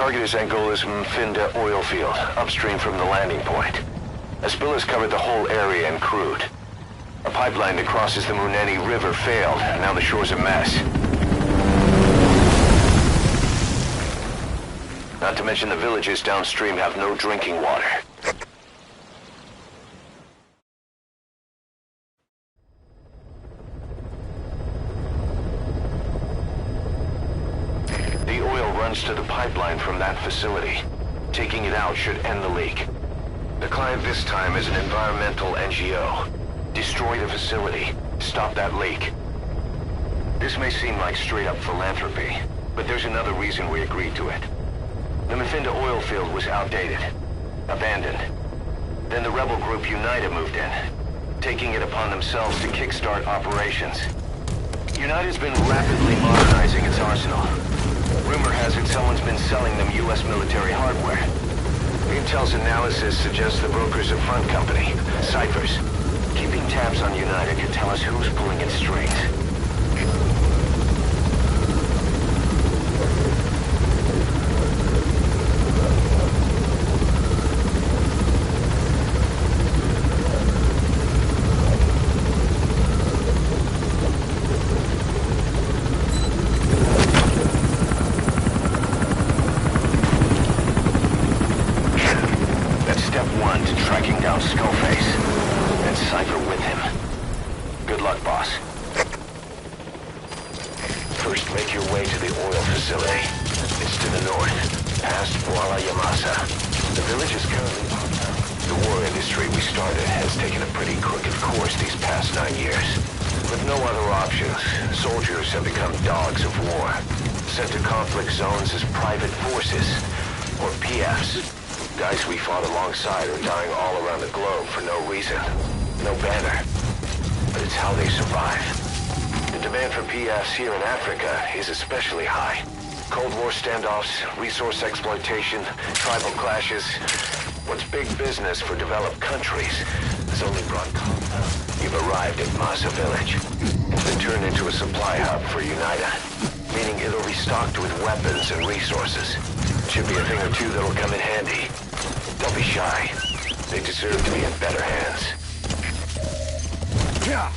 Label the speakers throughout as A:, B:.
A: target is Angola's Mfinda oil field, upstream from the landing point. A spill has covered the whole area and crude. A pipeline that crosses the Muneni River failed, and now the shore's a mess. Not to mention the villages downstream have no drinking water. The oil runs to the pipeline from that facility. Taking it out should end the leak. The client this time is an environmental NGO. Destroy the facility. Stop that leak. This may seem like straight-up philanthropy, but there's another reason we agreed to it. The Mfinda oil field was outdated, abandoned. Then the rebel group UNITA moved in, taking it upon themselves to kickstart operations. UNITA's been rapidly modernizing its arsenal. Rumor has it someone's been selling them U.S. military hardware. Intel's analysis suggests the broker's a front company, Cyphers. Keeping tabs on UNITA could tell us who's pulling its strings. Are dying all around the globe for no reason. No banner. But it's how they survive. The demand for PFs here in Africa is especially high. Cold War standoffs, resource exploitation, tribal clashes. What's big business for developed countries has only brought compound. You've arrived at Masa Village. It's been turned into a supply hub for UNITA, meaning it'll be stocked with weapons and resources. Should be a thing or two that'll come in handy. Don't be shy. They deserve to be in better hands. Yeah.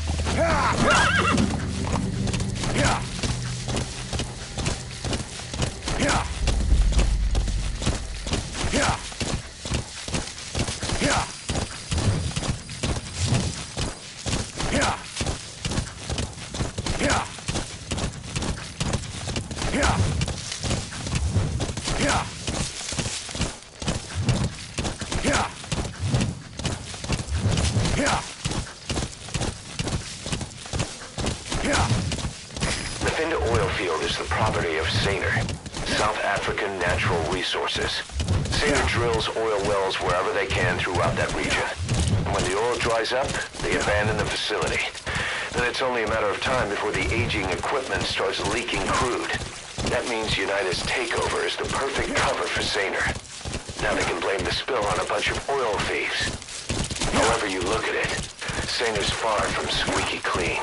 A: Sejam drills oil wells wherever they can throughout that region. And when the oil dries up, they abandon the facility. Then it's only a matter of time before the aging equipment starts leaking crude. That means UNITA's takeover is the perfect cover for Sejam. Now they can blame the spill on a bunch of oil thieves. However you look at it, Sejam's far from squeaky clean.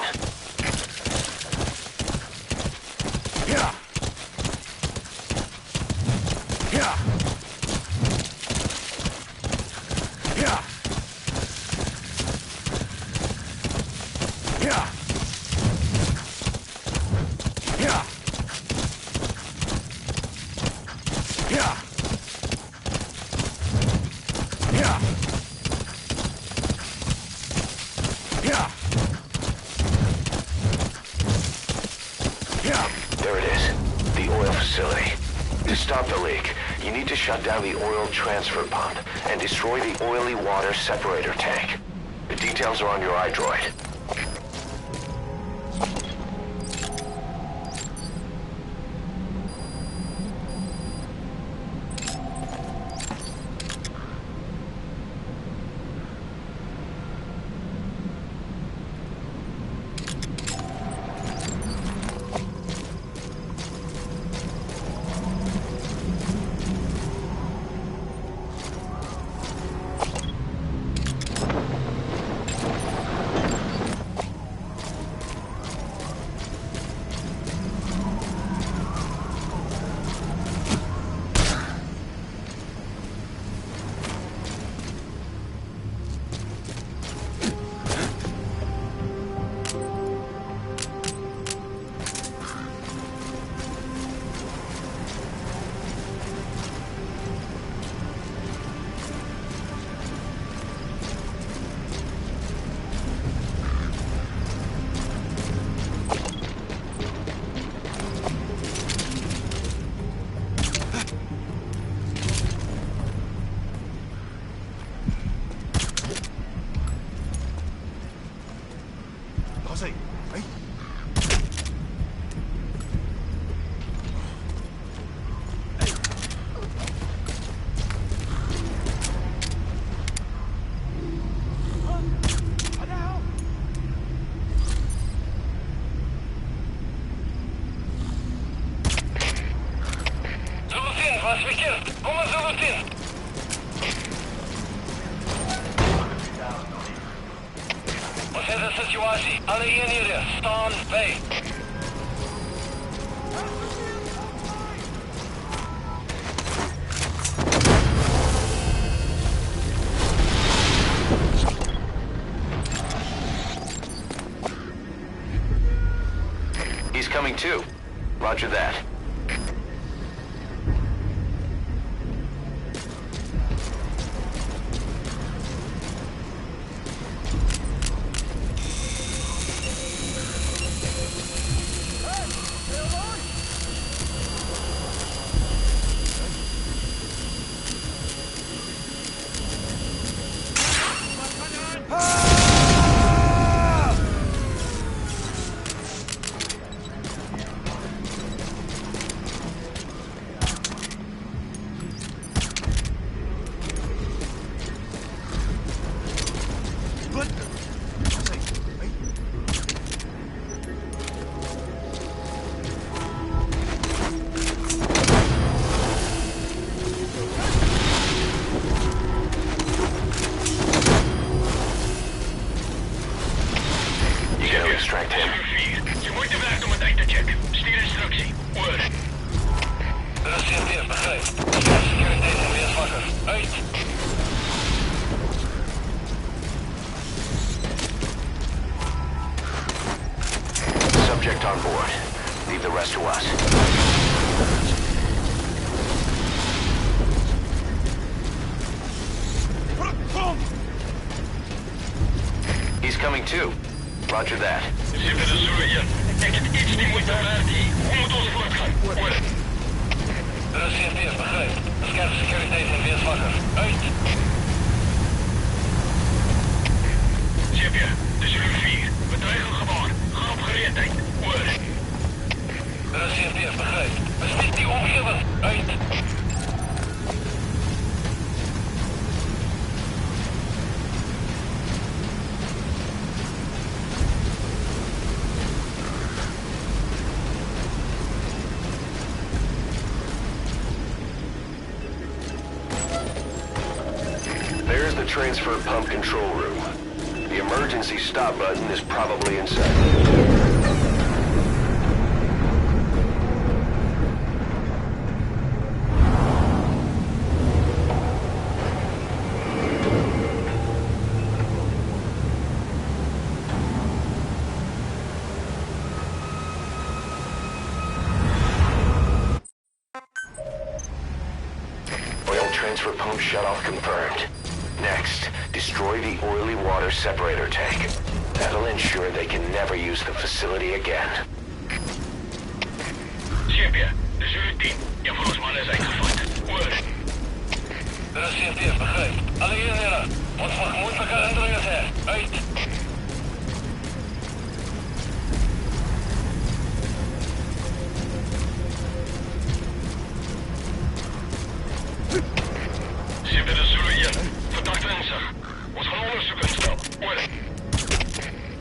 A: There it is, the oil facility. To stop the leak, you need to shut down the oil transfer pump and destroy the oily water separator tank. The details are on your iDroid.
B: Классификер! Команд Зулутин! Wat is de situatie? Alle eenheden, staan bij.
A: He's coming too. Roger that. Extract him.
B: Je moet de weg om het uit te checken. Stuur instructie. Oor. De CMP begrijpt. Securiteit en weerswakker. Uit.
A: Subject on board. Leave the rest to us. He's coming too. Roger that.
B: Zitten de Zulu hier. Ik heb iets niet moeten verwerken. Hoe moet ons voortgaan? Oor. De CMP begrijpt. Scherp securiteit en weerswakker. Uit. CMP, de Zulu 4. We dreigen gevaar. Ga op gereedheid. Oor. De CMP begrijpt. Bestiet die omgeven. Uit.
A: There's the transfer pump control room. The emergency stop button is probably inside. Oil transfer pump shutoff confirmed. Next, destroy the oily water separator tank. That'll ensure they can never use the facility again.
B: CMP, de Zulu 10. Je volksman is uitgevoerd. Oor. De CMP begrijpt. Alle eenheden. Ons vermoedelijke indringers her. Uit. CMP de Zulu hier. Verdachte inzicht. Ons gaan onderzoek instel. Oor.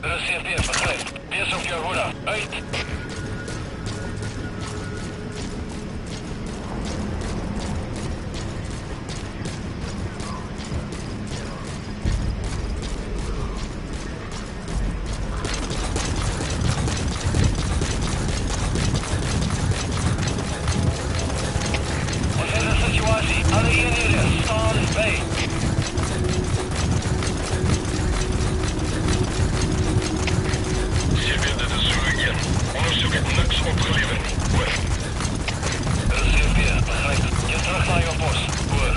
B: De CMP begrijpt. Wees op je hoede. Uit. Wat is de situatie? Alle eenheden staan bij. CMP de Zulu hier. Onderzoek heeft niks opgeleverd. Oor. De CMP begrijpt. Je terug naar je post. Oor.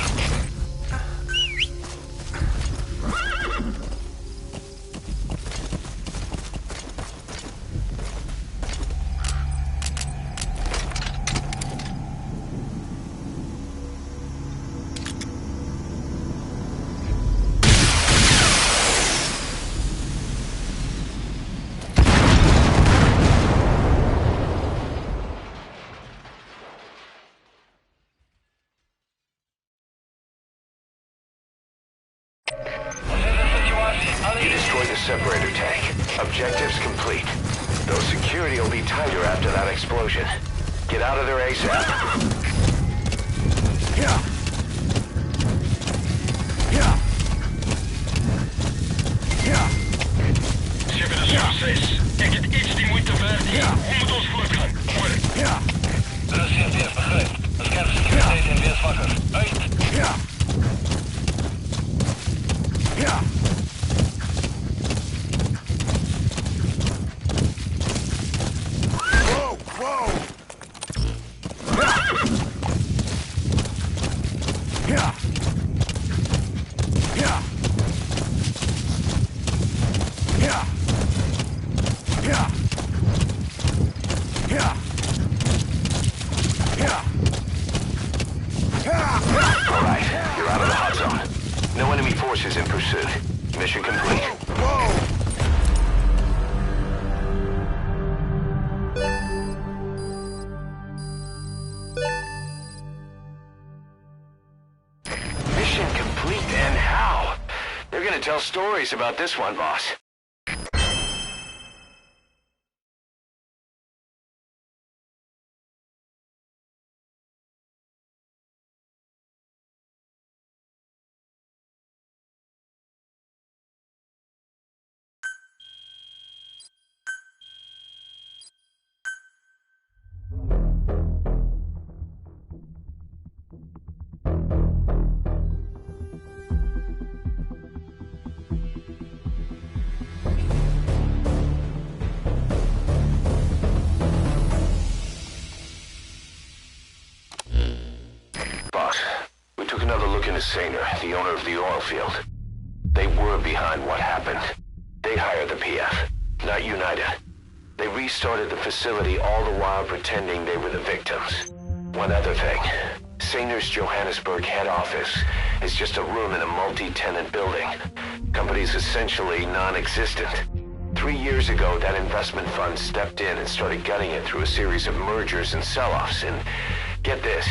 A: You destroyed the separator tank. Objectives complete. Though security will be tighter after that explosion. Get out of there ASAP. forces in pursuit. Mission complete.
C: Whoa!
A: Mission complete, and how? They're gonna tell stories about this one, boss. Boss, we took another look into Sejam, the owner of the oil field. They were behind what happened. They hired the PF, not United. They restarted the facility all the while pretending they were the victims. One other thing. Sejam's Johannesburg head office is just a room in a multi-tenant building. Company's essentially non-existent. 3 years ago, that investment fund stepped in and started gutting it through a series of mergers and sell-offs. And get this,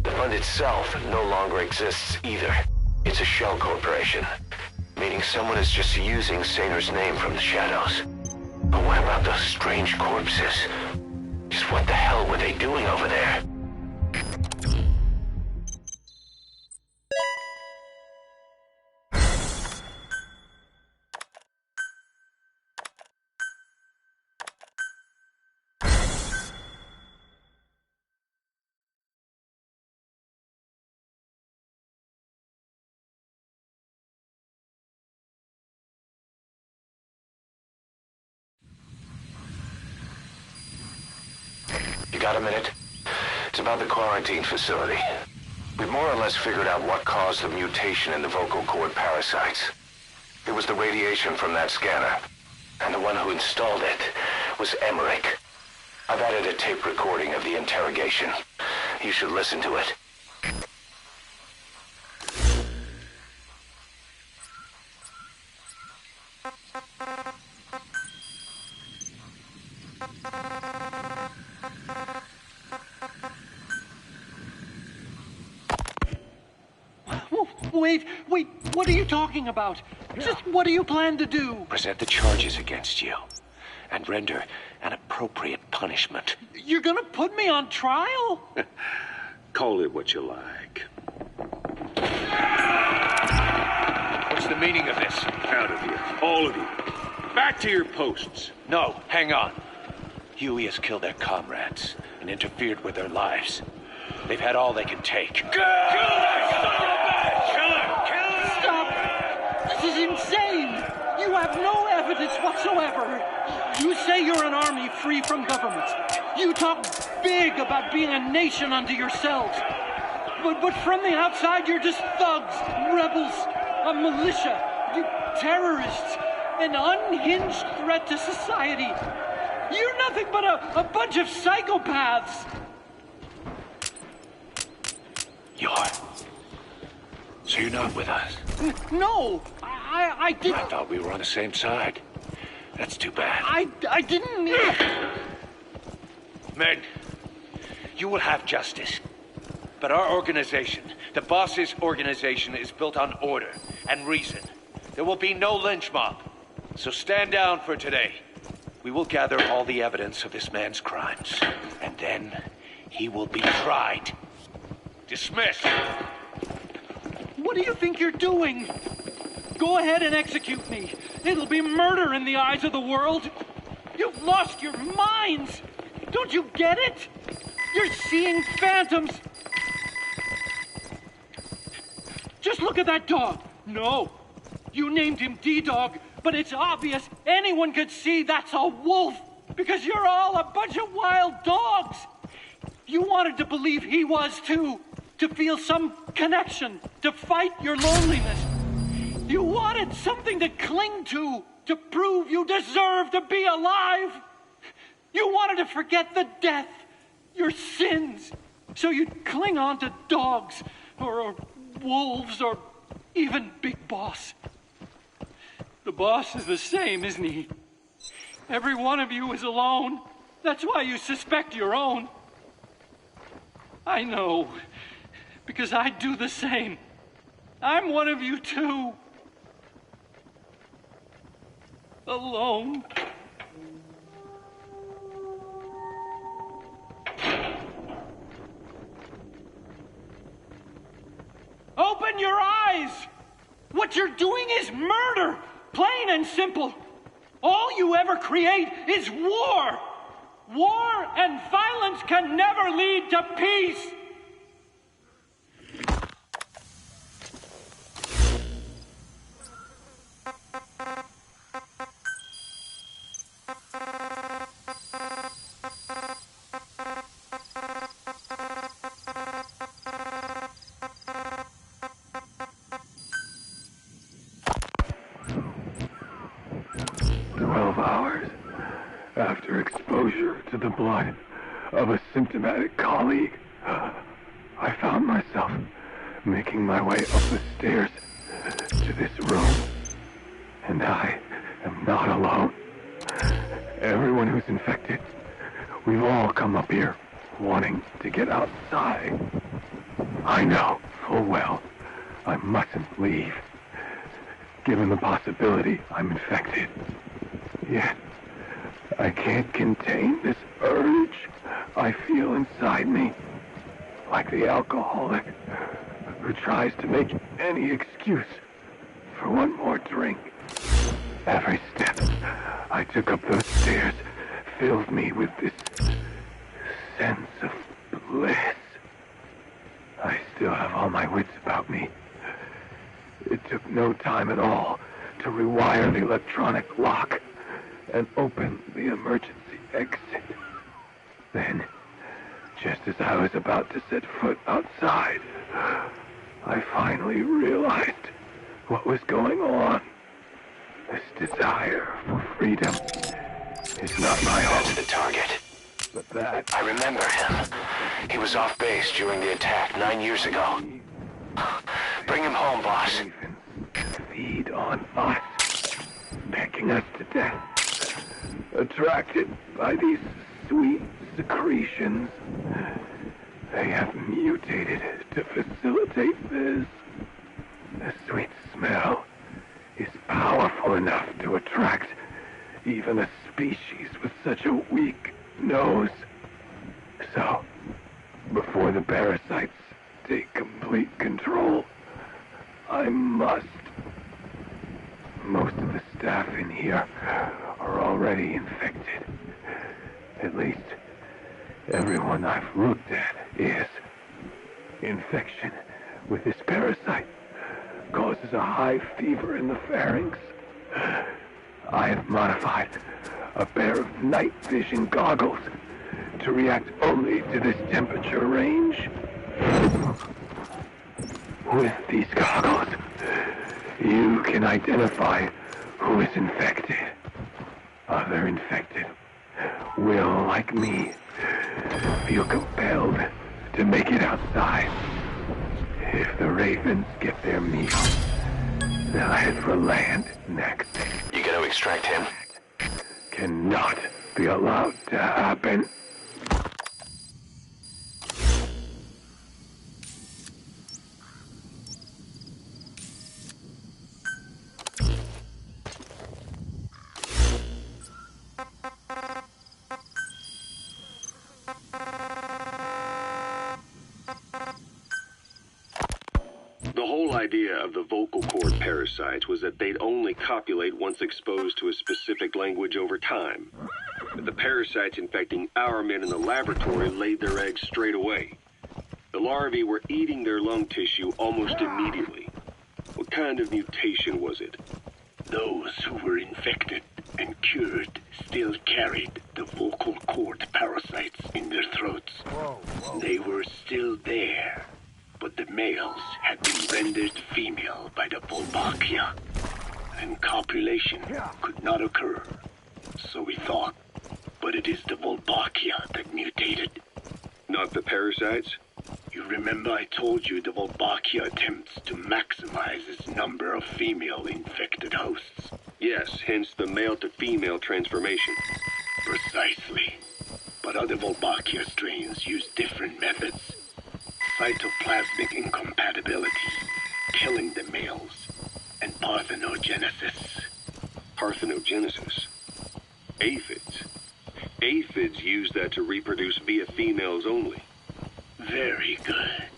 A: the fund itself no longer exists either. It's a shell corporation, meaning someone is just using Sejam's name from the shadows. But what about those strange corpses? Just what the hell were they doing over there? You got a minute? It's about the quarantine facility. We've more or less figured out what caused the mutation in the vocal cord parasites. It was the radiation from that scanner. And the one who installed it was Emmerich. I've added a tape recording of the interrogation. You should listen to it.
D: Wait, what are you talking about? Just what do you plan to do?
E: Present the charges against you and render an appropriate punishment.
D: You're gonna put me on trial?
E: Call it what you like. What's the meaning of this? Out of you, all of you. Back to your posts. No, hang on. Huey has killed their comrades and interfered with their lives. They've had all they can take. Kill her!
D: Stop! This is insane! You have no evidence whatsoever. You say you're an army free from government. You talk big about being a nation unto yourselves. But from the outside, you're just thugs, rebels, a militia, you terrorists, an unhinged threat to society. You're nothing but a bunch of psychopaths.
E: So you're not with us?
D: No, I didn't.
E: I thought we were on the same side. That's too bad.
D: I didn't mean...
E: Men, you will have justice. But our organization, the boss's organization, is built on order and reason. There will be no lynch mob. So stand down for today. We will gather all the evidence of this man's crimes. And then he will be tried. Dismissed.
D: What do you think you're doing? Go ahead and execute me. It'll be murder in the eyes of the world. You've lost your minds. Don't you get it? You're seeing phantoms. Just look at that dog. No, you named him D-Dog, but it's obvious anyone could see that's a wolf because you're all a bunch of wild dogs. You wanted to believe he was too. To feel some connection, to fight your loneliness. You wanted something to cling to prove you deserve to be alive. You wanted to forget the death, your sins, so you'd cling on to dogs, or wolves, or Even Big Boss. The boss is the same, isn't he? Every one of you is alone. That's why you suspect your own. I know, because I do the same. I'm one of you too. Alone. Open your eyes! What you're doing is murder! Plain and simple. All you ever create is war! War and violence can never lead to peace!
C: After exposure to the blood of a symptomatic colleague, I found myself making my way up the stairs to this room. And I am not alone. Everyone who's infected, we've all come up here wanting to get outside. I know full well I mustn't leave, given the possibility I'm infected. Yet, I can't contain this urge I feel inside me, like the alcoholic who tries to make any excuse for one more drink. Every step I took up those stairs filled me with this sense of bliss. I still have all my wits about me. It took no time at all to rewire the electronic lock and open the emergency exit. Then, just as I was about to set foot outside, I finally realized what was going on. This desire for freedom is not my own.
A: That's the target.
C: But that...
A: I remember him. He was off base during the attack 9 years ago. Bring him home, boss.
C: Feed on us, pecking us to death. Attracted by these sweet secretions, they have mutated to facilitate this. The sweet smell is powerful enough to attract even a species with such a weak nose. So, before the parasites take complete control, I must. Most of the staff in here are already infected. At least, everyone I've looked at is. Infection with this parasite causes a high fever in the pharynx. I have modified a pair of night vision goggles to react only to this temperature range. With these goggles, you can identify who is infected. Other infected will, like me, feel compelled to make it outside. If the ravens get their meal, they'll head for land next.
A: You gonna extract him?
C: Cannot be allowed to happen.
F: The whole idea of the vocal cord parasites was that they'd only copulate once exposed to a specific language over time. But the parasites infecting our men in the laboratory laid their eggs straight away. The larvae were eating their lung tissue almost immediately. What kind of mutation was it?
G: Those who were infected and cured still carried the vocal cord parasites in their throats. They were still there, but the males had been rendered female by the Volbachia, and copulation could not occur. So we thought, but it is the Volbachia that mutated.
F: Not the parasites?
G: You Remember I told you the Volbachia attempts to maximize its number of female infected hosts?
F: Yes, hence the male-to-female transformation.
G: Precisely. But other Volbachia strains use different methods. Cytoplasmic incompatibility, killing the males, and parthenogenesis.
F: Parthenogenesis. Aphids. Aphids use that to reproduce via females only.
G: Very good.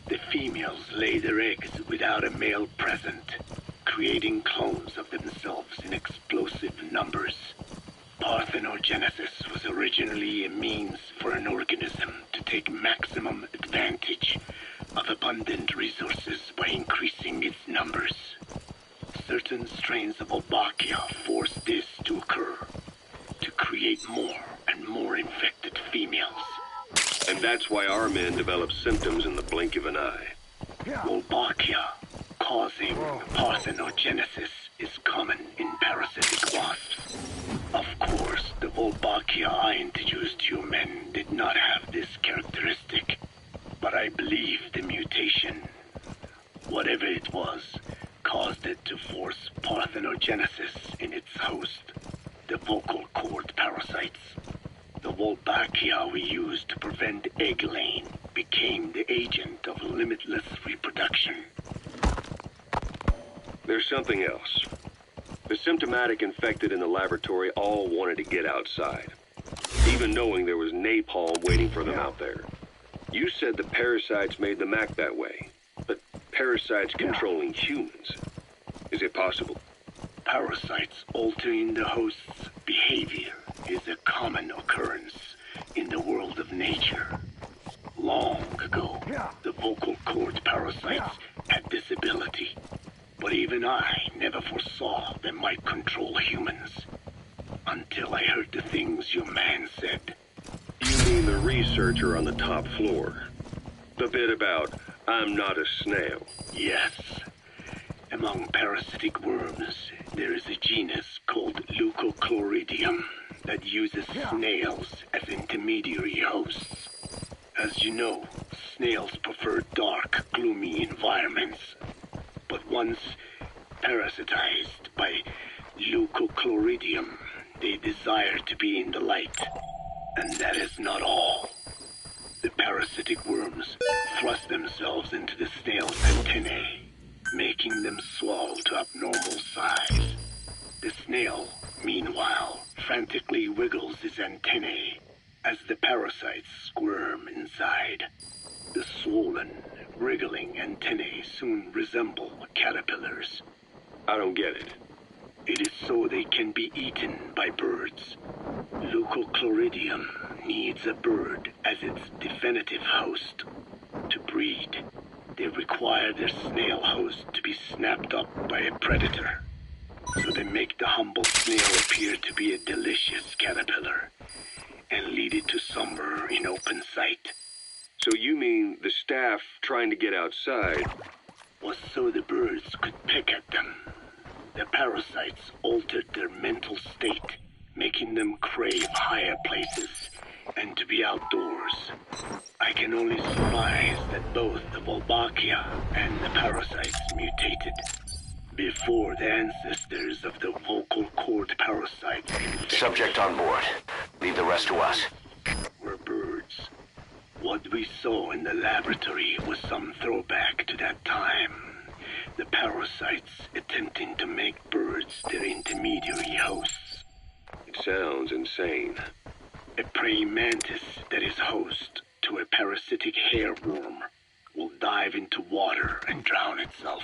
G: The females lay their eggs without a male present, creating clones of themselves in explosive numbers. Parthenogenesis was originally a means for an organism to take maximum advantage of abundant resources by increasing its numbers. Certain strains of Volbachia force this to occur, to create more and more infected females.
F: And that's why our men develop symptoms in the blink of an eye.
G: Volbachia, causing parthenogenesis, is common in parasitic wasps. Of course, the Volbachia I introduced to you men did not have this characteristic, but I believe the mutation, whatever it was, caused it to force parthenogenesis in its host, the vocal cord parasites. The Volbachia we used to prevent egg laying became the agent of limitless reproduction.
F: There's something else. The symptomatic infected in the laboratory all wanted to get outside, even knowing there was napalm waiting for them out there. You said the parasites made them act that way, but parasites controlling humans. Is it possible?
G: Parasites altering the host's behavior is a common occurrence in the world of nature. Long ago, the vocal cord parasites had this ability, but even I never foresaw they might control humans. Until I heard the things your man said.
F: You mean the researcher on the top floor? The bit about, I'm not a snail.
G: Yes. Among parasitic worms, there is a genus called Leucochloridium that uses snails as intermediary hosts. As you know, snails prefer dark, gloomy environments. But once parasitized by Leucochloridium, they desire to be in the light. And that is not all. The parasitic worms thrust themselves into the snail's antennae, making them swell to abnormal size. The snail, meanwhile, frantically wiggles his antennae as the parasites squirm inside. The swollen, wriggling antennae soon resemble caterpillars.
F: I don't get it.
G: It is so they can be eaten by birds. Leucochloridium needs a bird as its definitive host. To breed, they require their snail host to be snapped up by a predator. So they make the humble snail appear to be a delicious caterpillar and lead it to somewhere in open sight.
F: So you mean the staff trying to get outside
G: was so the birds could pick at them. The parasites altered their mental state, making them crave higher places and to be outdoors. I can only surmise that both the Volbachia and the parasites mutated before the ancestors of the vocal cord parasites
A: Subject on board. Leave the rest to us.
G: were birds. What we saw in the laboratory was some throwback to that time. The parasites attempting to make birds their intermediary hosts.
F: It sounds insane.
G: A praying mantis that is host to a parasitic hairworm will dive into water and drown itself,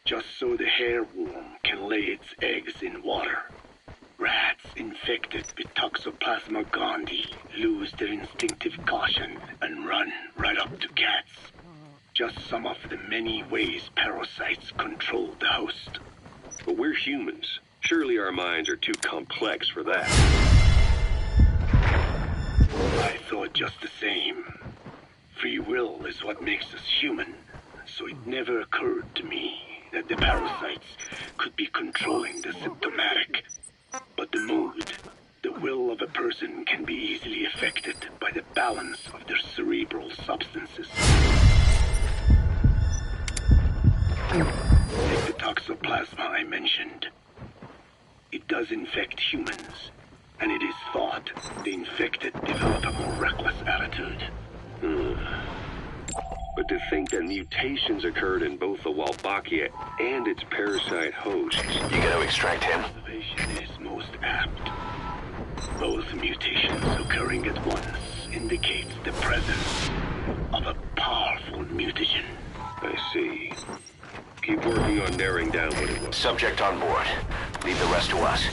G: just so the hairworm can lay its eggs in water. Rats infected with Toxoplasma gondii lose their instinctive caution and run right up to cats. Just some of the many ways parasites control the host.
F: But we're humans. Surely our minds are too complex for that.
G: I thought just the same. Free will is what makes us human, so it never occurred to me that the parasites could be controlling the symptomatic. But the mood, the will of a person can be easily affected by the balance of their cerebral substances. Take the toxoplasma I mentioned. It does infect humans, and it is thought the infected develop a more reckless attitude.
F: But to think that mutations occurred in both the Walbachia and its parasite hosts.
A: You gotta extract him.
G: Observation is most apt. Both mutations occurring at once indicates the presence of a powerful mutagen.
F: I see. Keep working on narrowing down what it was.
A: Subject on board. Leave the rest to us.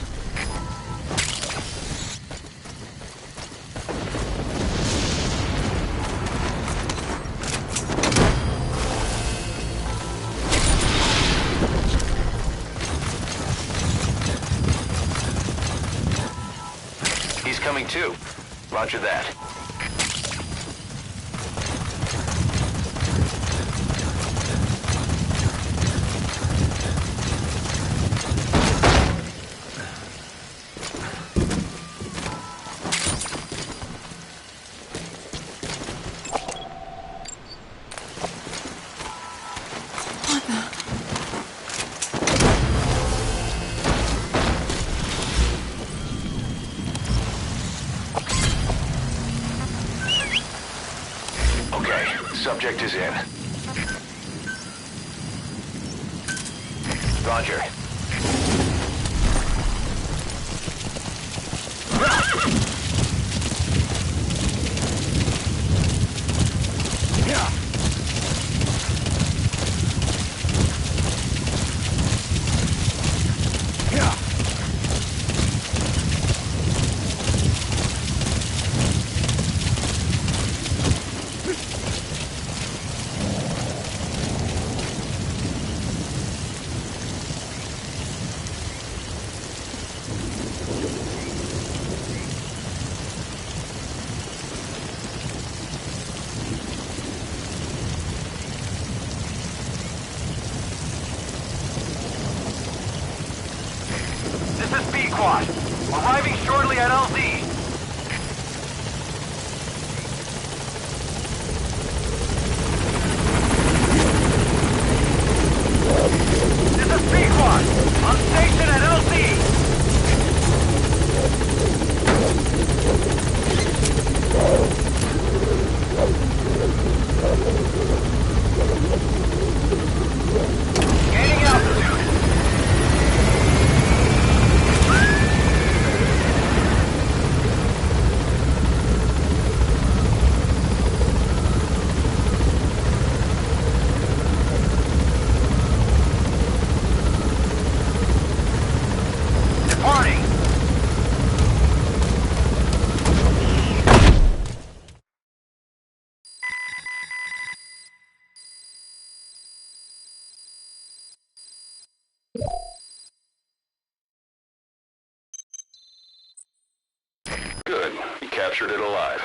A: He's coming too. Roger that. Subject is in. Roger.
B: Squad. Arriving shortly at LZ. This is B-Quad. On station at LZ. Gaining altitude. Departing.
A: Good. You captured it alive.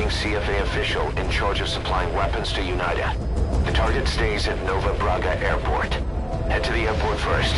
A: CFA official in charge of supplying weapons to UNITA. The target stays at Nova Braga Airport. Head to the airport first.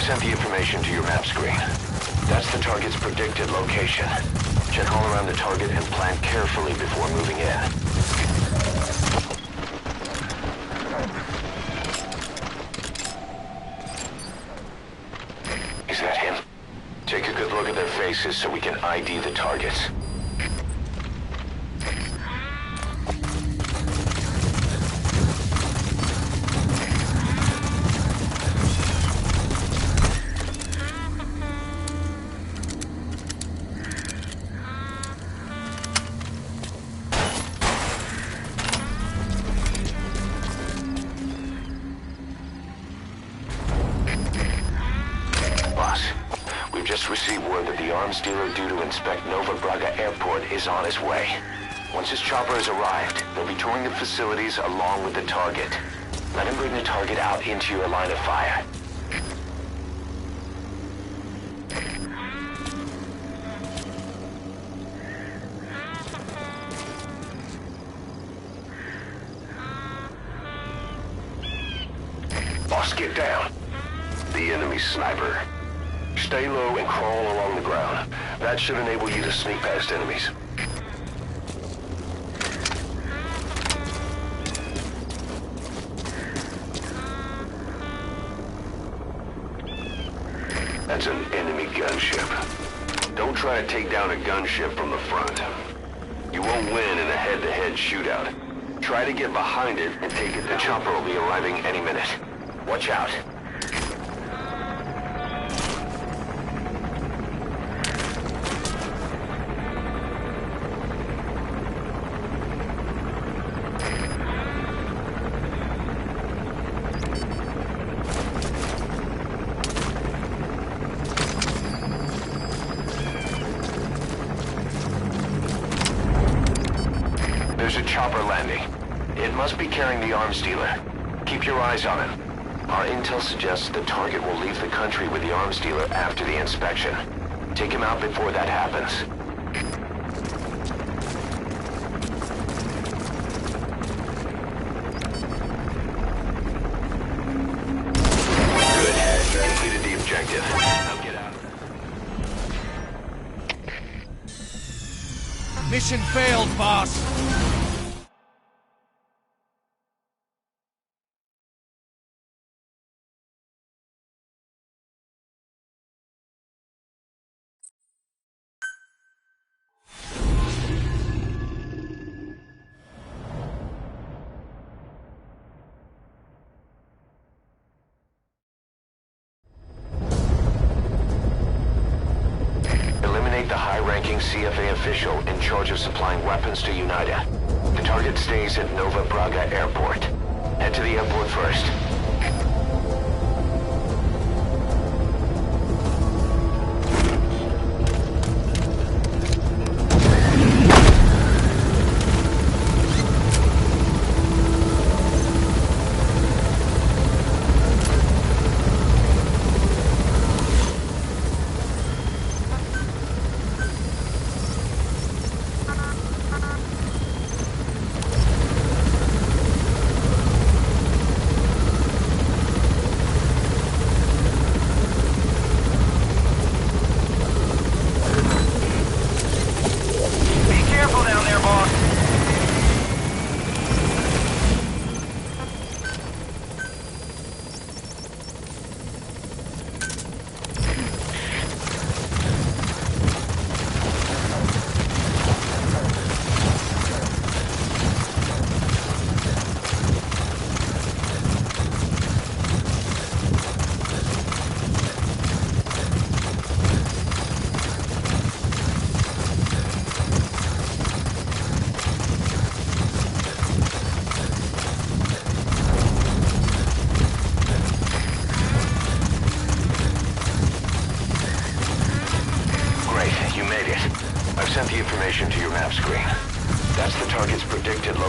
A: Sent the information to your map screen. That's the target's predicted location. Check all around the target and plan carefully before moving in. Is that him? Take a good look at their faces so we can ID the targets. Received word that the arms dealer due to inspect Nova Braga Airport is on his way. Once his chopper has arrived, they'll be touring the facilities along with the target. Let him bring the target out into your line of fire. Boss, get down. The enemy sniper. Stay low and crawl along the ground. That should enable you to sneak past enemies. That's an enemy gunship. Don't try to take down a gunship from the front. You won't win in a head-to-head shootout. Try to get behind it and take it. The chopper will be arriving any minute. Watch out. There's a chopper landing. It must be carrying the arms dealer. Keep your eyes on him. Our intel suggests the target will leave the country with the arms dealer after the inspection. Take him out before that happens. Good. You completed the objective. Now get out.
E: Mission failed, boss.
A: The high-ranking CFA official in charge of supplying weapons to UNITA. The target stays at Nova Braga Airport. Head to the airport first.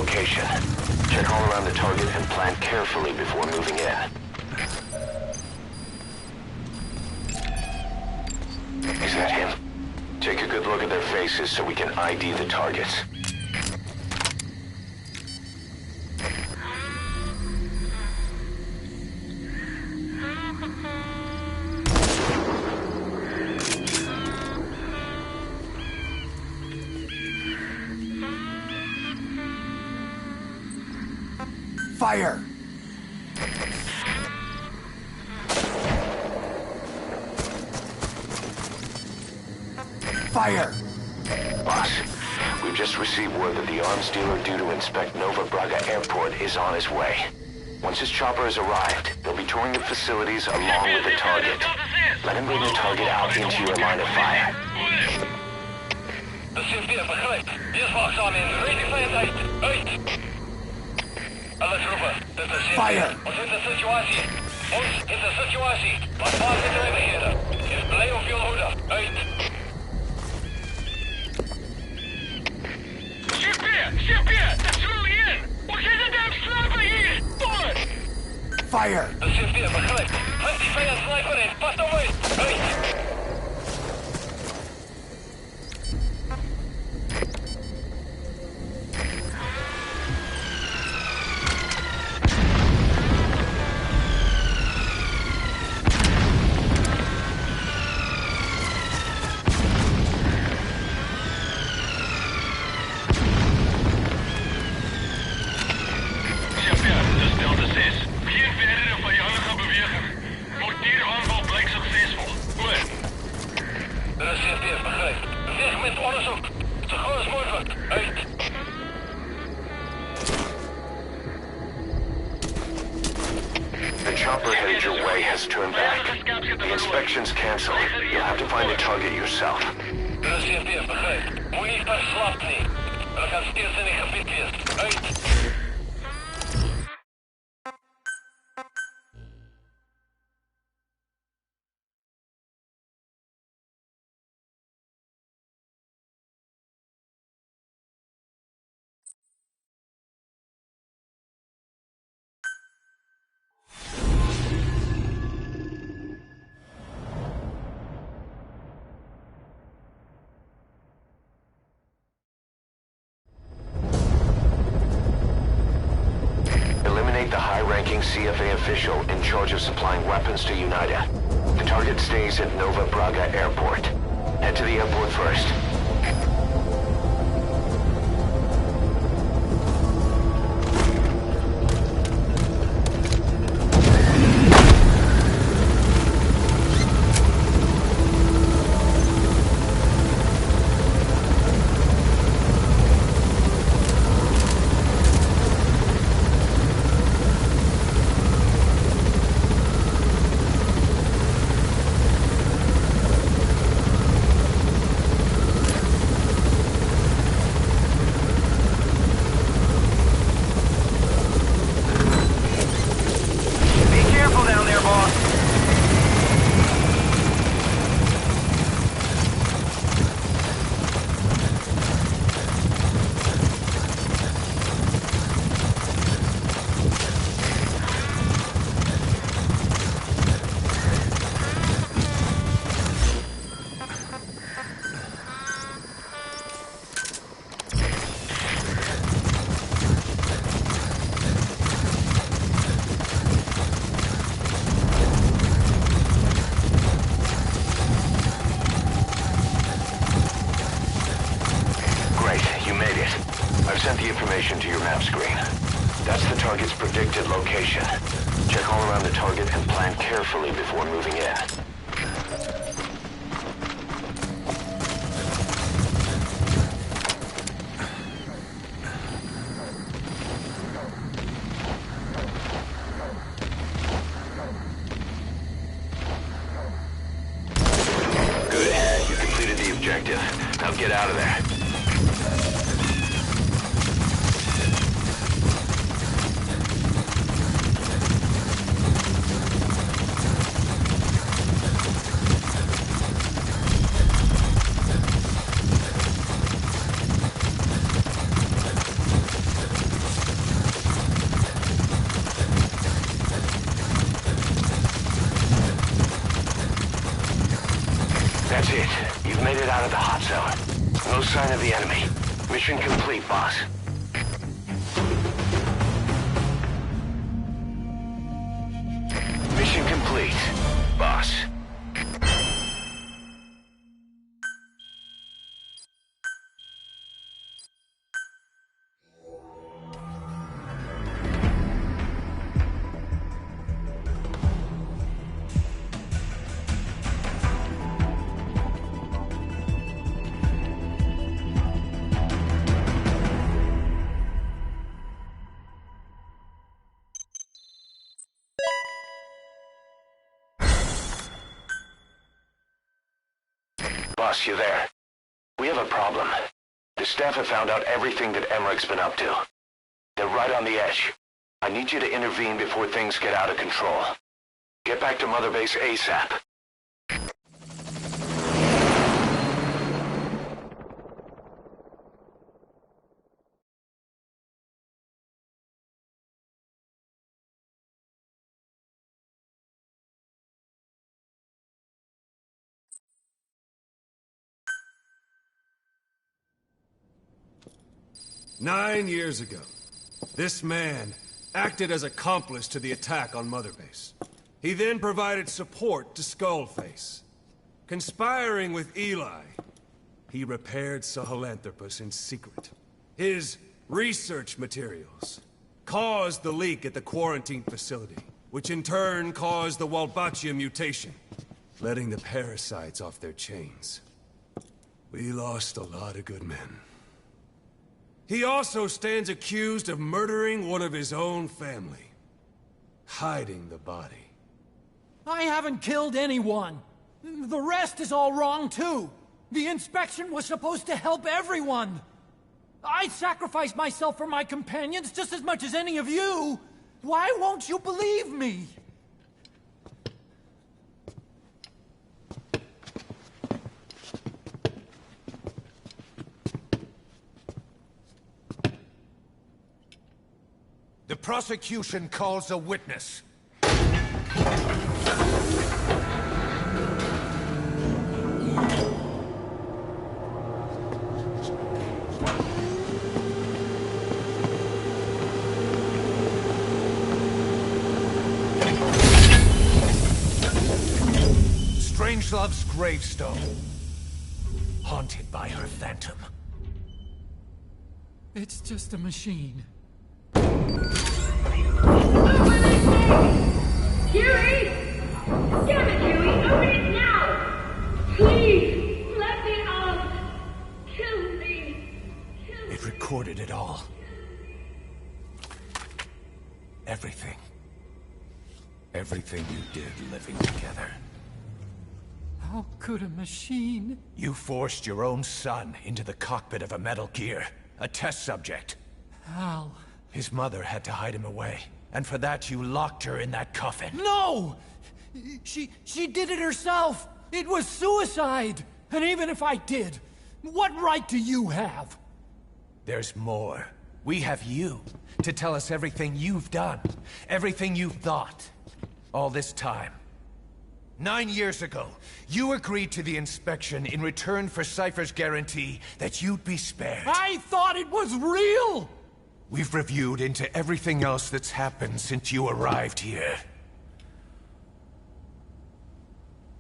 A: location. Check all around the target and plan carefully before moving in. Is that him? Take a good look at their faces so we can ID the targets.
H: Fire! Fire!
A: Boss, we've just received word that the arms dealer due to inspect Nova Braga Airport is on his way. Once his chopper has arrived, they'll be touring the facilities along with the target. Let him bring the target out into your line of fire.
B: De CFD begrijpt. Weerswachtzaam in. Ready veiligheid. Uit! Alles roepen. Dit is CFD.
H: Fire!
B: Ons heeft de situatie. Ons heeft de situatie. Wat baas in de rijbeheerder. Is blij op je hoede. Uit! CFD! Dat is wel in! Wat is het damn sniper hier? Door!
H: Fire!
B: De CFD begrijpt. 50 vijand sniper in. Pas op uit! Uit!
A: The chopper headed your way has turned back. The inspection's canceled. You'll have to find the target yourself.
B: De CFD begrijpt. Moet niet verslapt niet. We gaan steeds in een gebied wees. Uit!
A: The high-ranking CFA official in charge of supplying weapons to UNITA. The target stays at Nova Braga Airport. Head to the airport first. Sent the information to your map screen. That's the target's predicted location. Check all around the target and plan carefully before moving in. Good. You completed the objective. Now get out of there. No sign of the enemy. Mission complete, boss. Mission complete, boss. Boss, you there? We have a problem. The staff have found out everything that Emmerich's been up to. They're right on the edge. I need you to intervene before things get out of control. Get back to Mother Base ASAP.
I: Nine years ago, this man acted as accomplice to the attack on Mother Base. He then provided support to Skullface. Conspiring with Eli, he repaired Sahelanthropus in secret. His research materials caused the leak at the quarantine facility, which in turn caused the Walbachia mutation, letting the parasites off their chains. We lost a lot of good men. He also stands accused of murdering one of his own family, hiding the body.
J: I haven't killed anyone. The rest is all wrong, too. The inspection was supposed to help everyone. I sacrificed myself for my companions just as much as any of you. Why won't you believe me?
H: The prosecution calls a witness. Strangelove's gravestone, haunted by her phantom.
J: It's just a machine.
K: Huey! Damn it, Huey! Open it now! Please! Let me out! Kill me! Kill me!
H: It recorded it all. Everything. Everything you did living together.
J: How could a machine?
H: You forced your own son into the cockpit of a Metal Gear. A test subject.
J: How?
H: His mother had to hide him away. And for that, you locked her in that coffin.
J: No! She did it herself! It was suicide! And even if I did, what right do you have?
H: There's more. We have you to tell us everything you've done. Everything you've thought. All this time. 9 years ago, you agreed to the inspection in return for Cypher's guarantee that you'd be spared.
J: I thought it was real!
H: We've reviewed into everything else that's happened since you arrived here.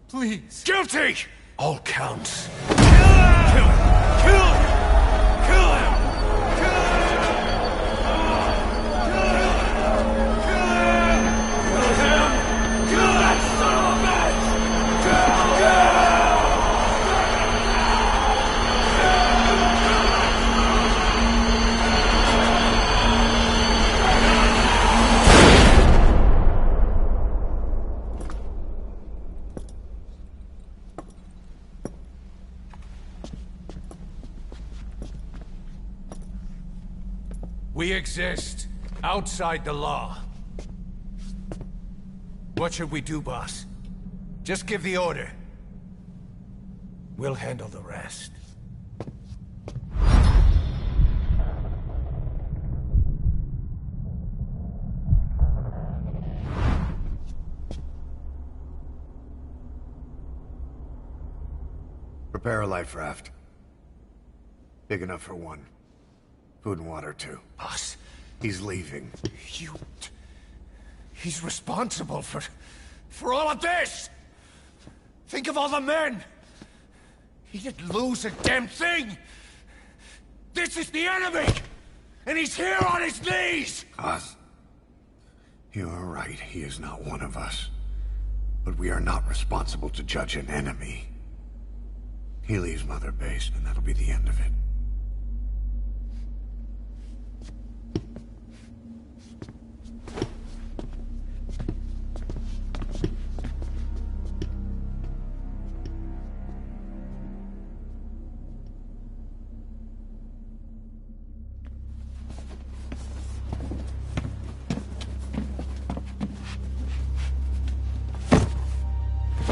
J: Please.
H: Guilty! All counts. Kill him! Kill him! Kill him! Kill him! We exist outside the law. What should we do, boss? Just give the order. We'll handle the rest.
L: Prepare a life raft. Big enough for one. Food and water, too.
H: Boss,
L: He's leaving.
H: he's responsible for all of this! Think of all the men! He didn't lose a damn thing! This is the enemy! And he's here on his knees!
L: Us? You are right, he is not one of us. But we are not responsible to judge an enemy. He leaves Mother Base, and that'll be the end of it.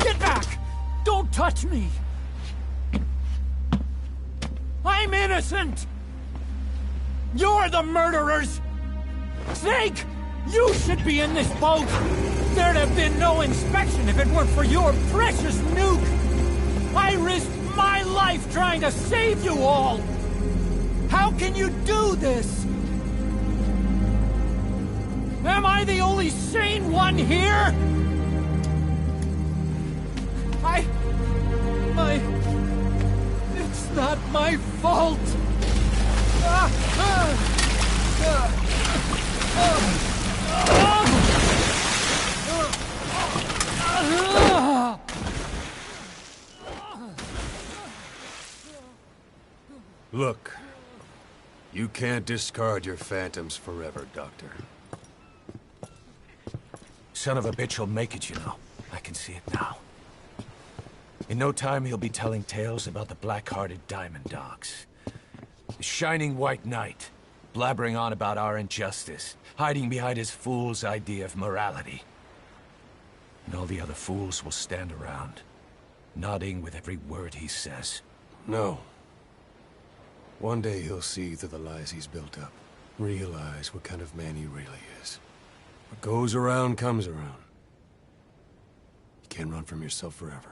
J: Get back! Don't touch me! I'm innocent! You're the murderers! Snake! You should be in this boat! There'd have been no inspection if it weren't for your precious nuke! I risked my life trying to save you all! How can you do this? Am I the only sane one here? It's not my fault!
I: Look, you can't discard your phantoms forever, Doctor.
H: Son of a bitch will make it, you know. I can see it now. In no time, he'll be telling tales about the black-hearted Diamond Dogs. The Shining White Knight, blabbering on about our injustice, hiding behind his fool's idea of morality. And all the other fools will stand around, nodding with every word he says.
I: No. One day he'll see through the lies he's built up. Realize what kind of man he really is. What goes around comes around. You can't run from yourself forever.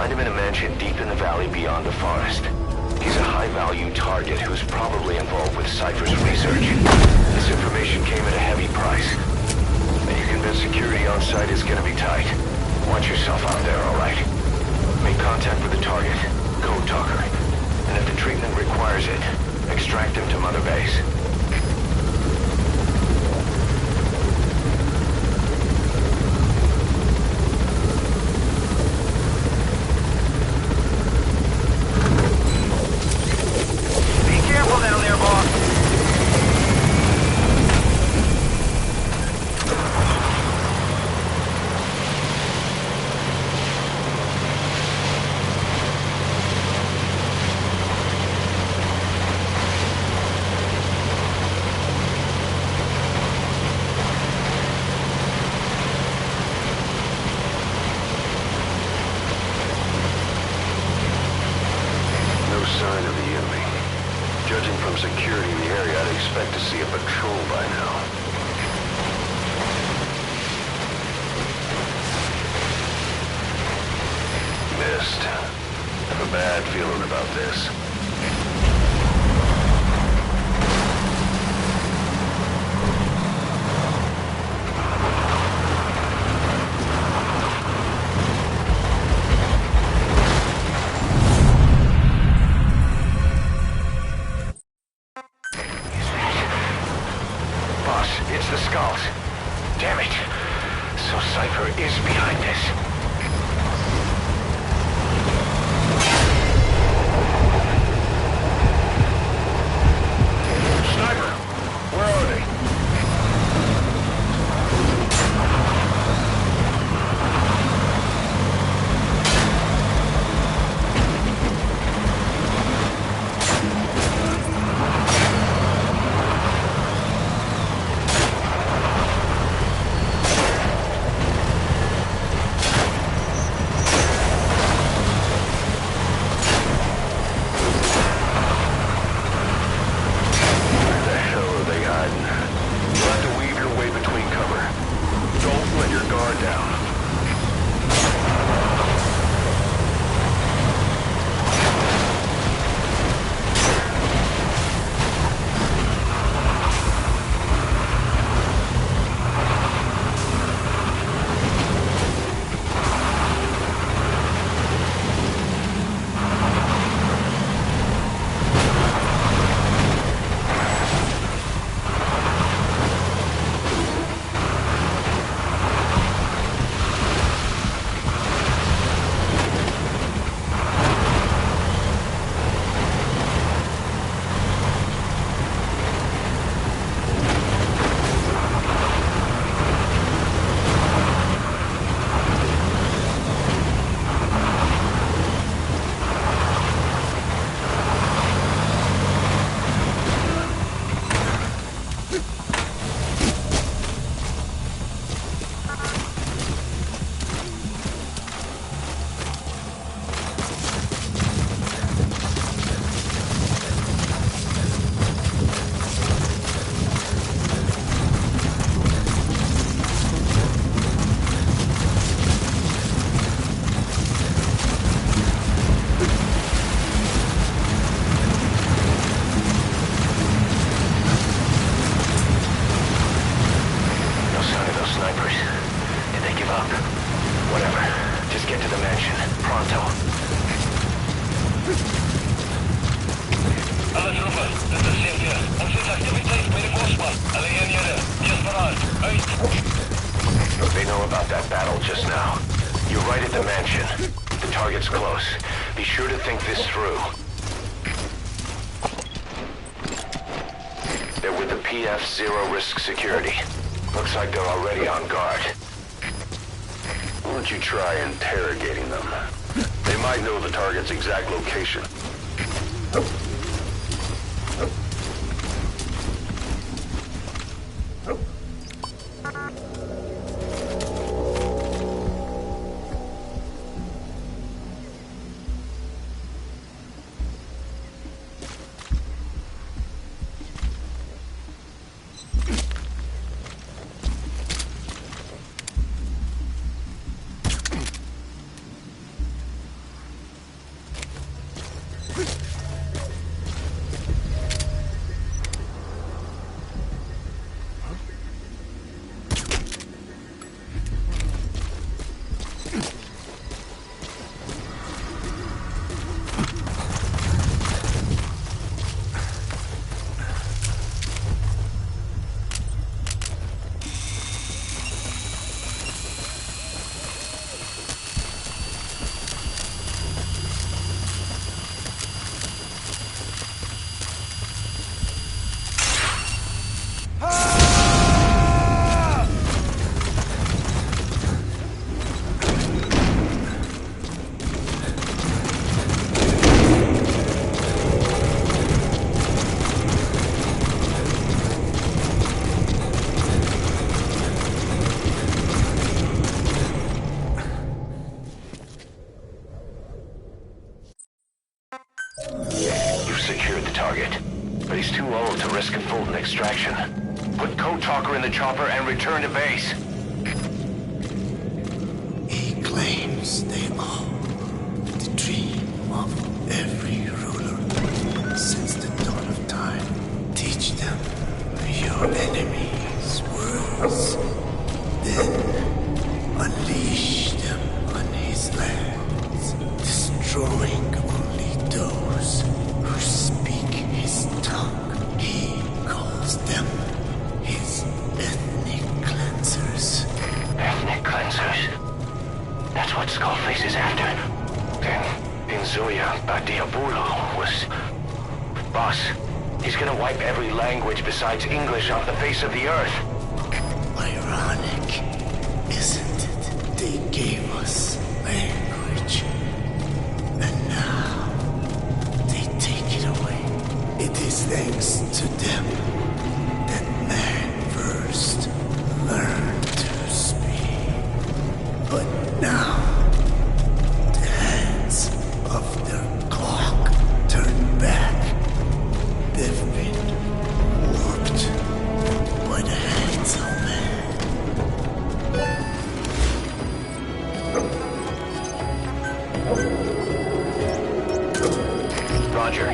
A: Find him in a mansion deep in the valley beyond the forest. He's a high-value target who's probably involved with Cypher's research. This information came at a heavy price. And you convinced security on site is gonna be tight. Watch yourself out there, all right? Make contact with the target, Code Talker. And if the treatment requires it, extract him to Mother Base. Sign of the enemy. Judging from security in the area, I'd expect to see a patrol by now. Missed. Have a bad feeling about this. It's the skulls. Damn it. So Cypher is behind this. Sniper, where are they? They know about that battle just now. You're right at the mansion. The target's close. Be sure to think this through. They're with the PF Zero Risk Security. Looks like they're already on guard. Why don't you try interrogating them? They might know the target's exact location. target, but he's too old to risk a Fulton extraction. Put Code Talker in the chopper and return to base.
L: He claims they own the dream of every ruler since the dawn of time. Teach them your enemy's words, then unleash them on his lands, destroying only those who speak his tongue. He calls them his ethnic cleansers.
A: Ethnic cleansers? That's what Skullface is after. Then, Inzoya Badiabulo was... Boss, he's gonna wipe every language besides English off the face of the earth.
L: Ironic, isn't it? They gave us language, and now they take it away. It is thanks to them that man first learned to speak. But now, the hands of their clock turn back. They've been warped by the hands of man.
A: Roger.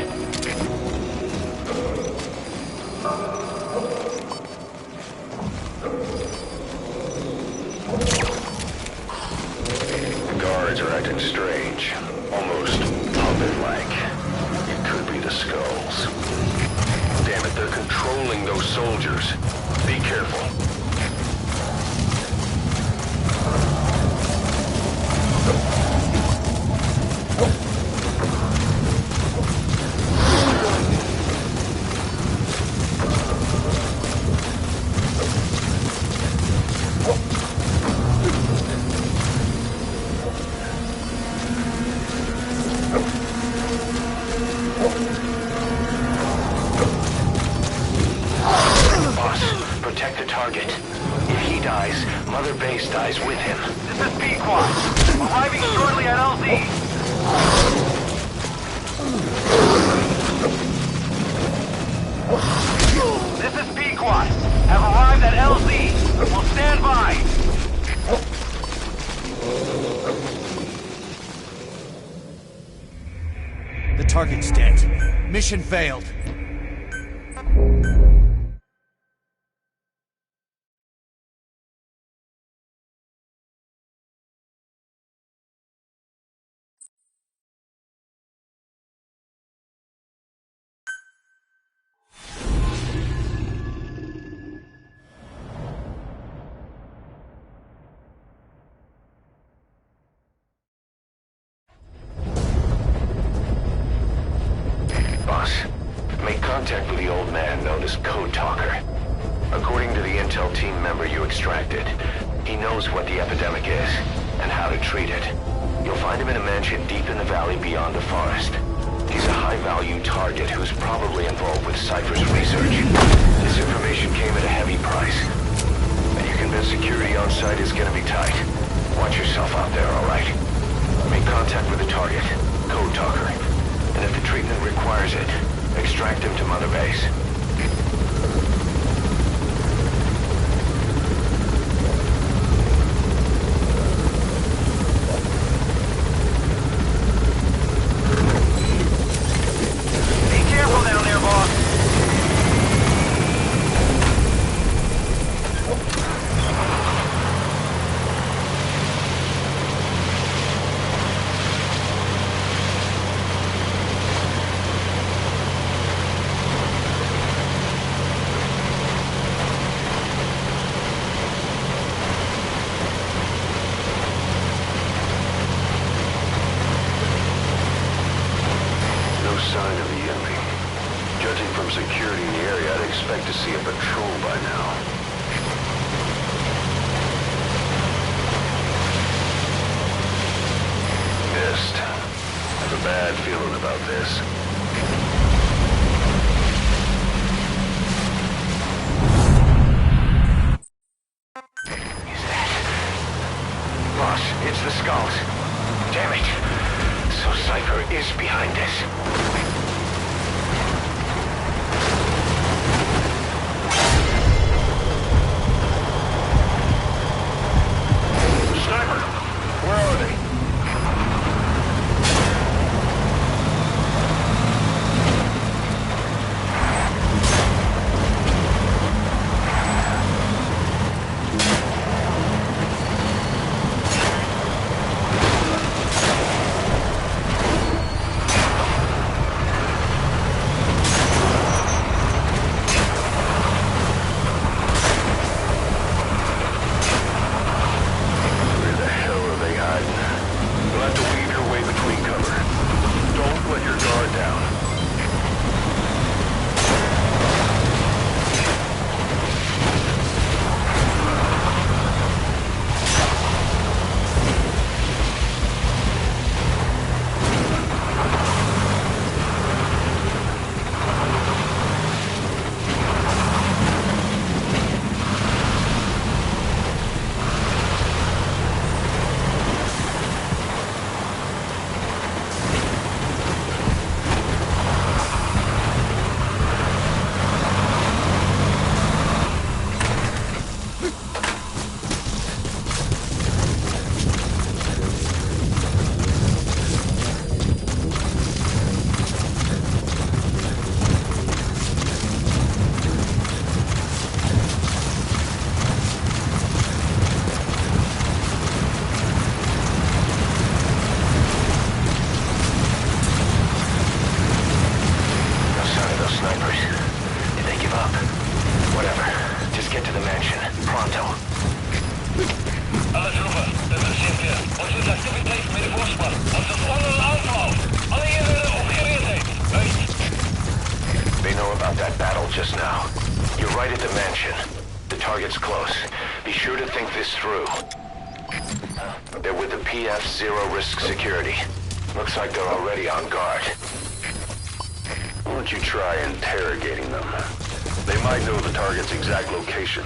A: The guards are acting strange. Almost puppet-like. It could be the skulls. Damn it, they're controlling those soldiers. Be careful. Protect the target. If he dies, Mother Base dies with him.
B: This is Pequod. Arriving shortly at LZ. This is Pequod. Have arrived at LZ. Will stand by.
H: The target's dead. Mission failed.
A: Make contact with the old man known as Code Talker. According to the intel team member you extracted, he knows what the epidemic is and how to treat it. You'll find him in a mansion deep in the valley beyond the forest. He's a high-value target who's probably involved with Cypher's research. This information came at a heavy price. And you convinced security on site is gonna be tight. Watch yourself out there, alright? Make contact with the target, Code Talker. And if the treatment requires it, extract him to Mother Base.
B: Be careful down there, boss.
A: Sign of the enemy. Judging from security in the area, I'd expect to see a patrol by now. Missed. I have a bad feeling about this. Is that... Boss, it's the skulls. Damn it. So Cypher is behind this.
B: man. Ons is onder een aanval. Alle eenheden op gereedheid. Uit.
A: They know about that battle just now. You're right at the mansion. The target's close. Be sure to think this through. They're with the PF Zero Risk Security. Looks like they're already on guard.
F: Why don't you try interrogating them? They might know the target's exact location.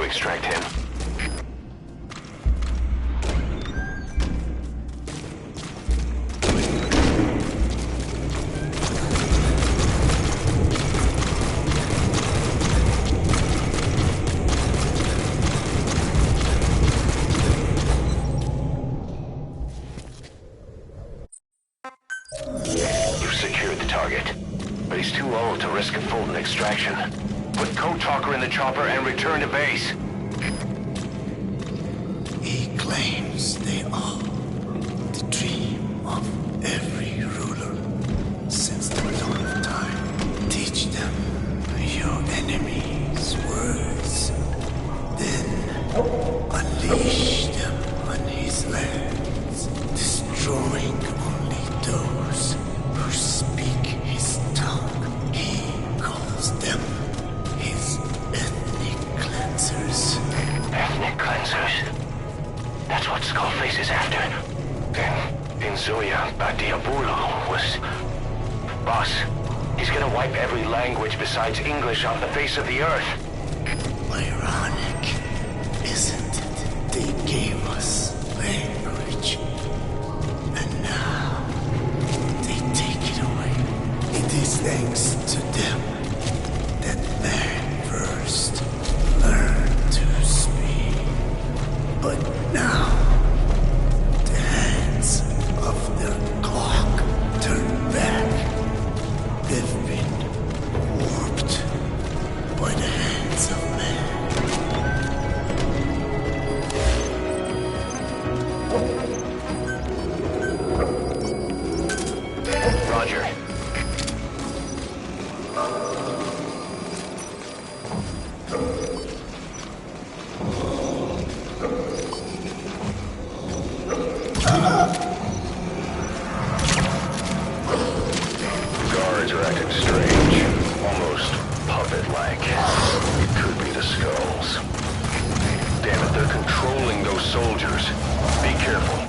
A: Extract him. You've secured the target, but he's too old to risk a full extraction. Put Code Talker in the chopper and return to base.
L: He claims they are the dream of every ruler since the dawn of time. Teach them your enemy's words, then unleash them on his lands, destroying only those who speak his tongue. He calls them his ethnic cleansers.
A: Ethnic cleansers? That's what Skullface is after. In Zoya, Badiabulu was... Boss, he's gonna wipe every language besides English off the face of the earth.
L: Ironic, isn't it? They gave us language, and now they take it away. It is thanks to them that man first learned to speak. But now, the hands of their clock turn back. They've been warped by the hands of man.
A: Roger. Guards are acting strange, almost puppet-like. It could be the skulls. Damn it, they're controlling those soldiers. Be careful.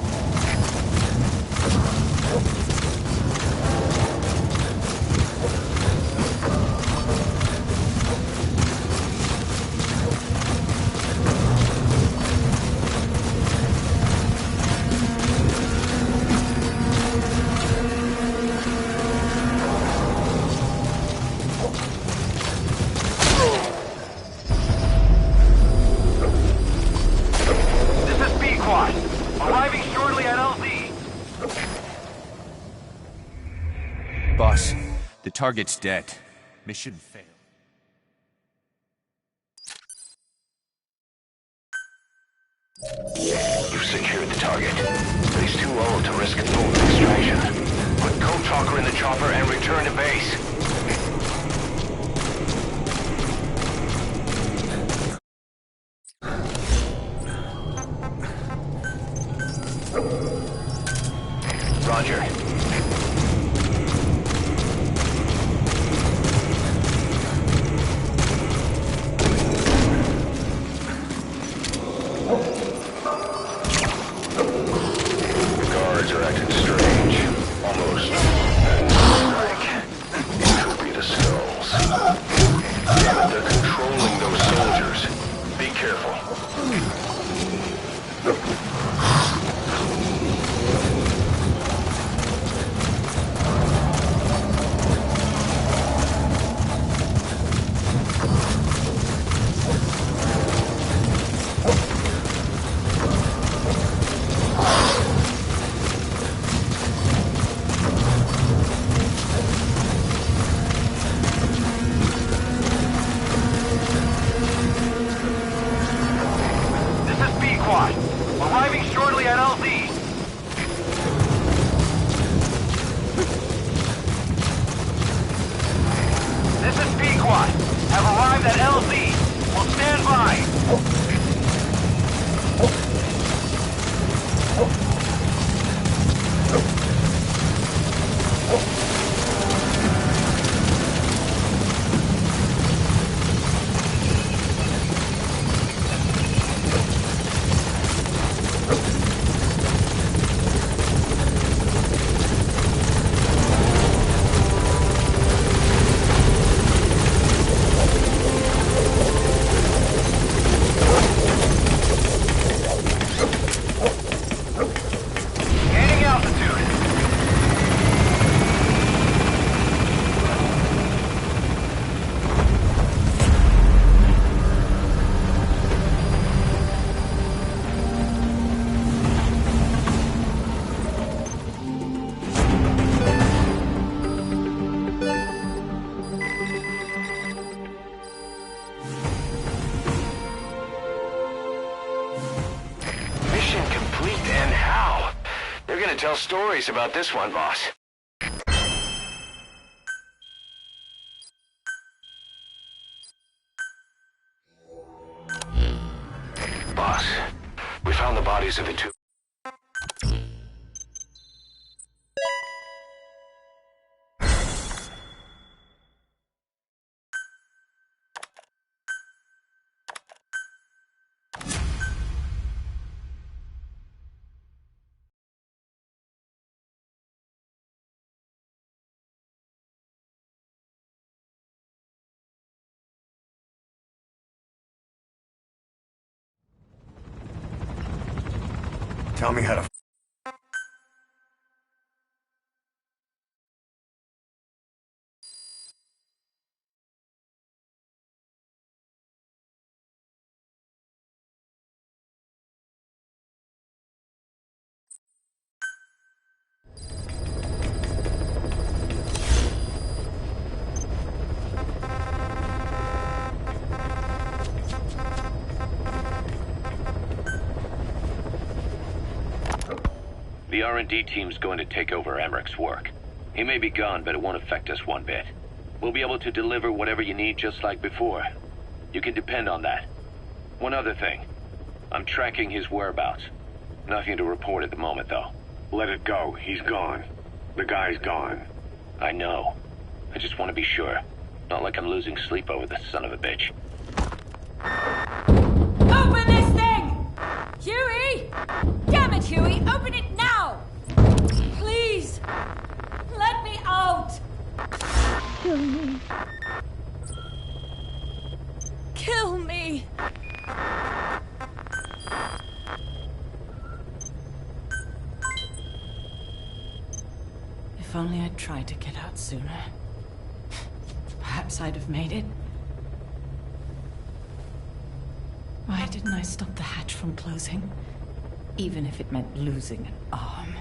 H: Boss, the target's dead. Mission failed.
A: You've secured the target, but he's too old to risk a full extraction. Put Code Talker in the chopper and return to base. Roger. The guards are acting strange, almost tell stories about this one, boss. Boss, we found the bodies of the two.
L: Tell me how to...
F: The R&D team's going to take over Emmerich's work. He may be gone, but it won't affect us one bit. We'll be able to deliver whatever you need just like before. You can depend on that. One other thing. I'm tracking his whereabouts. Nothing to report at the moment, though.
G: Let it go. He's gone. The guy's gone.
F: I know. I just want to be sure. Not like I'm losing sleep over this son of a bitch.
K: Open this thing! Huey! Damn it, Huey! Open it now! Please! Let me out! Kill me. Kill me!
M: If only I'd tried to get out sooner. Perhaps I'd have made it. Why didn't I stop the hatch from closing? Even if it meant losing an arm.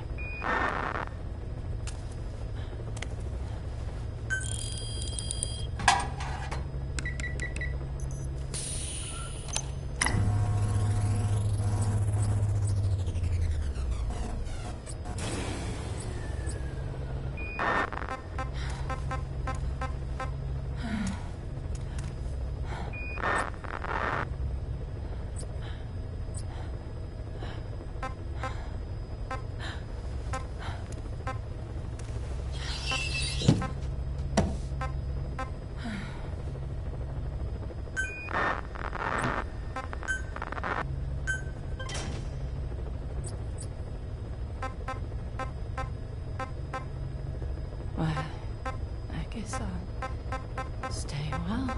M: Well, I guess I'll stay a while.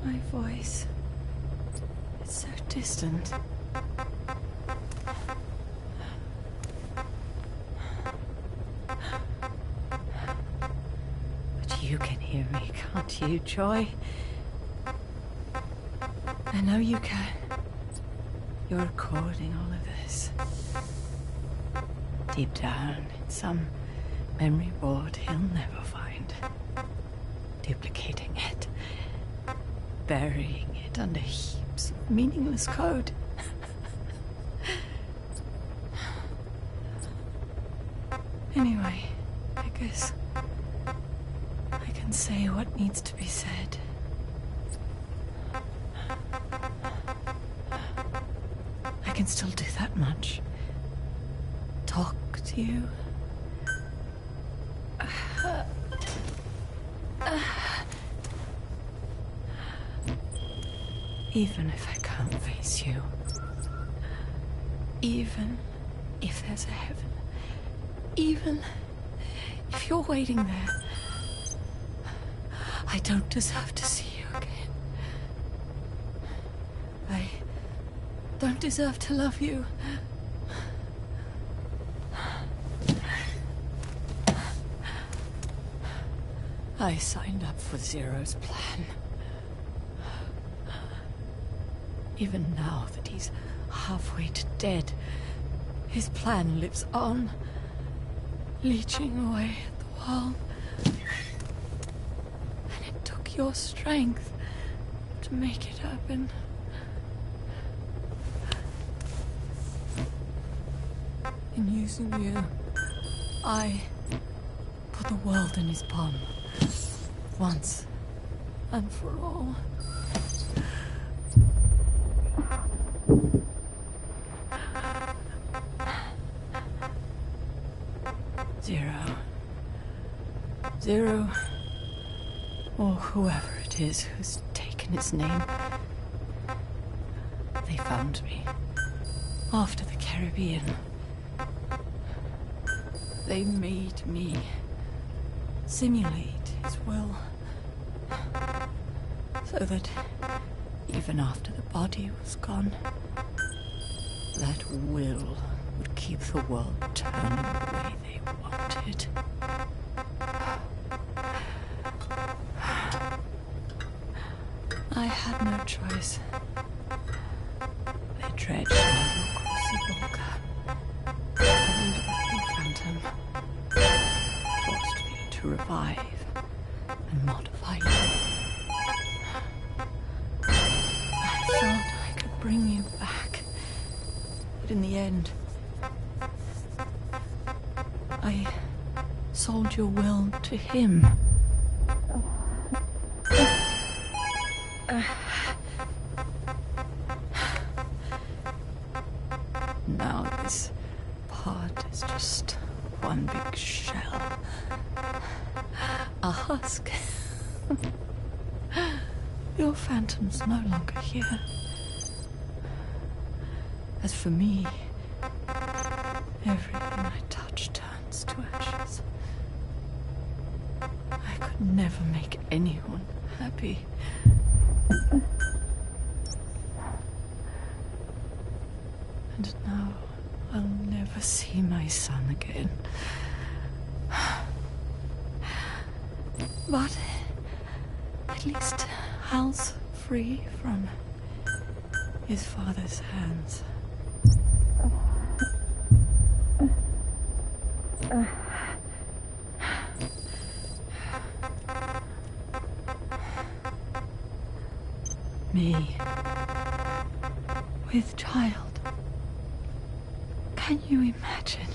M: My voice is so distant. But you can hear me, can't you, Joy? I know you can. You're recording all of this. Deep down in some memory board he'll never find. Duplicating it. Burying it under heaps of meaningless code. Anyway, I guess I can say what needs to be said. I can still do that much. Talk to you. Even if I can't face you. Even if there's a heaven. Even if you're waiting there. I don't deserve to see you again. I don't deserve to love you. I signed up for Zero's plan. Even now that he's halfway to dead, his plan lives on, leeching away at the wall. And it took your strength to make it happen. In using you, I put the world in his palm. Once and for all. Zero, or whoever it is who's taken its name. They found me after the Caribbean. They made me simulate his will, so that even after the body was gone, that will would keep the world turning the way they wanted. I had no choice. They dredged my local Sejam, and the phantom forced me to revive and modify you. I thought I could bring you back, but in the end, I sold your will to him. Now this part is just one big shell. A husk. Your phantom's no longer here. As for me, everything I touch turns to ashes. I could never make anyone happy. And now I'll never see my son again. But at least Hal's free from his father's hands. Me, with child. Can you imagine?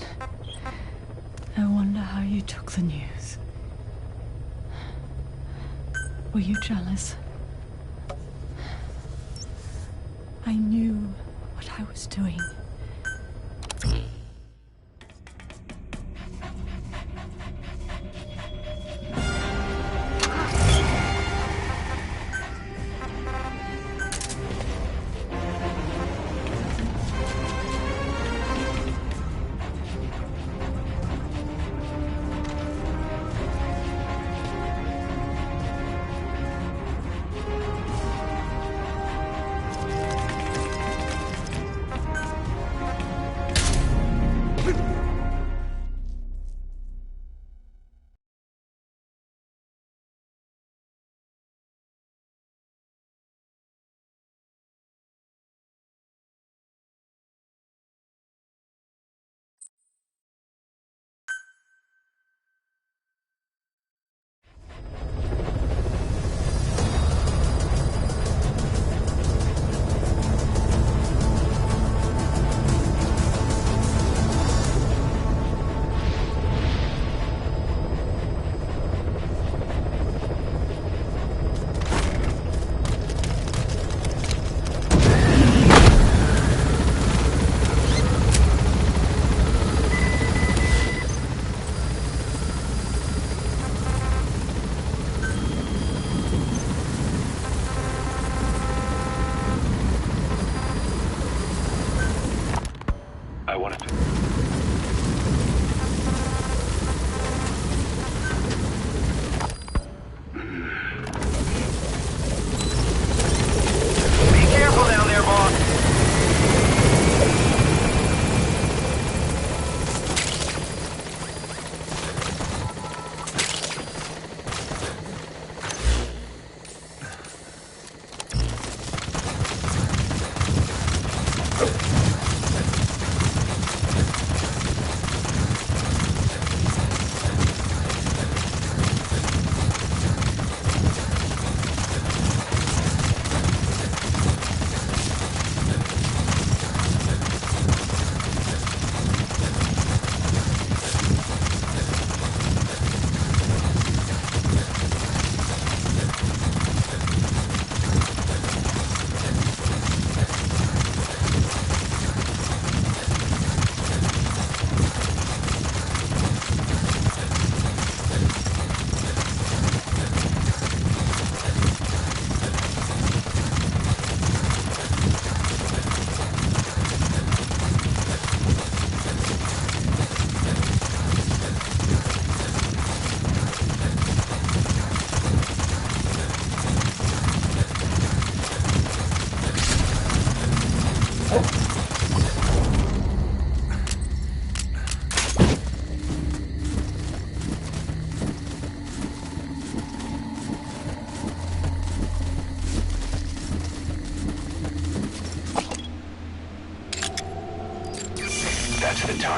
M: I wonder how you took the news. Were you jealous? I knew what I was doing.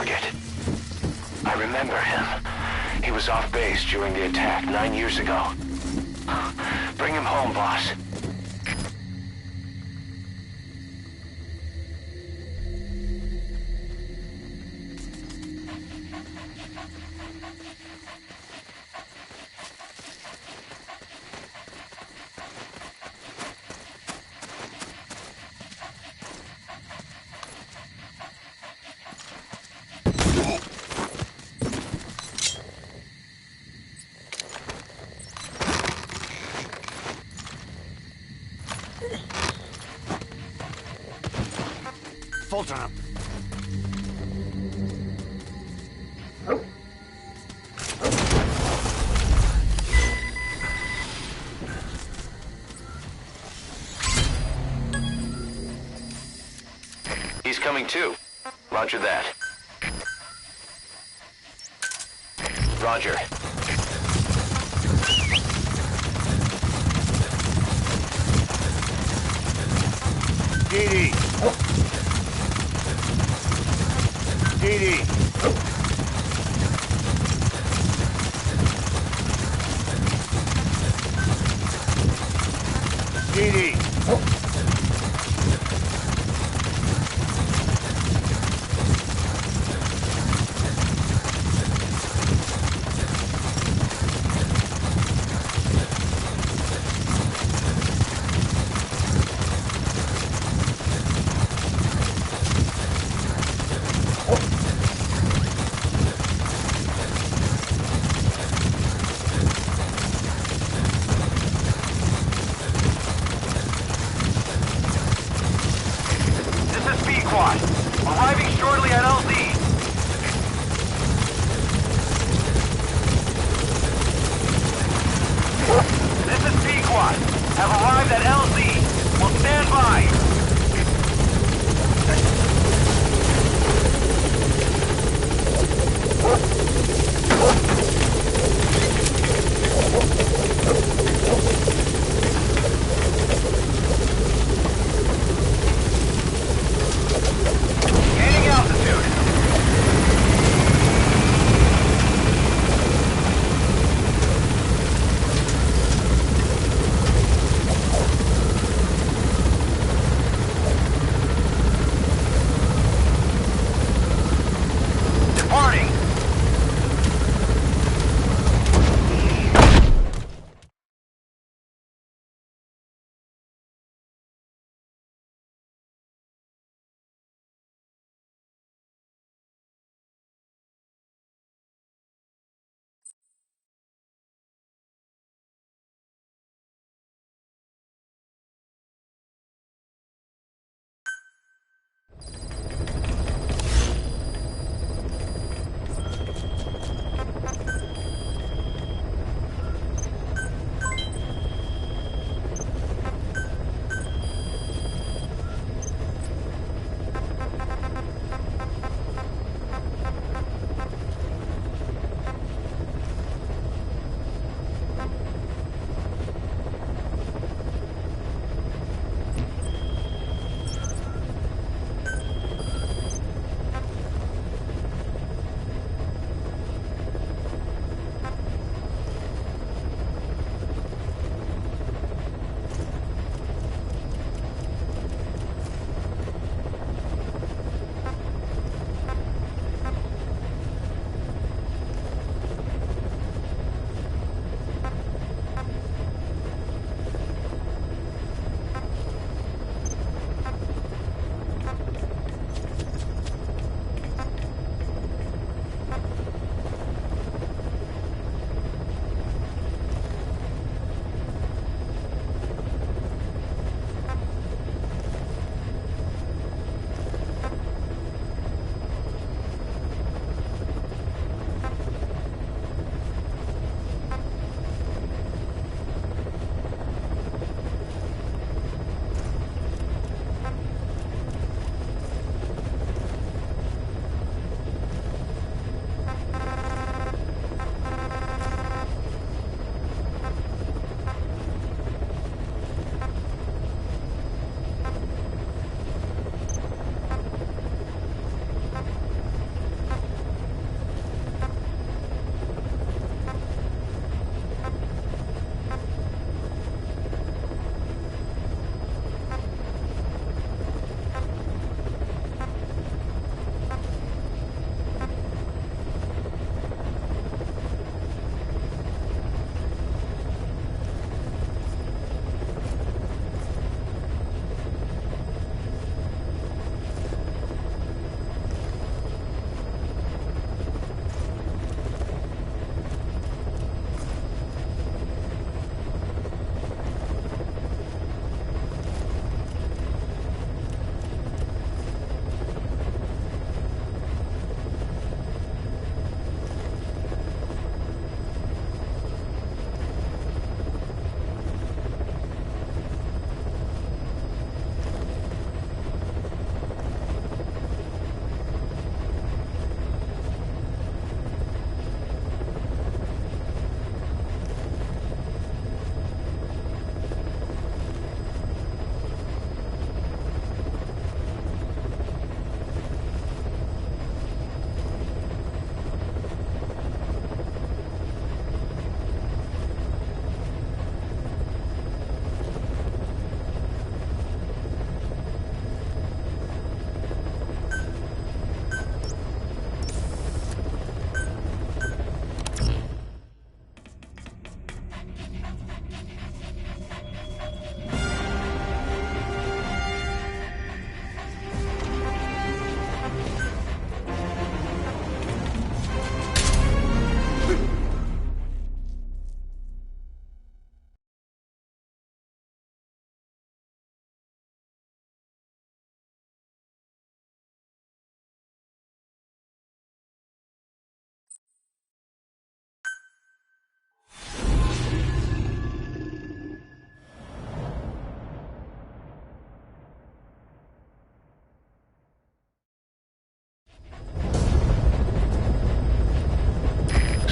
A: target. I remember him. He was off base during the attack 9 years ago. Bring him home, boss.
L: Fulton up.
A: He's coming too. Roger that. Roger.
L: Edie. Edie. Edie.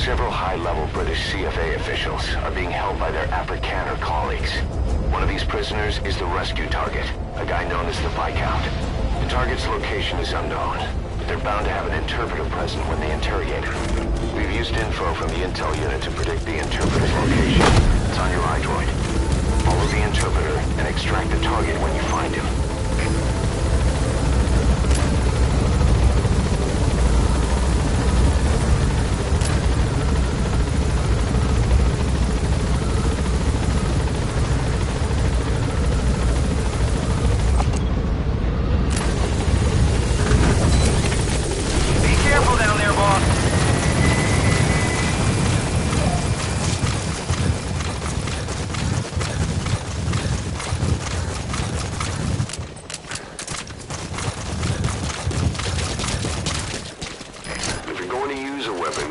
A: Several high-level British CFA officials are being held by their Afrikaner colleagues. One of these prisoners is the rescue target, a guy known as the Viscount. The target's location is unknown, but they're bound to have an interpreter present when they interrogate him. We've used info from the intel unit to predict the interpreter's location. It's on your iDroid. Follow the interpreter and extract the target when you find him.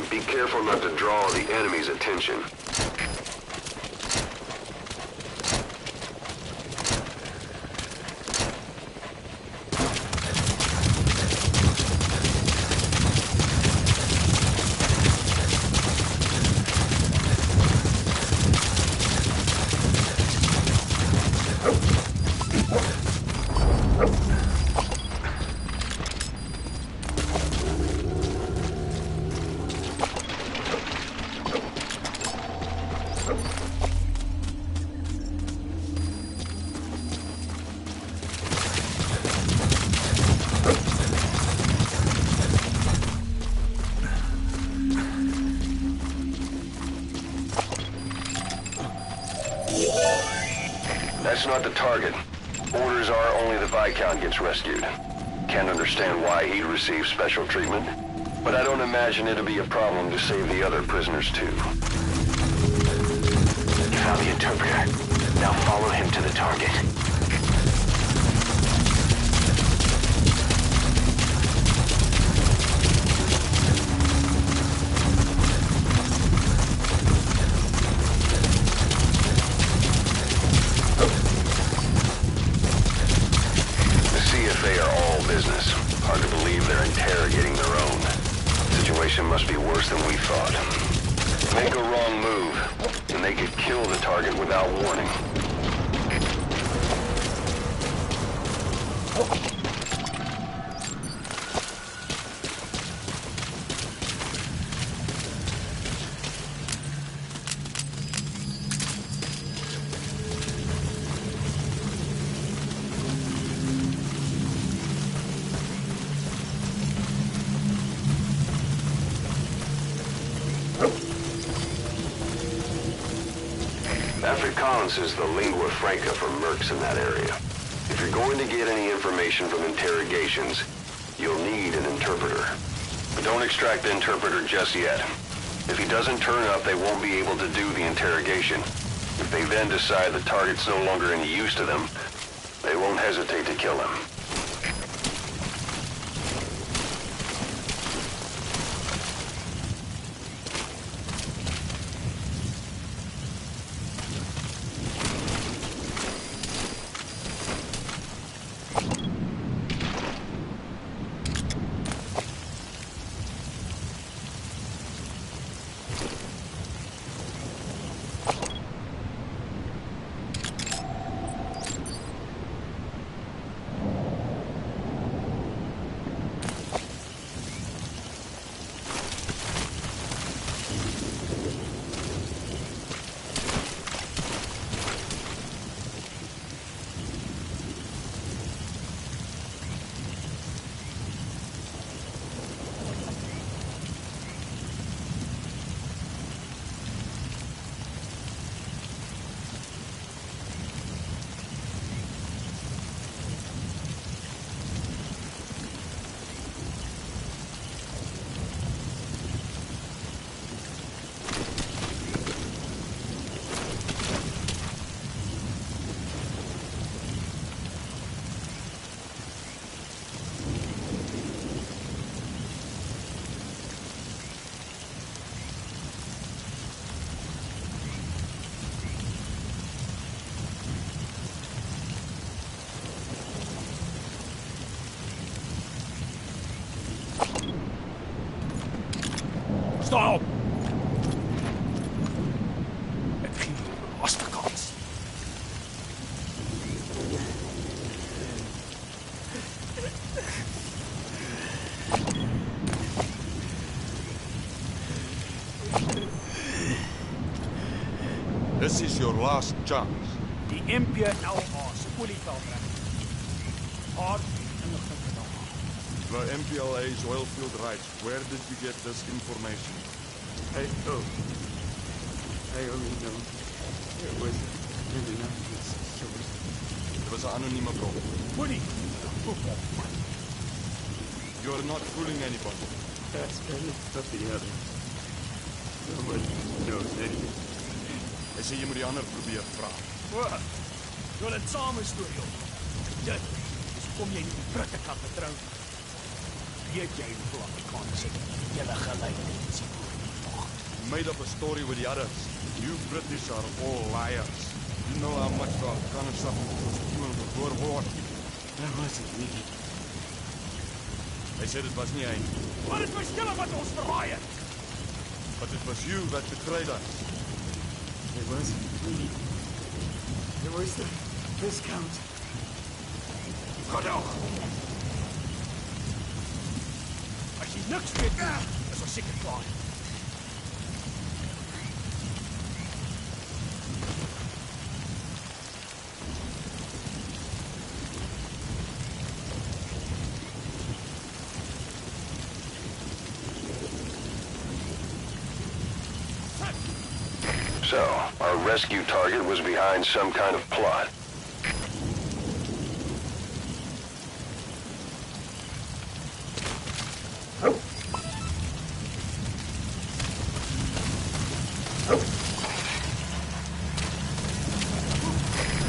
F: Be careful not to draw the enemy's attention. That's not the target. Orders are only the Viscount gets rescued. Can't understand why he'd receive special treatment, but I don't imagine it'll be a problem to save the other prisoners too.
A: You found the interpreter. Now follow him to the target.
F: They are all business. Hard to believe they're interrogating their own. Situation must be worse than we thought. Make a wrong move, and they could kill the target without warning. Afrikaans is the lingua franca for mercs in that area. If you're going to get any information from interrogations, you'll need an interpreter. But don't extract the interpreter just yet. If he doesn't turn up, they won't be able to do the interrogation. If they then decide the target's no longer any use to them, they won't hesitate to kill him.
N: This is your last chance.
O: Die MPLA se olieveldrek. Hard inligting gedaan.
N: The MPLA's oil field rights. Where did you get this information?
C: I only know it was an anonymous source.
N: It was an anonieme bron.
O: Moenie!
N: You're not fooling anybody.
C: That's better of the others. No one knows anything.
N: Hy sê jy moet die ander probeer vra.
O: Wat? Jy het saam 'n storie op. Dit is hoekom jy nie die Britte kan vertrou nie. Weet jy hoeveel Afrikaners julle gelyk het?
N: Made up a story with the others. You British are all liars. You know how much the Afghanistan was stolen before war.
C: That wasn't me.
N: Hy sê dit was nie hy.
O: Maar dit was julle wat ons verraai het.
N: But it was you that betrayed us.
C: It wasn't me. It was the Viscount.
O: Gedog. As jy niks weet, is ons seker klaar.
A: So, our rescue target was behind some kind of plot.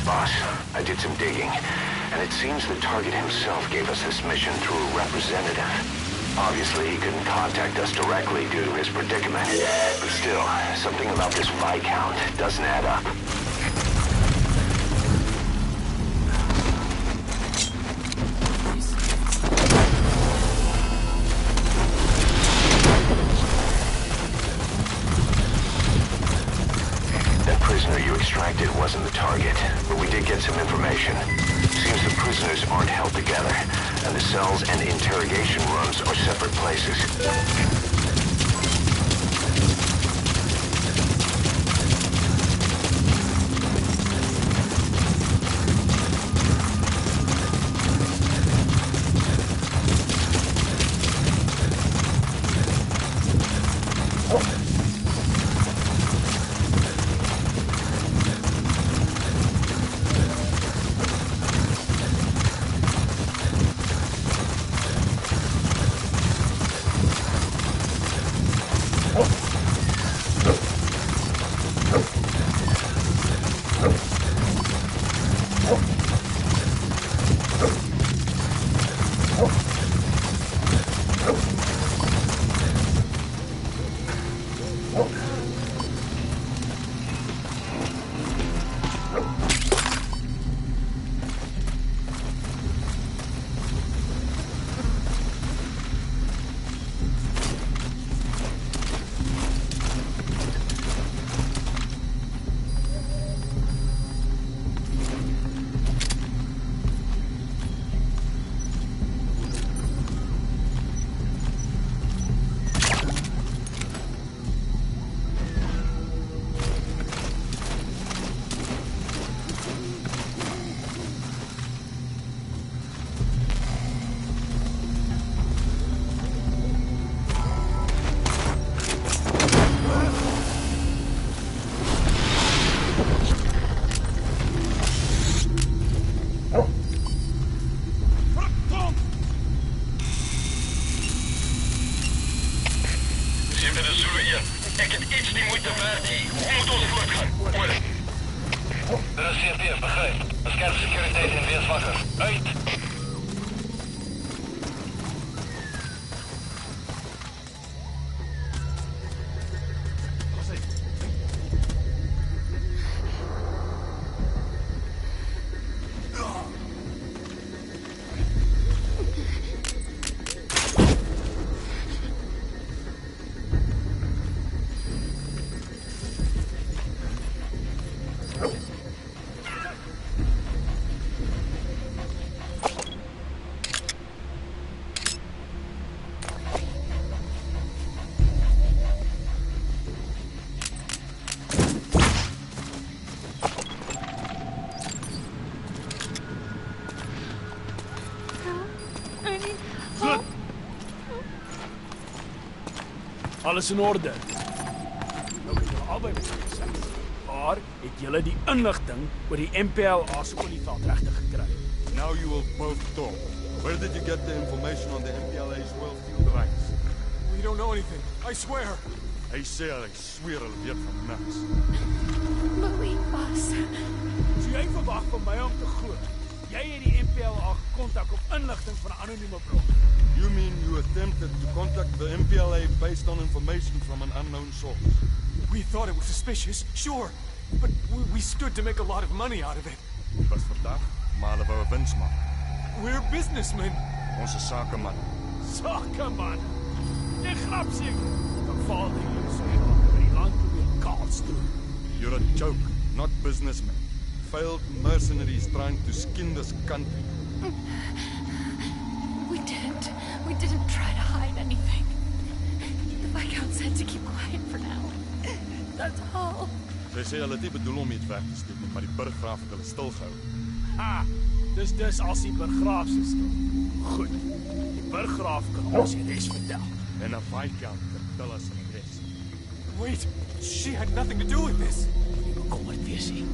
A: Boss, I did some digging, and it seems the target himself gave us this mission through a representative. Obviously, he couldn't contact us directly due to his predicament. But still, something about this Viscount doesn't add up. That prisoner you extracted wasn't the target, but we did get some information. Seems the prisoners aren't held together, and the cells and interrogation rooms are separate places.
O: Alles in orde. Nou kan julle albei besluit. Maar het julle die inligting oor die MPLA se olieveld regtig gekry?
N: Now you will both talk. Where did you get the information on the MPLA's oil field rights?
I: We don't know anything. I swear.
N: Hy sê hy sweer hulle weet van niks.
M: Believe us.
O: So jy verwag van my om te glo. Jy het die MPLA gekontak op inligting van 'n anonieme bron.
N: You mean you attempted to contact the MPLA based on information from an unknown source?
I: We thought it was suspicious, sure. But we stood to make a lot of money out of it.
N: Dit was verdag, maar hulle wou 'n wins maak.
I: We're businessmen.
N: Ons is sakeman.
O: Sakeman. Jy grap seker. Dan val die hier so by die land probeer kaal stroop.
N: You're a joke, not businessmen. Failed mercenaries trying to skin this country.
M: We didn't try to hide anything. The Viscount said to keep quiet for now. That's all.
N: Sy sê hulle het nie bedoel om iets weg te steek nie, maar die burggraaf het hulle stilgehou.
O: Ha! Dis as die burggraaf se stil. Goed. Die burggraaf kan ons die res vertel.
N: En 'n Viscount kan tel as die res.
I: Wait, she had nothing to do with this.
O: Moenie bekommerd wees nie.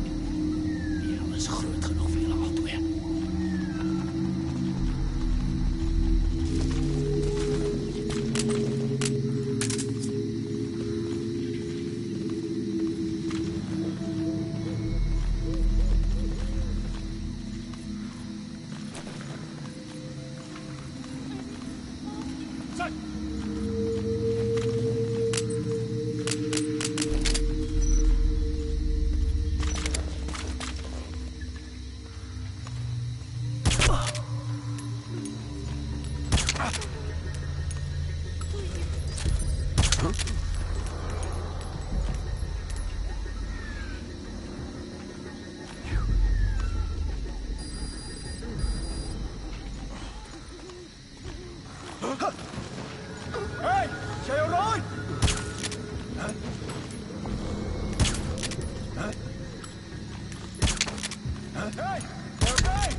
O: Die hel is groot genoeg vir julle albei.
I: Hey, jy alright? Hey, okay.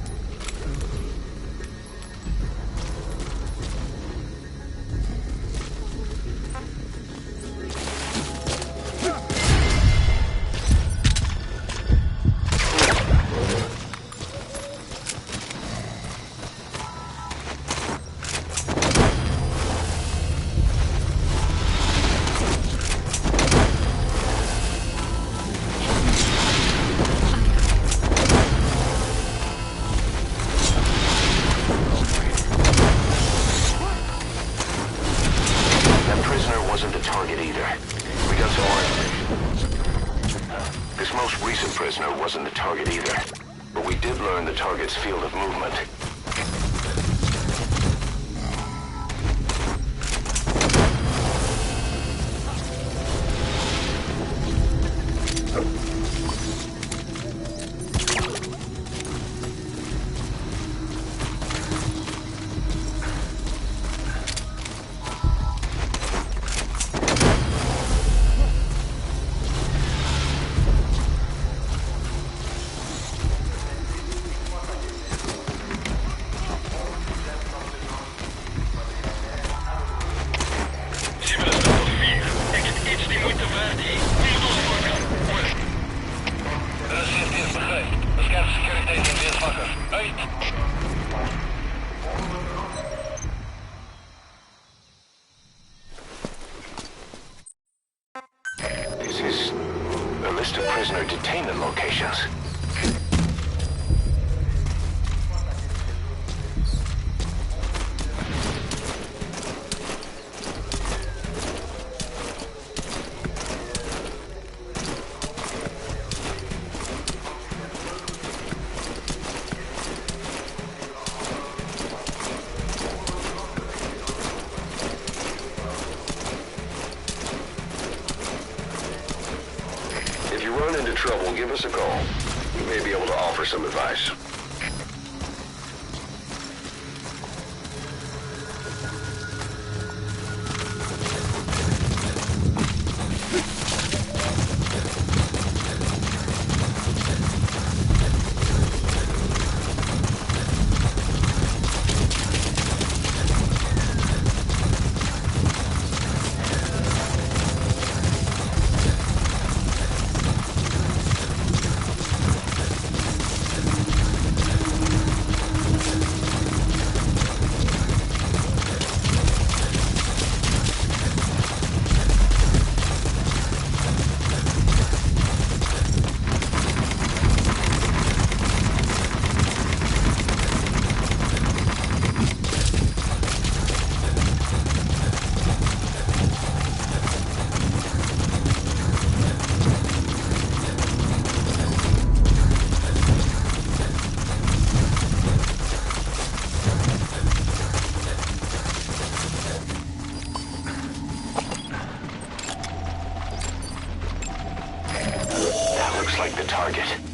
A: Wasn't the target either, but we did learn the target's field of movement. This is a list of prisoner detainment locations. If you run into trouble, give us a call. We may be able to offer some advice. looks like the target.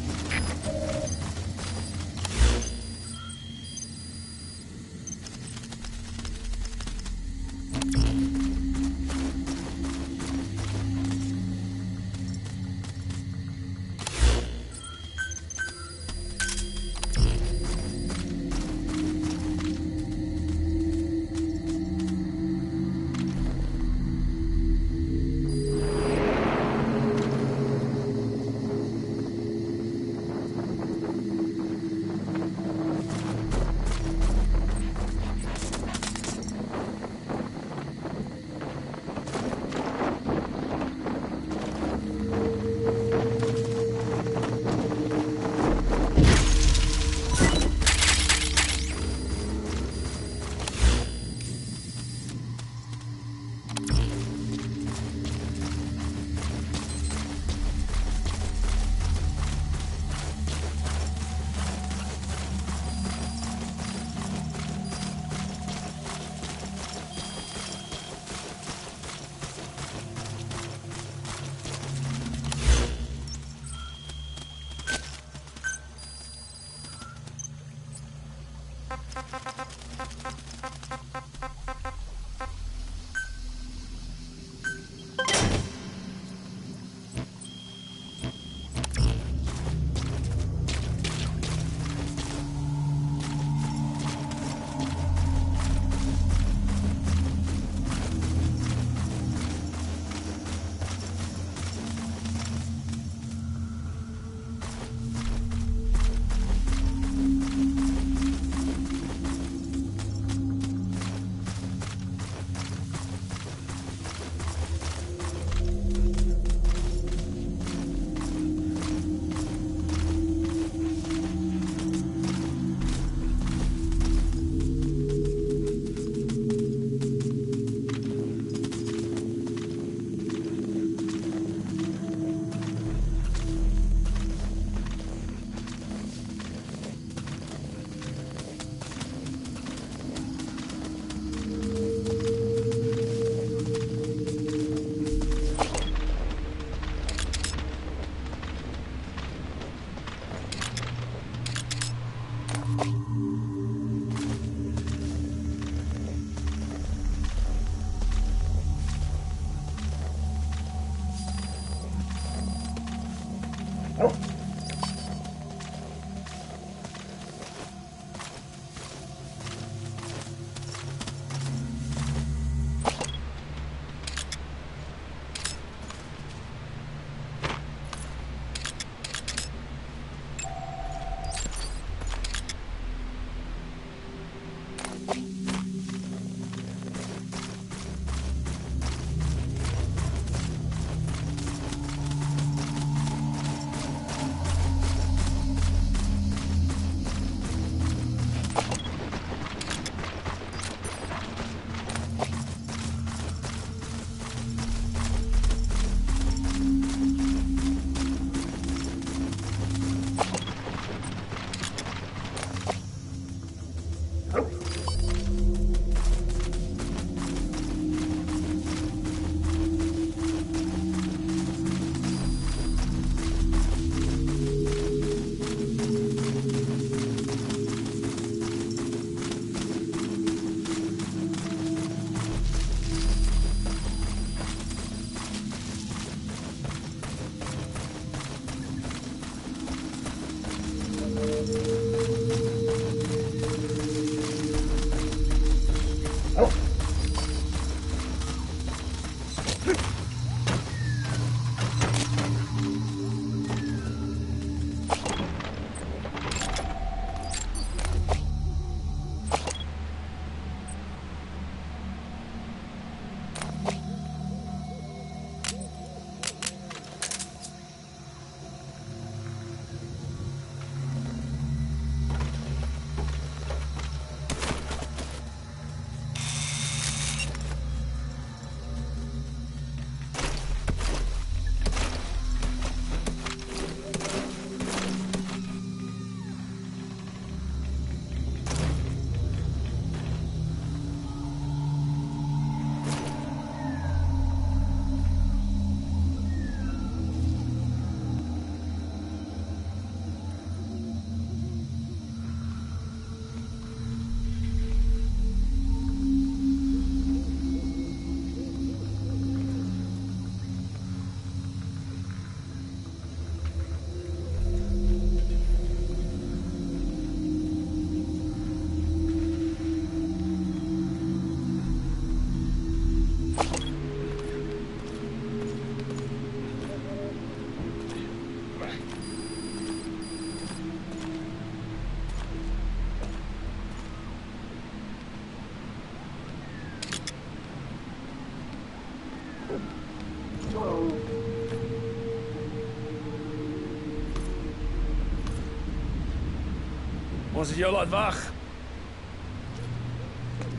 O: Ons het jou laat wag.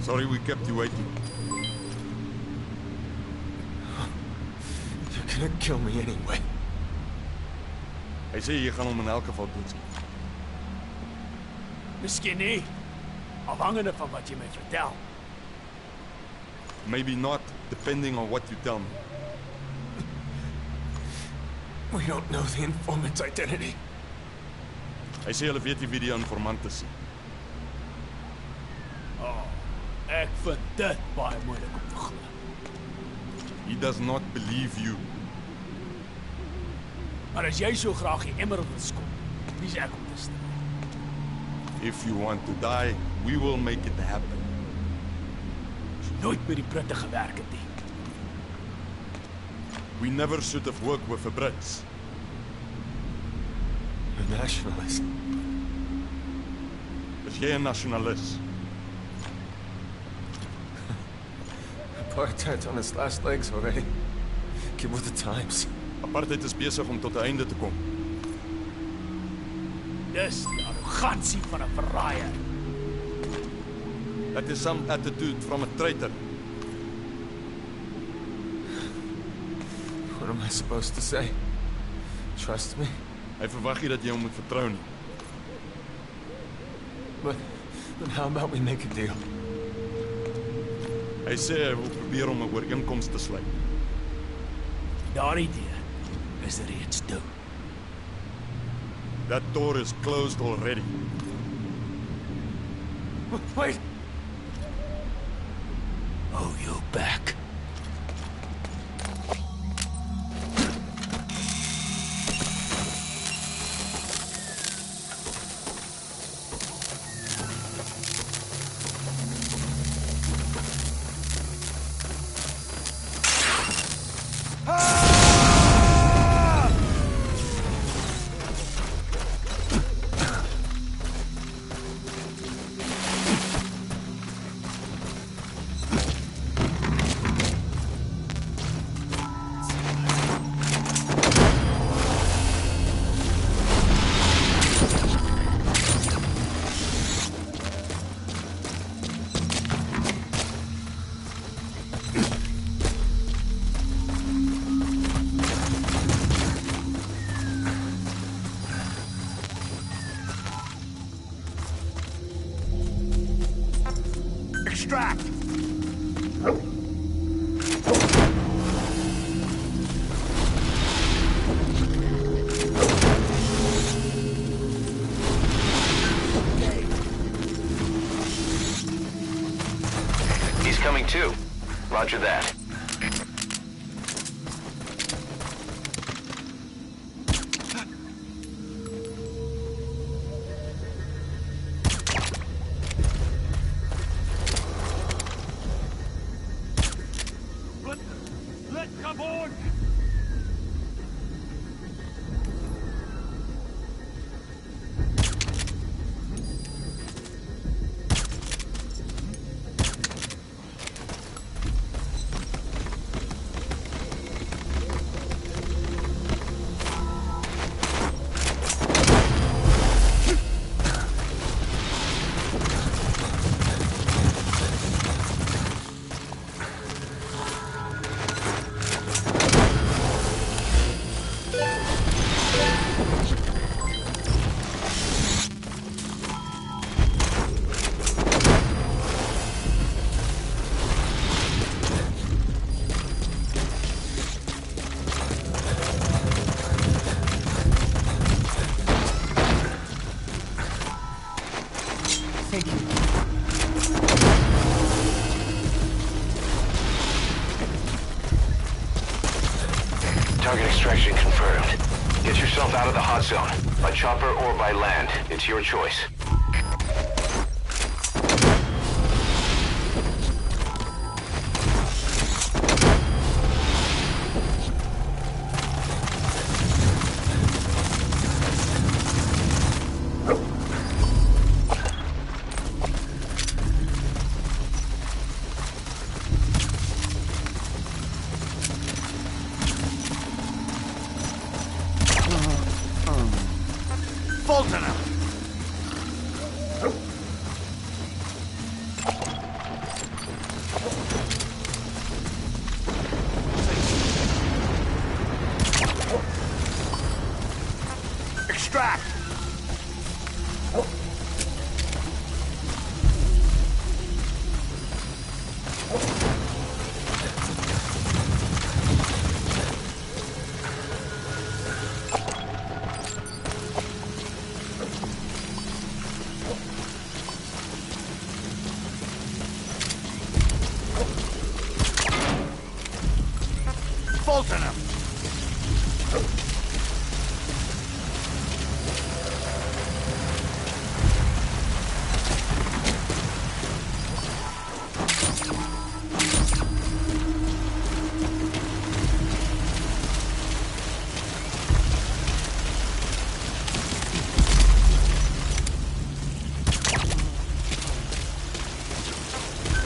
N: Sorry we kept you waiting.
P: You're gonna kill me anyway.
N: Hy sê jy gaan hom in elk geval doodskiet.
O: Miskien nie. Afhangende van wat jy my vertel.
N: Maybe not, depending on what you tell me.
P: We don't know the informant's identity.
N: Hy sê hulle weet nie wie die informant is.
O: Oh, ek vind dit baie moeilik om te glo.
N: He does not believe you.
O: Maar as jy so graag die Emerald wil skop, wie's ek om te stel?
N: If you want to die, we will make it happen.
O: Nooit met die Britte gewerk het nie.
N: We never should have worked with the Brits.
P: A nationalist.
N: Is jy 'n nasionalis?
P: Apartheid's on its last legs already. Get with the times.
N: Apartheid is besig om tot 'n einde te kom.
O: Dis die arrogansie van 'n verraaier.
N: That is some attitude from a traitor.
P: What am I supposed to say? Trust me?
N: Hy verwag nie dat jy hom moet vertrou nie.
P: But how about we make a deal?
N: Hy sê hy wil probeer om 'n ooreenkoms te sluit.
O: Daardie deur is reeds toe.
N: That door is closed already.
P: Wait!
O: Oh, you back.
B: Extract!
A: He's coming too. Roger that.
B: Come on!
P: Thank you.
A: Target extraction confirmed. Get yourself out of the hot zone. By chopper or by land. It's your choice.
B: Fulton!
O: Extract! Fulton him!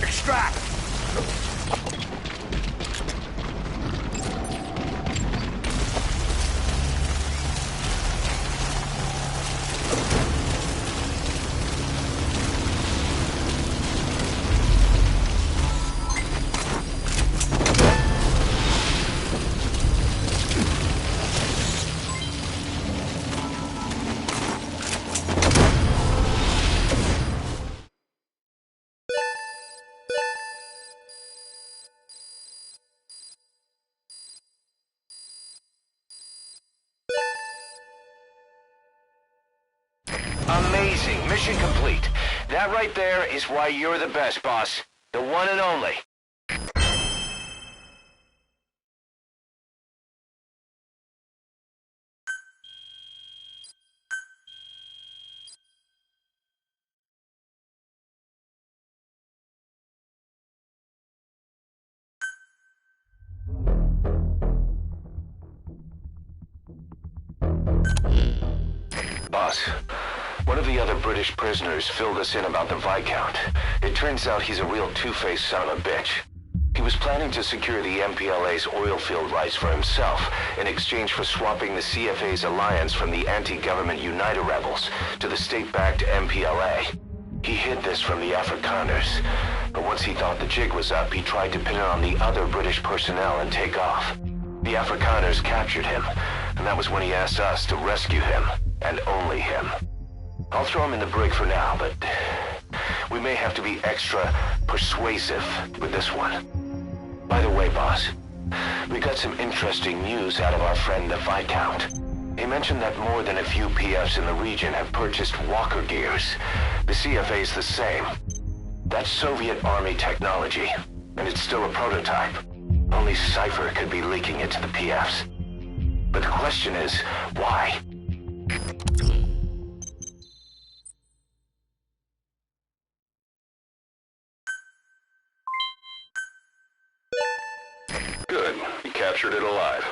O: Extract!
A: Amazing. Mission complete. That right there is why you're the best, boss. The one and only. Boss, one of the other British prisoners filled us in about the Viscount. It turns out he's a real two-faced son of a bitch. He was planning to secure the MPLA's oil field rights for himself in exchange for swapping the CFA's alliance from the anti-government United rebels to the state-backed MPLA. He hid this from the Afrikaners, but once he thought the jig was up, he tried to pin it on the other British personnel and take off. The Afrikaners captured him, and that was when he asked us to rescue him, and only him. I'll throw him in the brig for now, but we may have to be extra persuasive with this one. By the way, boss, we got some interesting news out of our friend the Viscount. He mentioned that more than a few PFs in the region have purchased walker gears. The CFA's the same. That's Soviet Army technology, and it's still a prototype. Only Cypher could be leaking it to the PFs. But the question is, why?
Q: Good. He captured it alive.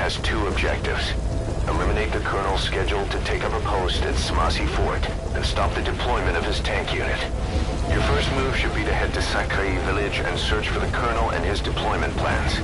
A: has two objectives. Eliminate the colonel scheduled to take up a post at Smasi Fort, and stop the deployment of his tank unit. Your first move should be to head to Sakai village and search for the colonel and his deployment plans.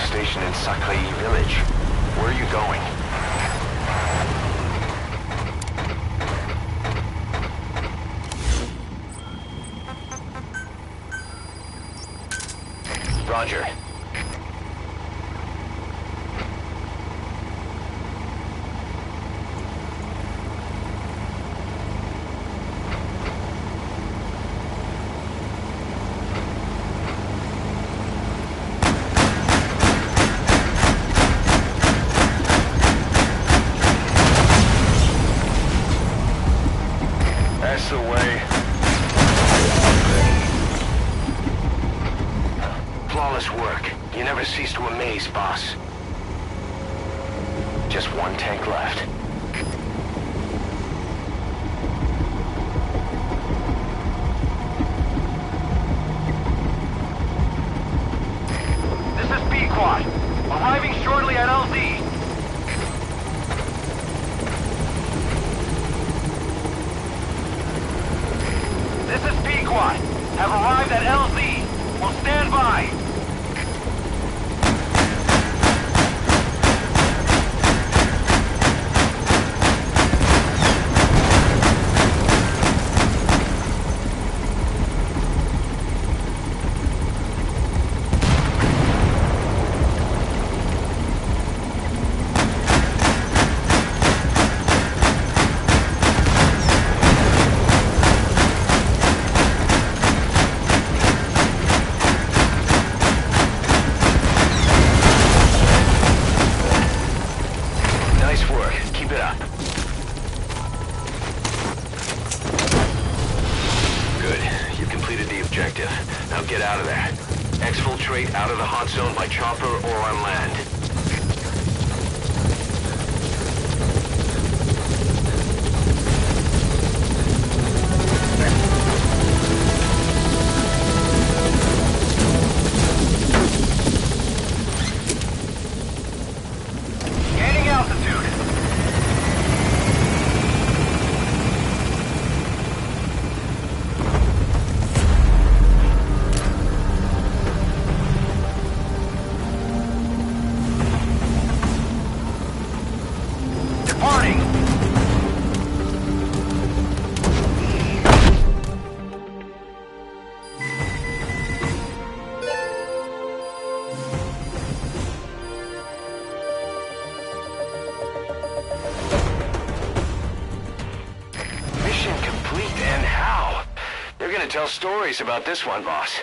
A: station in Sakai village. Where are you going? Roger. That's the way. Flawless work. You never cease to amaze, boss. Just one tank left.
R: This is B-Quad. Arriving shortly at LZ.
A: Exfiltrate out of the hot zone by chopper or on land.
B: Gaining altitude. Departing.
A: Mission complete, and how? They're gonna tell stories about this one, boss.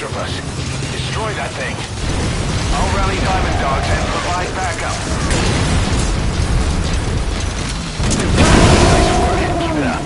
A: Sahelanthropus. Destroy that thing. I'll rally Diamond Dogs and provide backup. Nice work. Keep it up.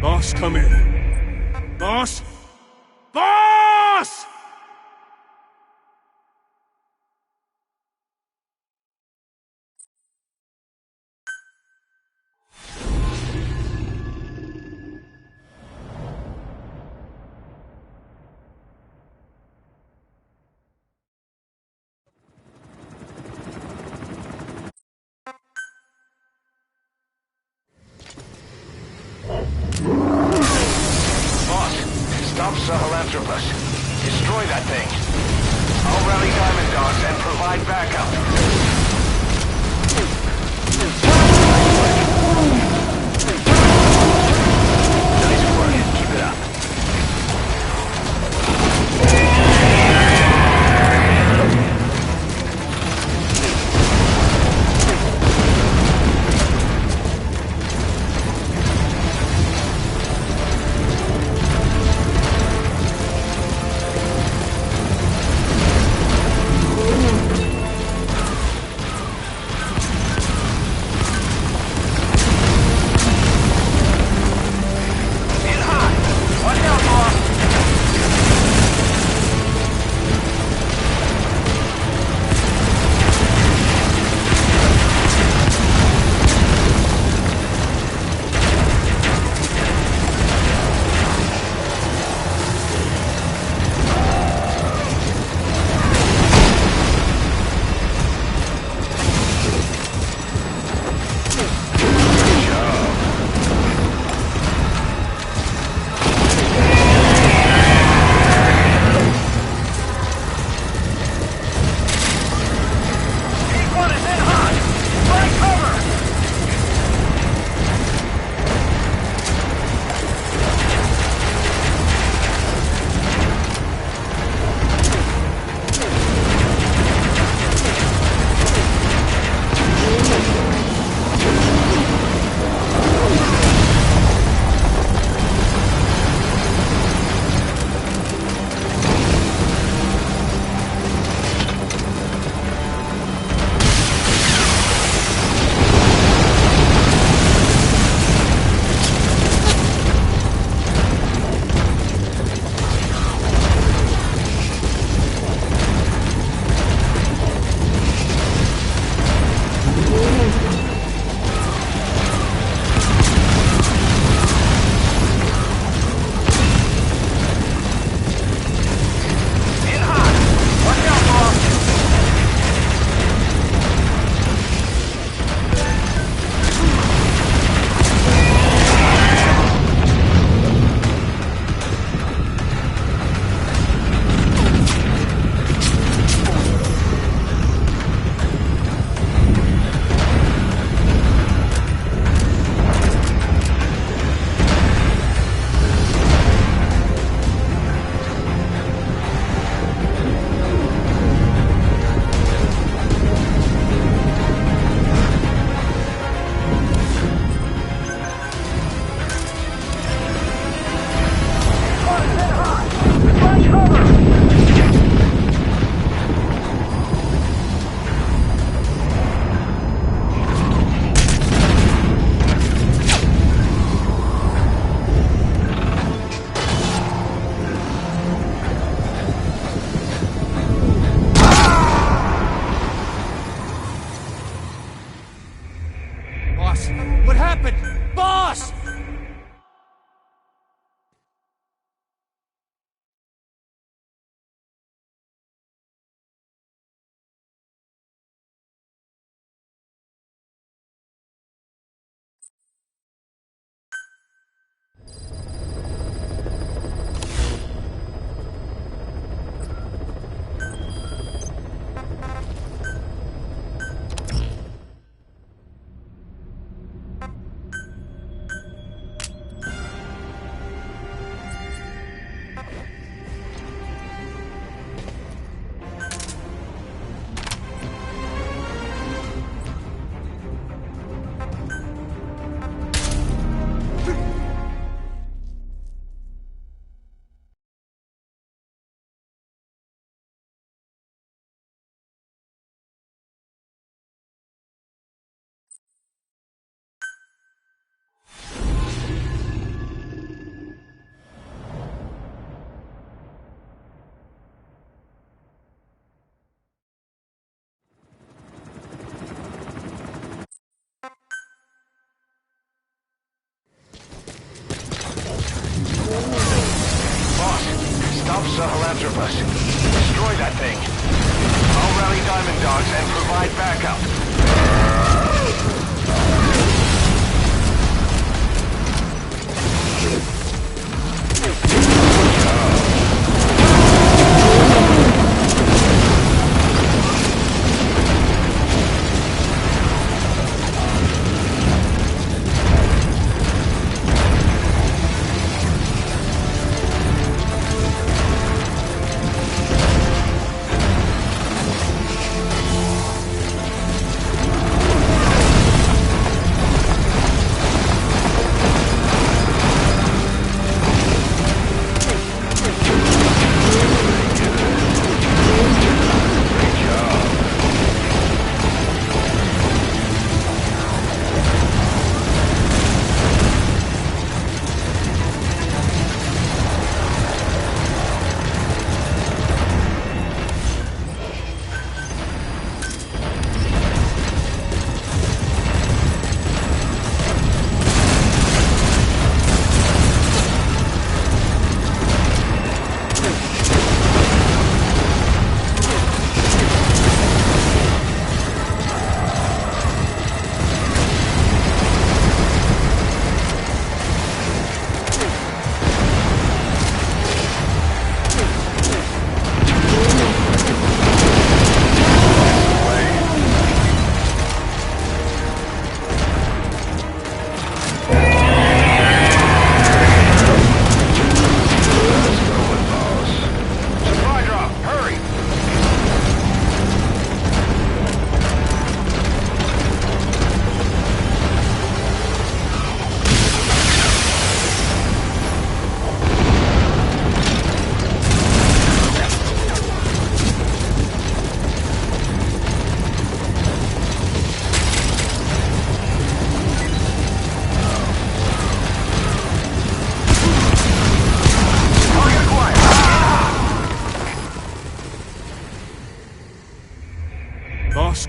I: Boss, come in. Boss? Boss!
A: Stop Sahelanthropus. Destroy that thing. I'll rally Diamond Dogs and provide backup. Nice work. Keep it up.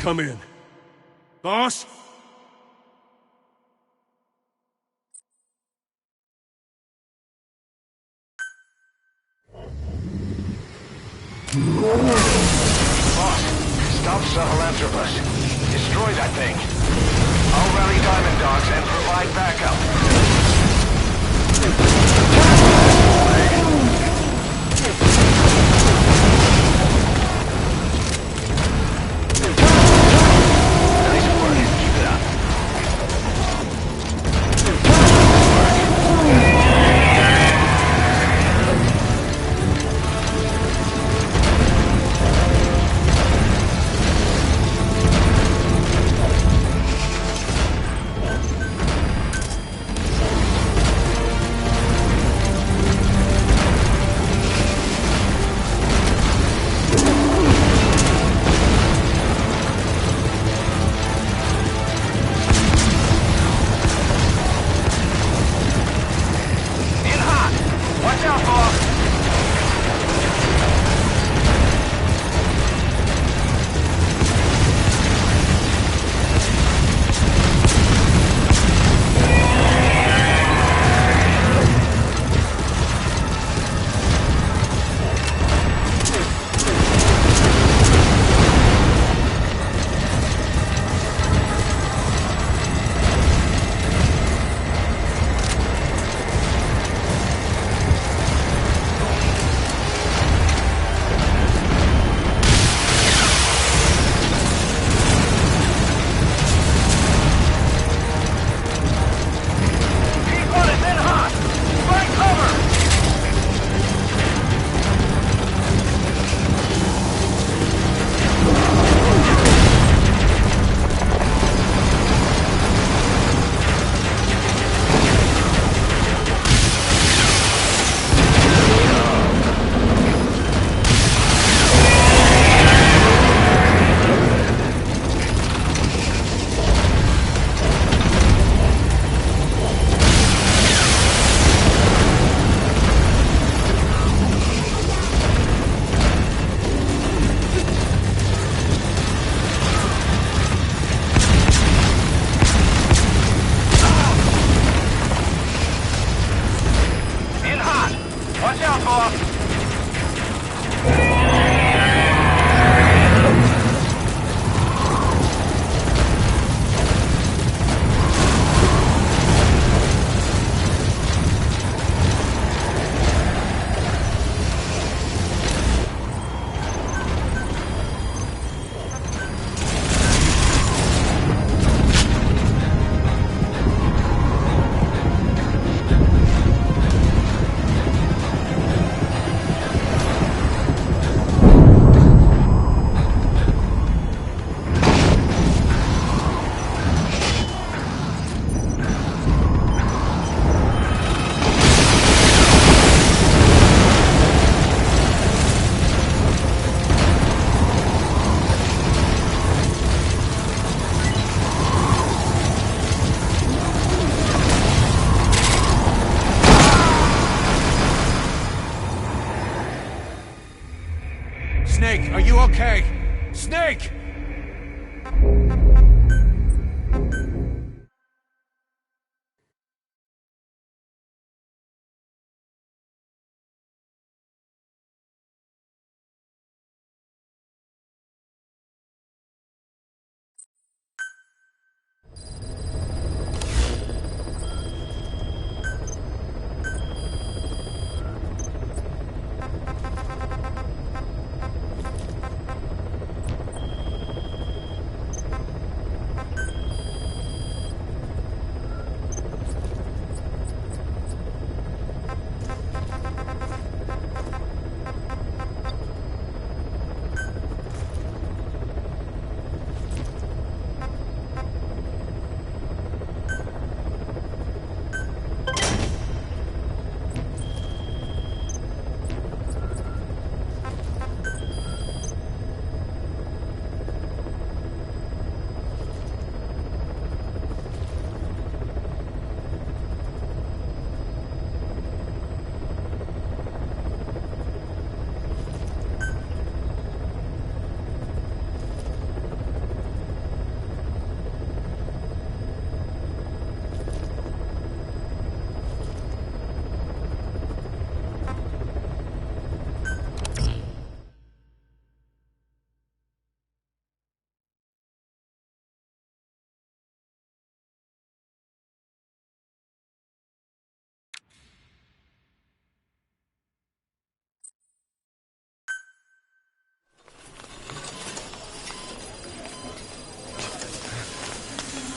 I: come in. Boss?
A: Boss, stop Sahelanthropus. Destroy that thing. I'll rally Diamond Dogs and provide backup. Nice work. Keep it up.
H: Snake, are you okay? Snake!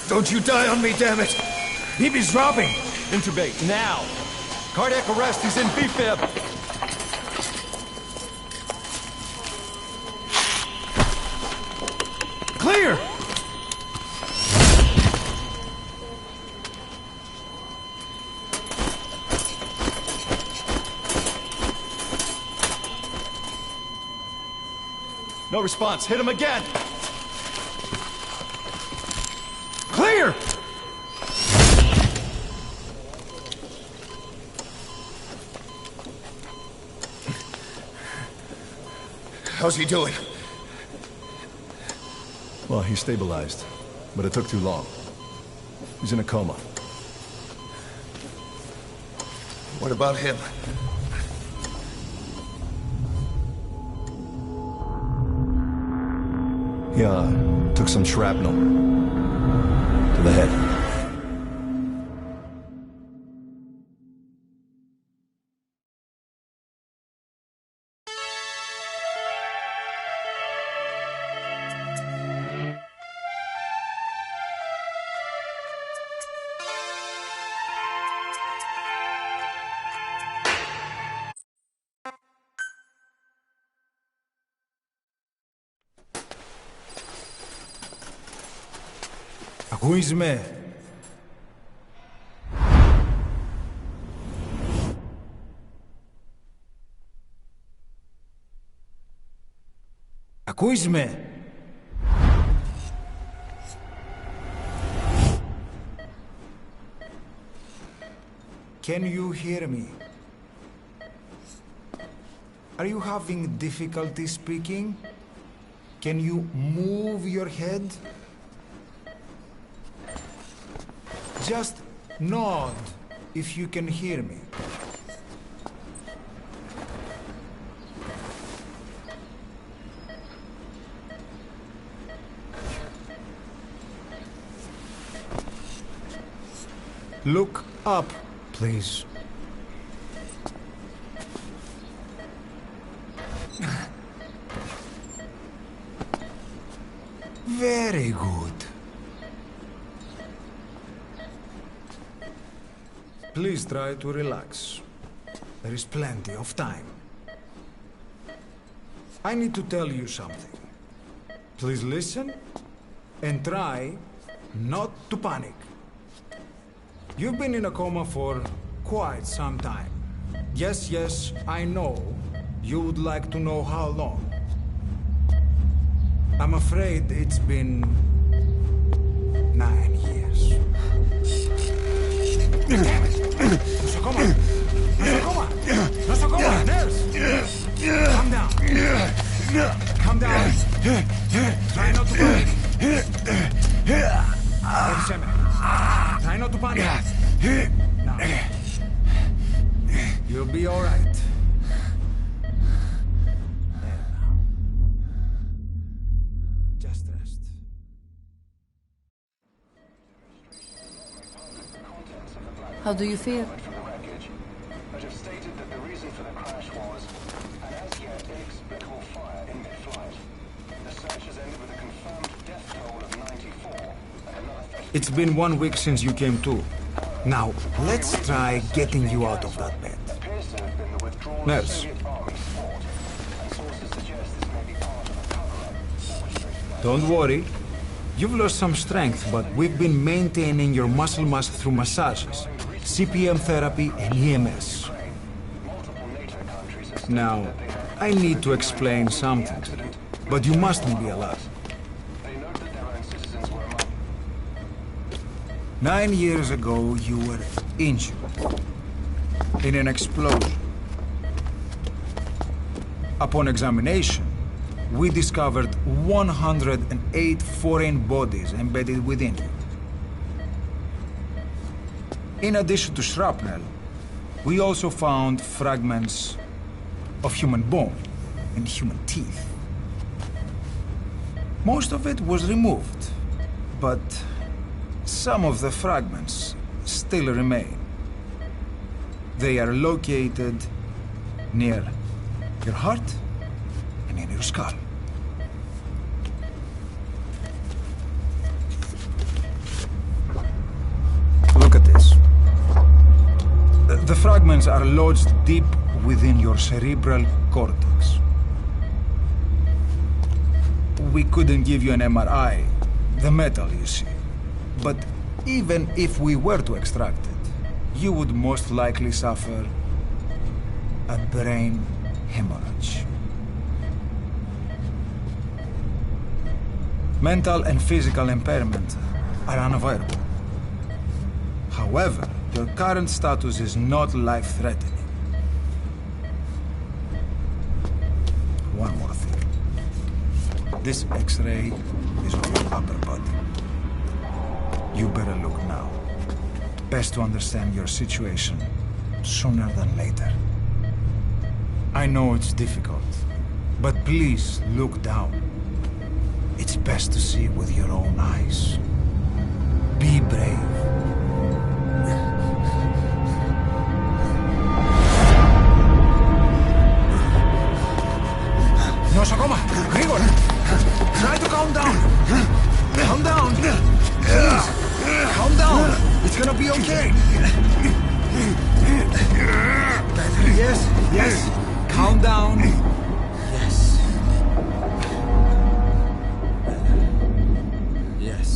H: Don't you die on me, damn it! BB's dropping!
P: Intubate, now! Cardiac arrest, he's in B-fib!
H: Clear!
P: No response, hit him again!
H: Clear! How's he doing?
P: Well, he stabilized, but it took too long. He's in a coma.
H: What about him?
P: He, took some shrapnel. To the head.
R: Ακούεις με? Ακούεις με? Can you hear me? Are you having difficulty speaking? Can you move your head? Just nod if you can hear me. Look up, please. Very good. Please try to relax. There is plenty of time. I need to tell you something. Please listen and try not to panic. You've been in a coma for quite some time. Yes, I know you would like to know how long. I'm afraid it's been 9 years. Damn it! Nosocoma! Nosocoma! Nosocoma! Nurse! Calm down. Calm down. Try not to panic. Try not to panic. Now. You'll be all right. Just rest.
M: How do you feel?
G: But have stated that the reason for the crash was an as yet inexplicable fire in mid-flight. The search has ended with a confirmed death toll of 94 and another 30.
R: It's been 1 week since you came to. Now, let's try getting you out of that bed.
G: Appears to have been the withdrawal
R: Nurse.
G: of Soviet Army support, and sources suggest this may be part of a cover-up orchestrated by
R: Don't worry. You've lost some strength, but we've been maintaining your muscle mass through massages, CPM therapy, and EMS. Now, I need to explain something to you, but you mustn't be alarmed. 9 years ago, you were injured in an explosion. Upon examination, we discovered 108 foreign bodies embedded within you. In addition to shrapnel, we also found fragments of human bone and human teeth. Most of it was removed, but some of the fragments still remain. They are located near your heart and in your skull. fragments are lodged deep within your cerebral cortex. We couldn't give you an MRI, the metal, you see. But even if we were to extract it, you would most likely suffer a brain hemorrhage. Mental and physical impairment are unavoidable. However, your current status is not life-threatening. One more thing. This X-ray is of your upper body. You better look now. Best to understand your situation sooner than later. I know it's difficult, but please look down. It's best to see with your own eyes. Be brave. Nosokoma, Grigor! Try to calm down! Calm down! Please! Calm down! It's gonna be okay! Yes, yes! Calm down! Yes. Yes.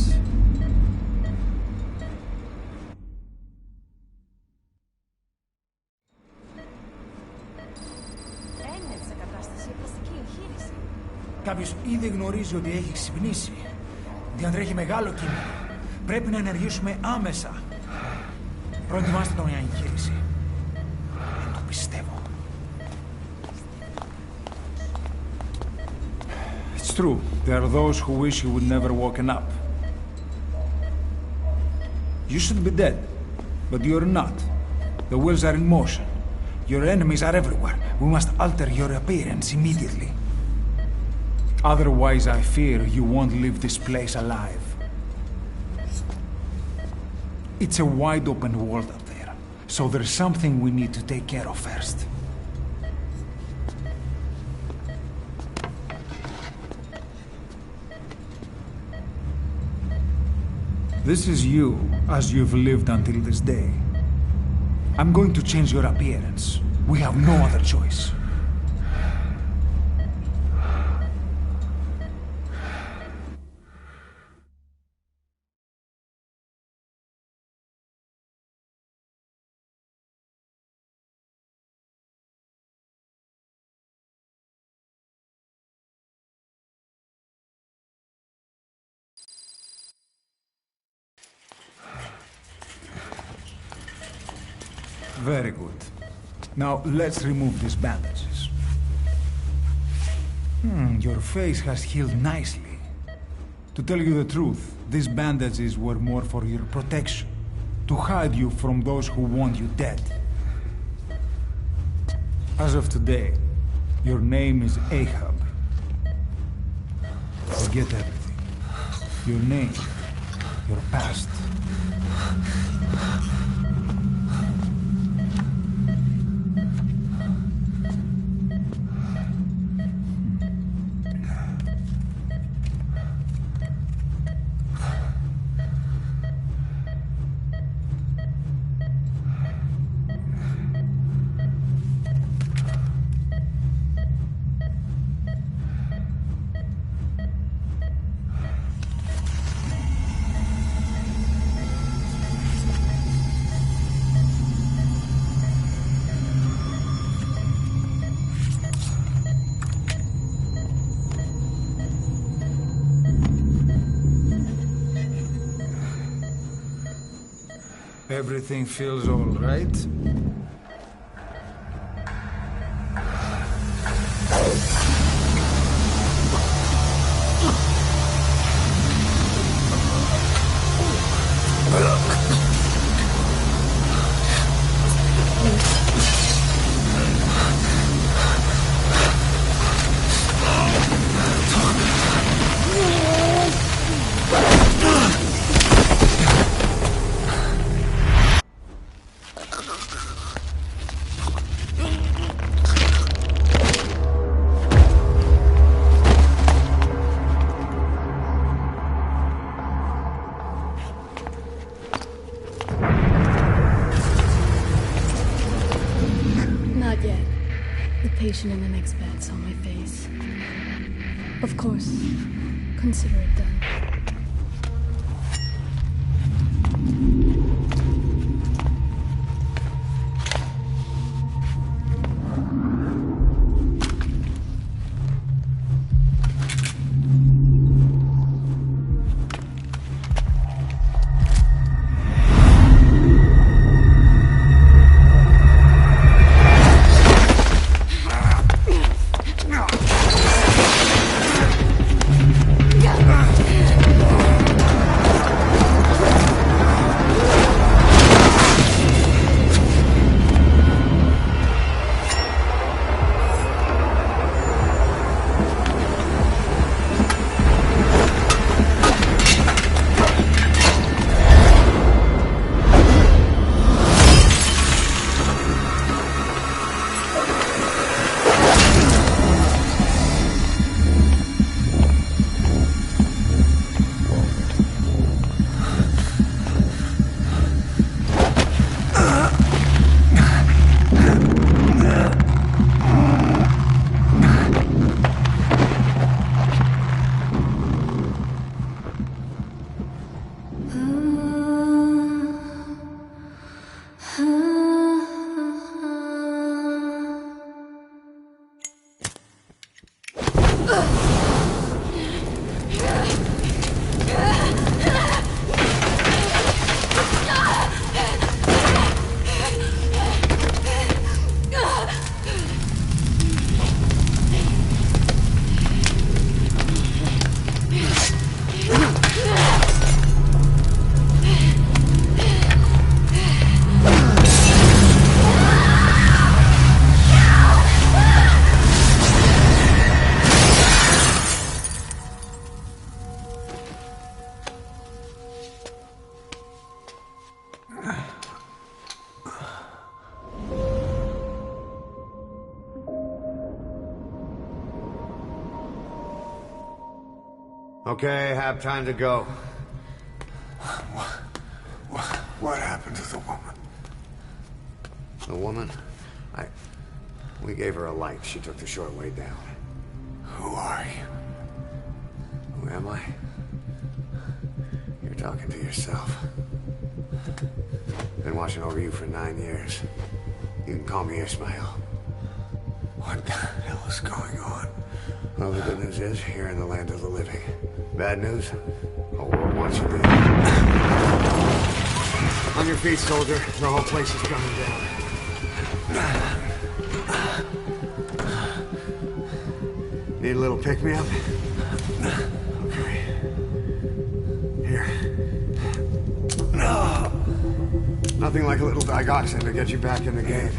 J: Κάποιος ήδη γνωρίζει ότι έχει ξυπνήσει. Διαντρέχει μεγάλο κίνδυνο. Πρέπει να ενεργήσουμε άμεσα. Προετοιμάστε τον για εγχείρηση. Δεν το πιστεύω.
R: It's true. There are those who wish you would never woken up. You should be dead, but you're not. The wheels are in motion. Your enemies are everywhere. We must alter your appearance immediately. Otherwise, I fear you won't leave this place alive. It's a wide open world up there, so there's something we need to take care of first. This is you, as you've lived until this day. I'm going to change your appearance. We have no other choice. Very good. Now, let's remove these bandages. Your face has healed nicely. To tell you the truth, these bandages were more for your protection, to hide you from those who want you dead. As of today, your name is Ahab. Forget everything. Your name, your past. Everything feels all right?
M: hesitation in the next bad on my face. Of course, consider it done.
L: Okay, have time to go. What happened to the woman? The woman? We gave her a light. She took the short way down. Who are you? Who am I? You're talking to yourself. Been watching over you for 9 years. You can call me Ishmael. What the hell is going on? Well, the good news is, you're in the land of the living. Bad news? The world wants you dead. On your feet, soldier. The whole place is coming down. Need a little pick-me-up? Okay. Here. Nothing like a little digoxin to get you back in the game.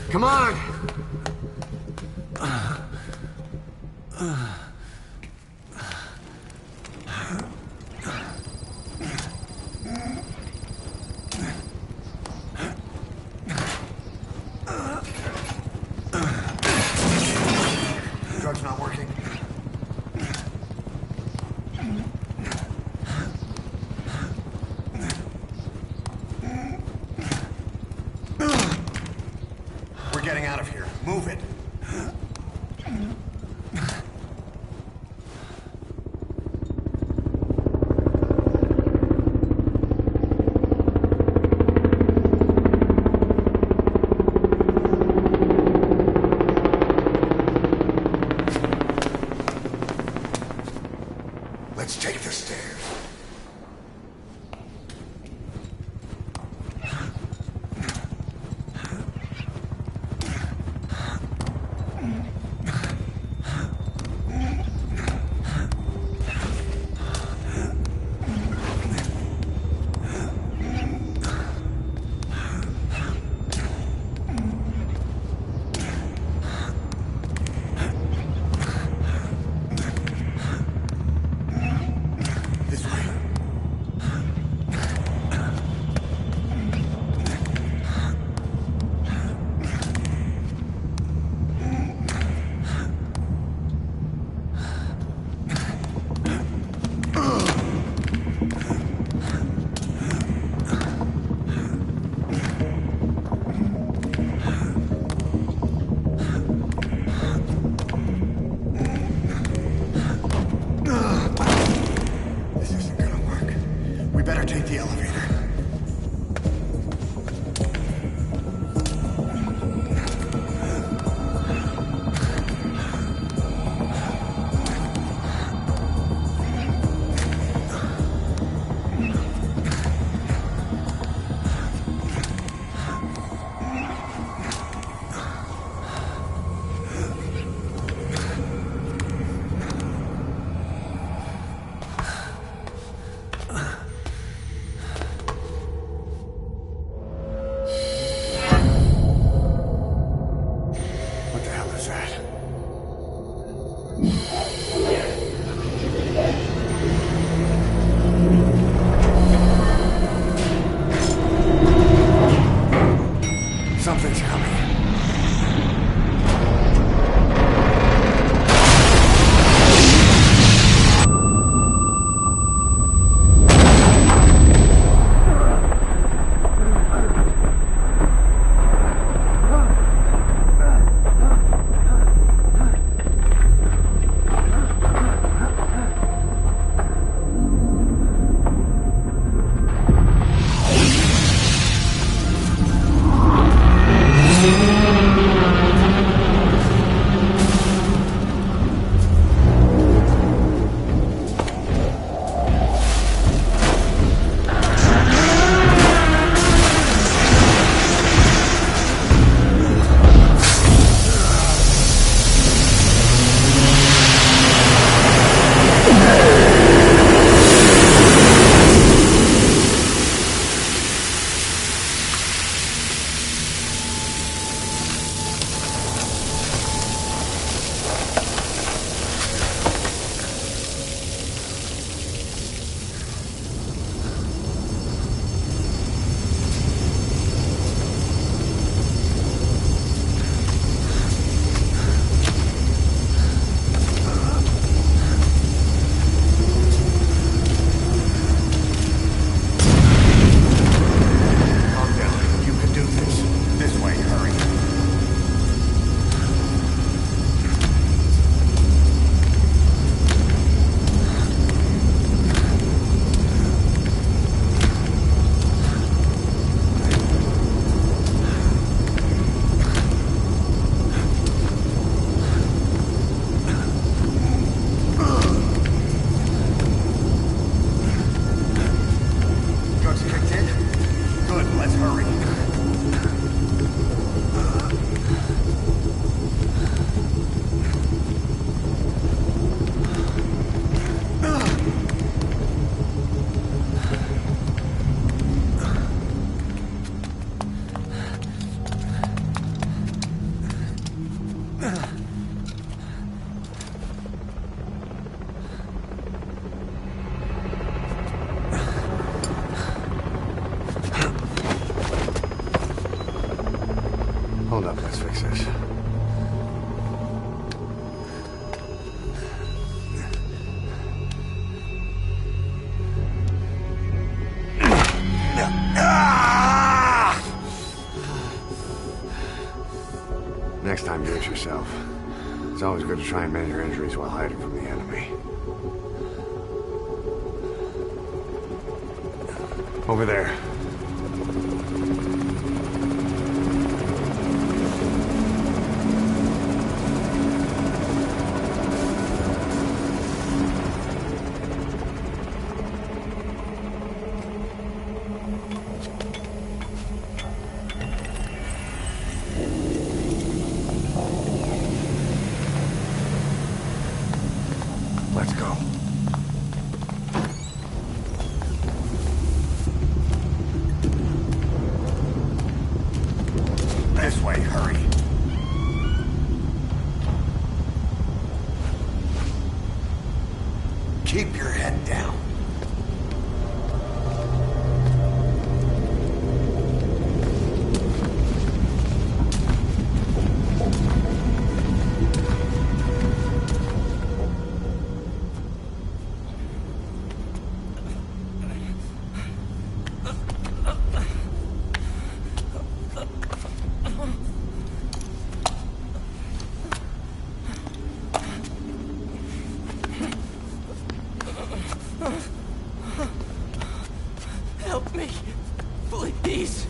L: Come on! Drug's not working. We're getting out of here. Move it. Let's take the stairs. This way. Better take the elevator. Something's coming. Hold up, let's fix this. Next time, do it yourself. It's always good to try and mend your injuries while hiding from the enemy. Over there. Let's go.
O: Help me. Please.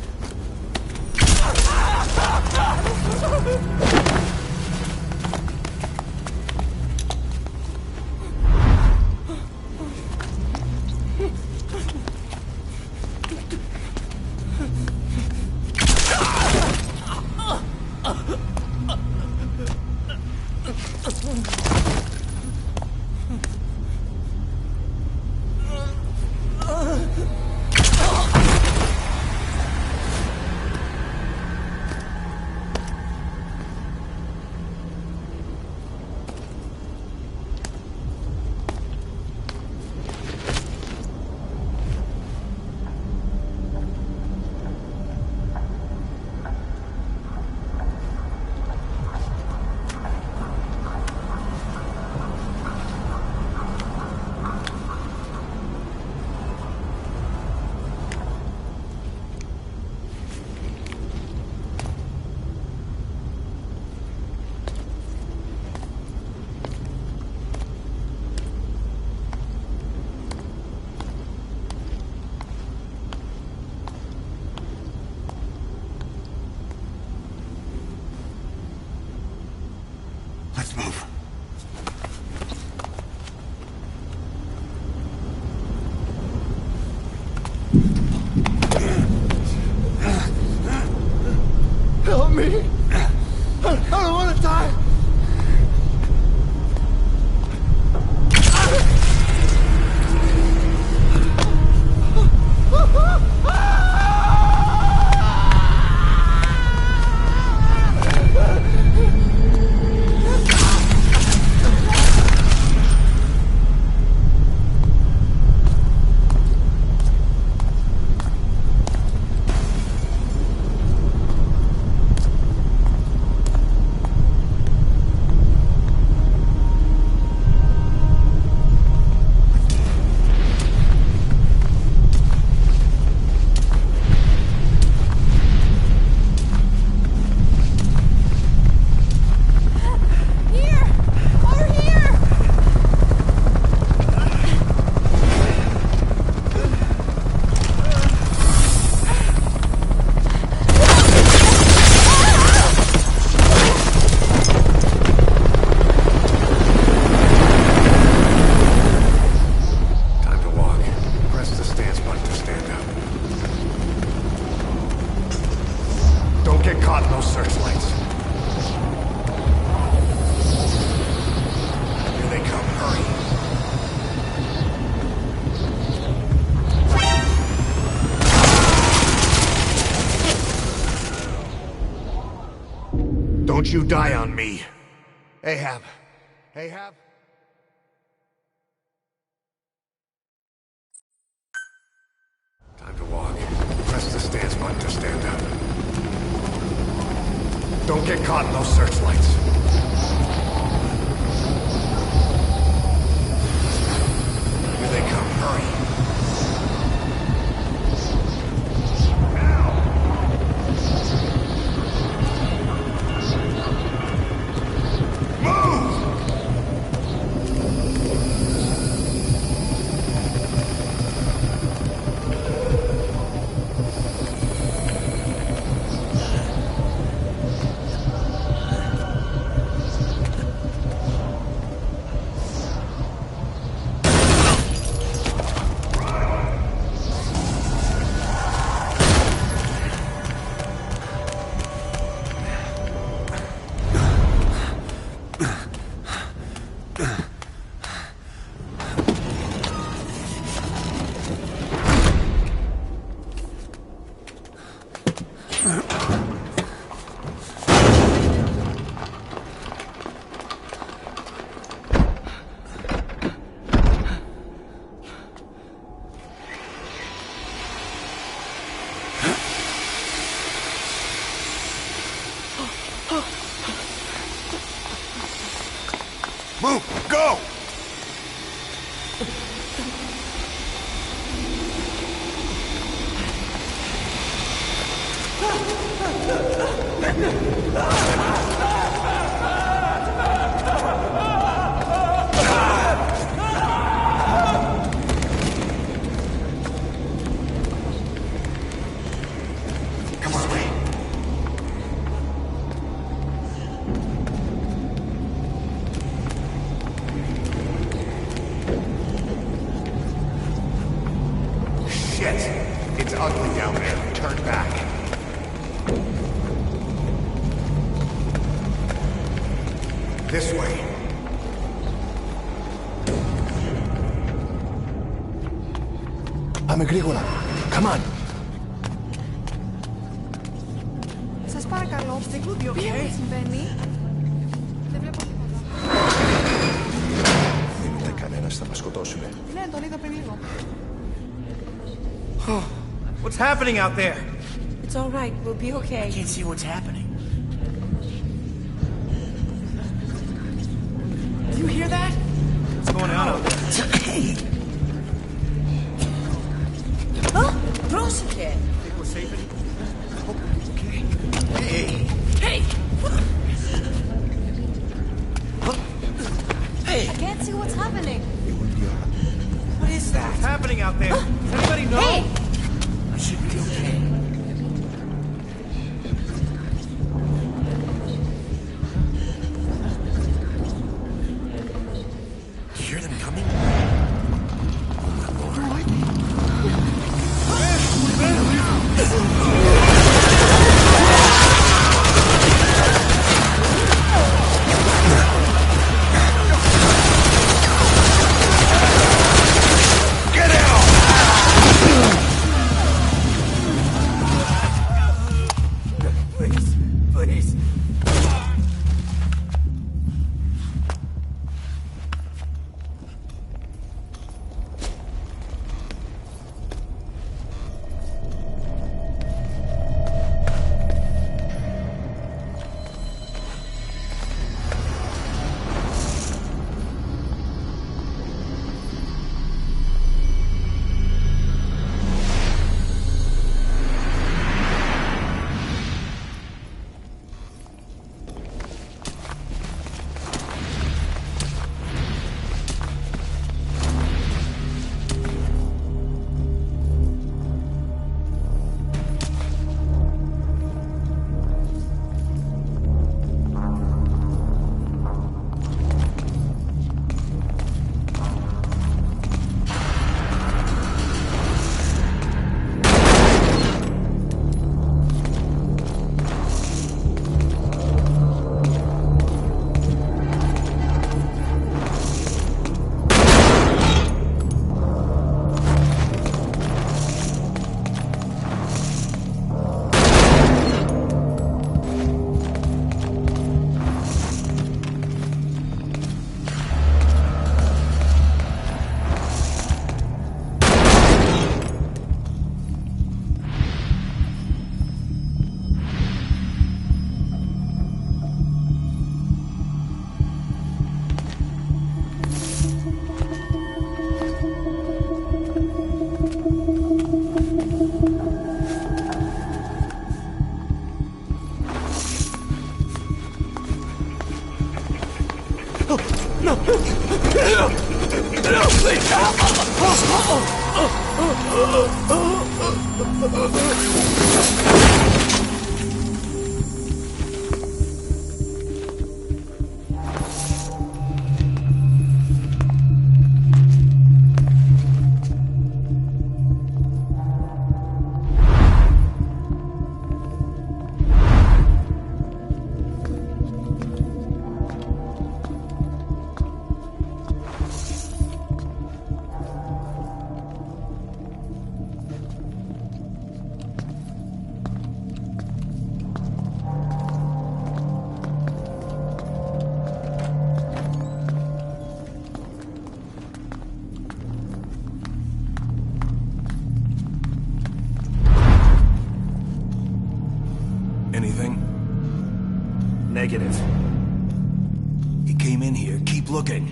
L: Let's move.
O: Help me! I don't want to die!
L: Don't you die on me. Ahab. Ahab? Time to walk. Press the stance button to stand up. Don't get caught in those searchlights. Here they come. Hurry. Move! Go! Shit! It's ugly down there. Turn back. This way.
P: Πάμε γρήγορα. Come on.
S: Σας παρακαλώ, τι συμβαίνει. Δεν βλέπω τίποτα.
P: Δεν ούτε κανένας θα μας σκοτώσουνε.
S: Ναι, τον είδα πριν λίγο.
O: What's happening out there?
S: It's all right, we'll be okay.
O: I can't see what's happening.
S: Do you hear that?
O: What's going on out there?
S: Hey! Close again.
O: Think we're safe in okay.
S: Hey! Hey! Hey! I can't see what's happening.
O: What is that? What's happening out there? Does anybody know?
S: Hey!
O: I should be okay. You hear them coming?
P: Anything?
O: Negative.
P: He came in here. Keep looking.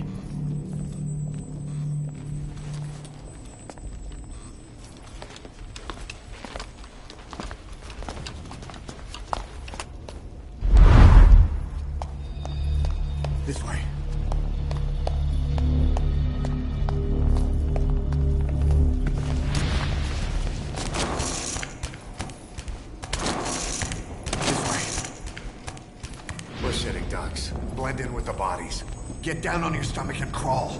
L: This way. We're sitting ducks. Blend in with the bodies. Get down on your stomach and crawl.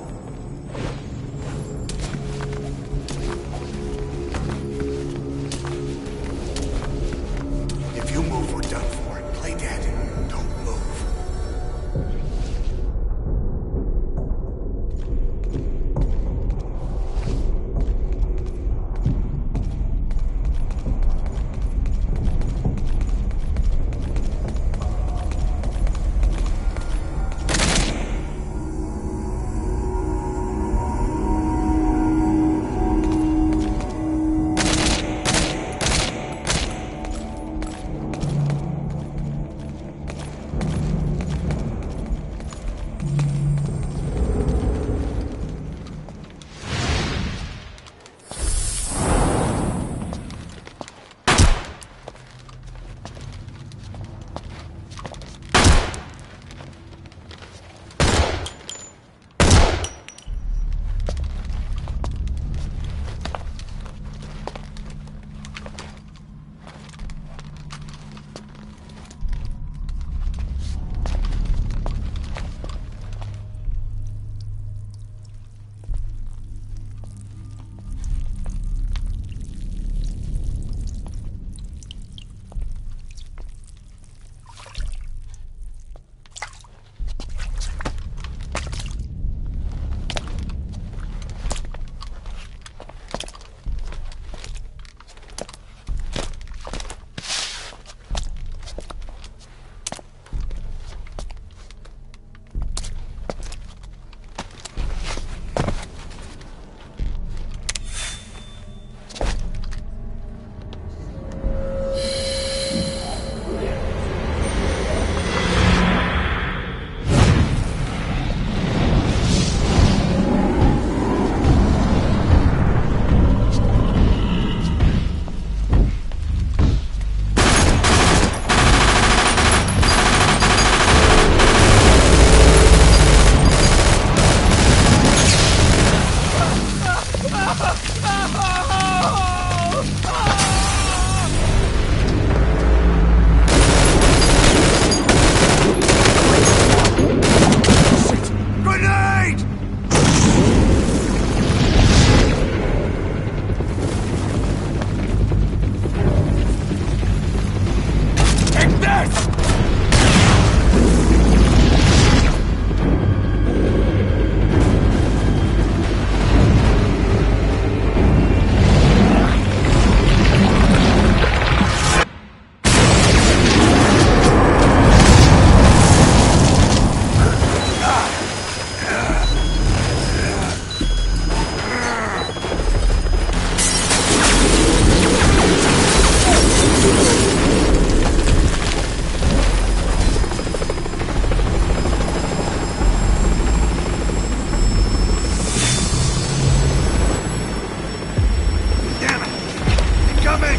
L: coming!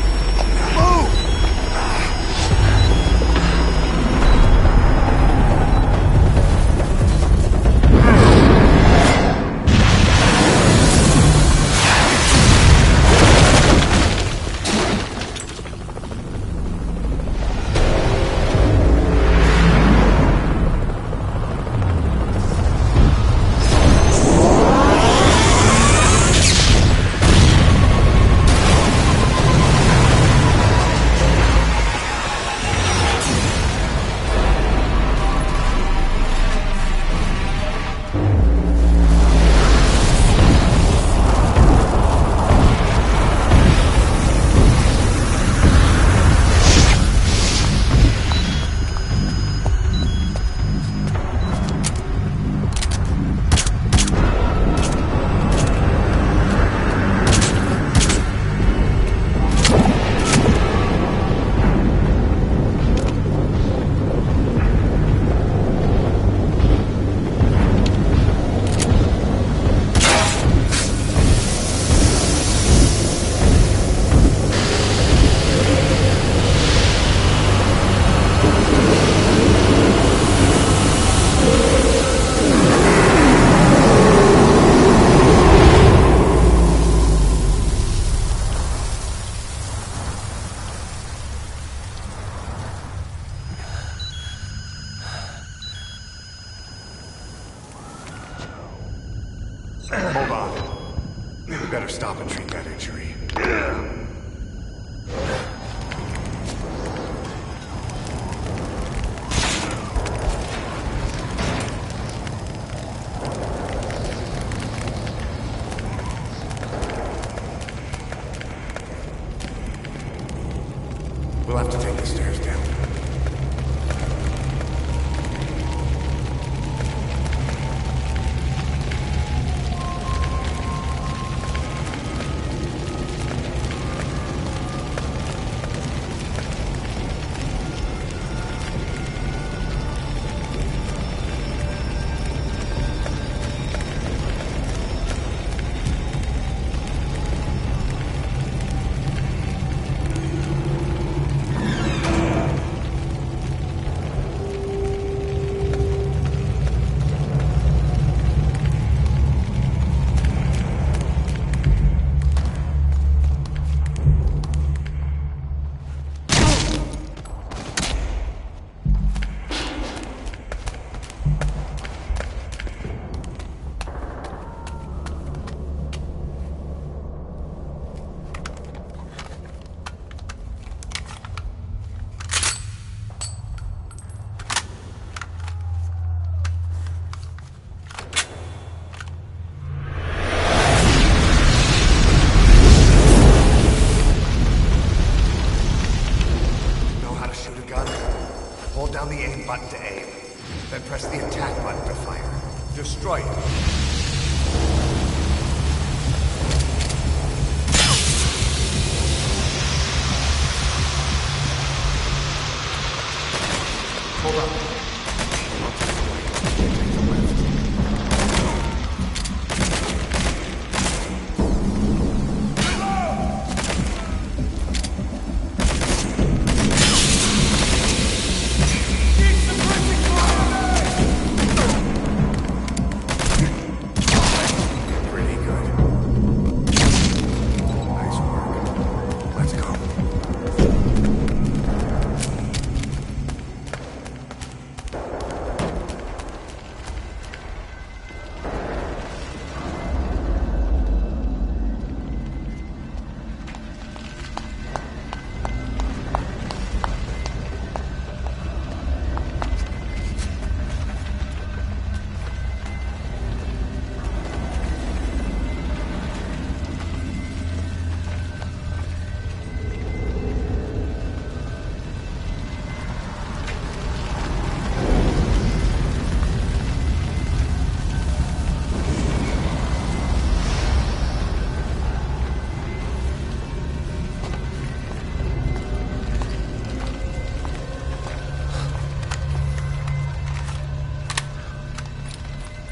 L: Move! Hold on. We better stop and treat that injury. We'll have to take the stairs down. Down the aim button to aim, then press the attack button to fire. Destroy it. Hold on.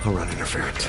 L: I'll run interference.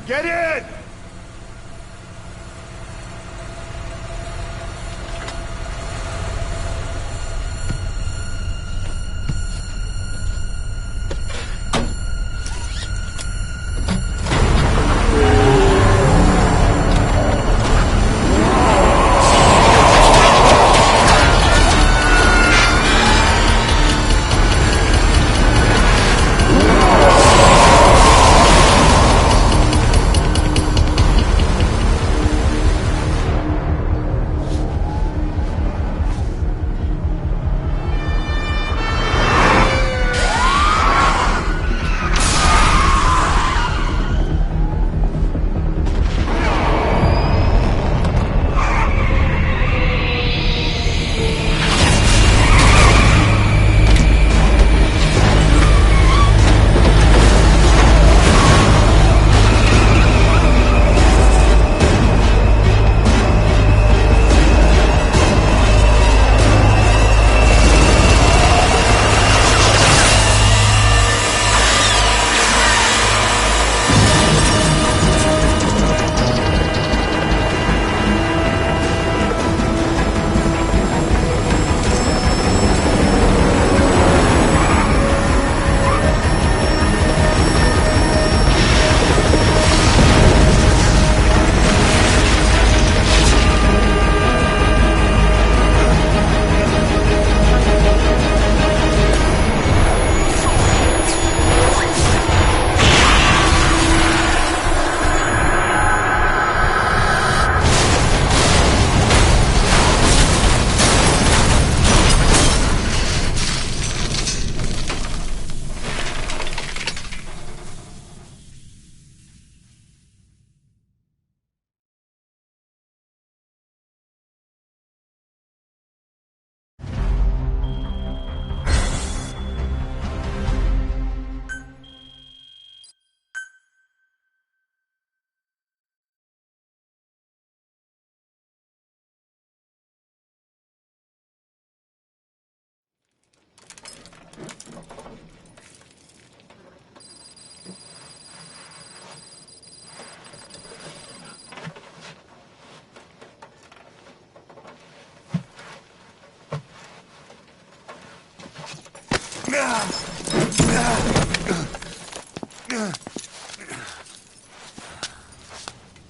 I: Get in!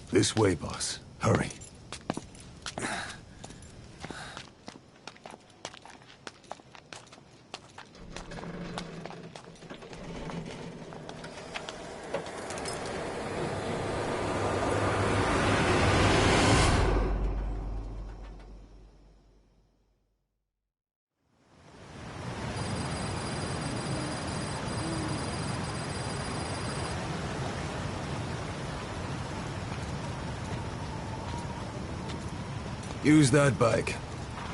L: This way, boss. Hurry. Use that bike.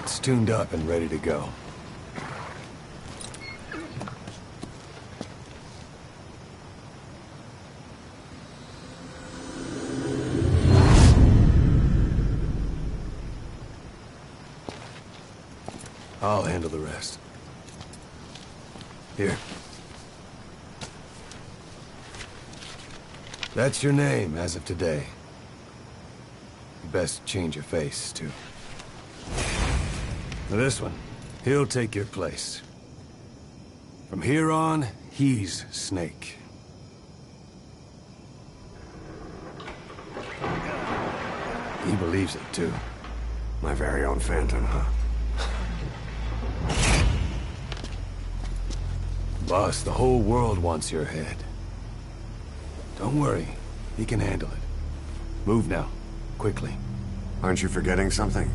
L: It's tuned up and ready to go. I'll handle the rest. Here. That's your name as of today. You best change your face, too. Now this one, he'll take your place. From here on, he's Snake. He believes it, too. My very own Phantom, huh? Boss, the whole world wants your head. Don't worry, he can handle it. Move now, quickly.
T: Aren't you forgetting something?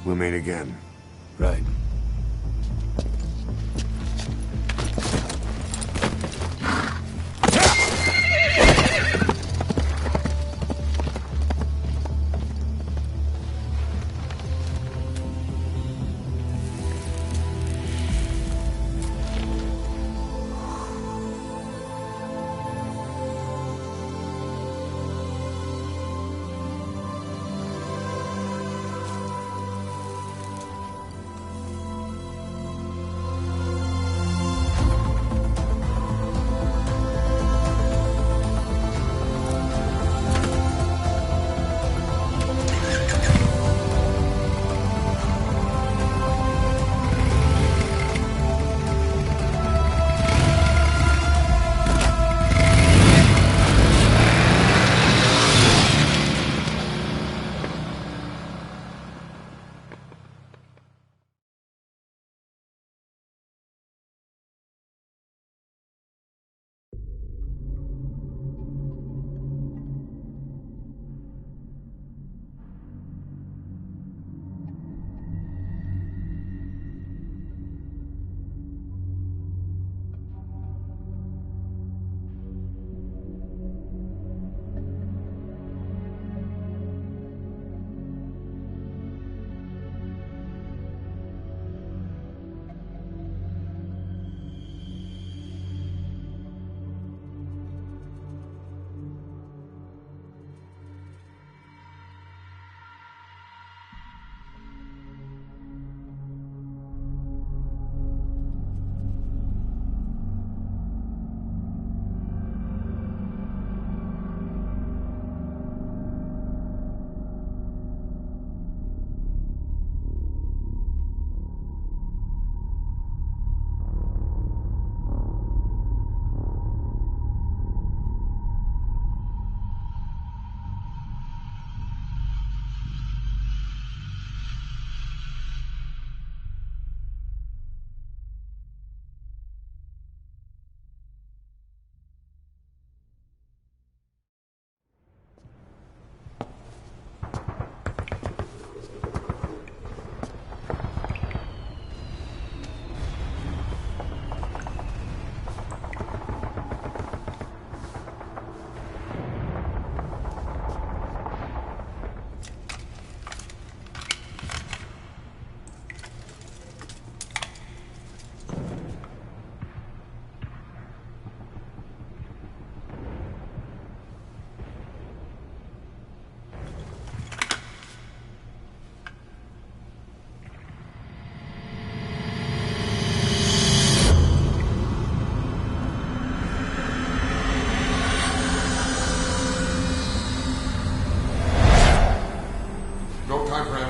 L: We'll meet again.
P: Right.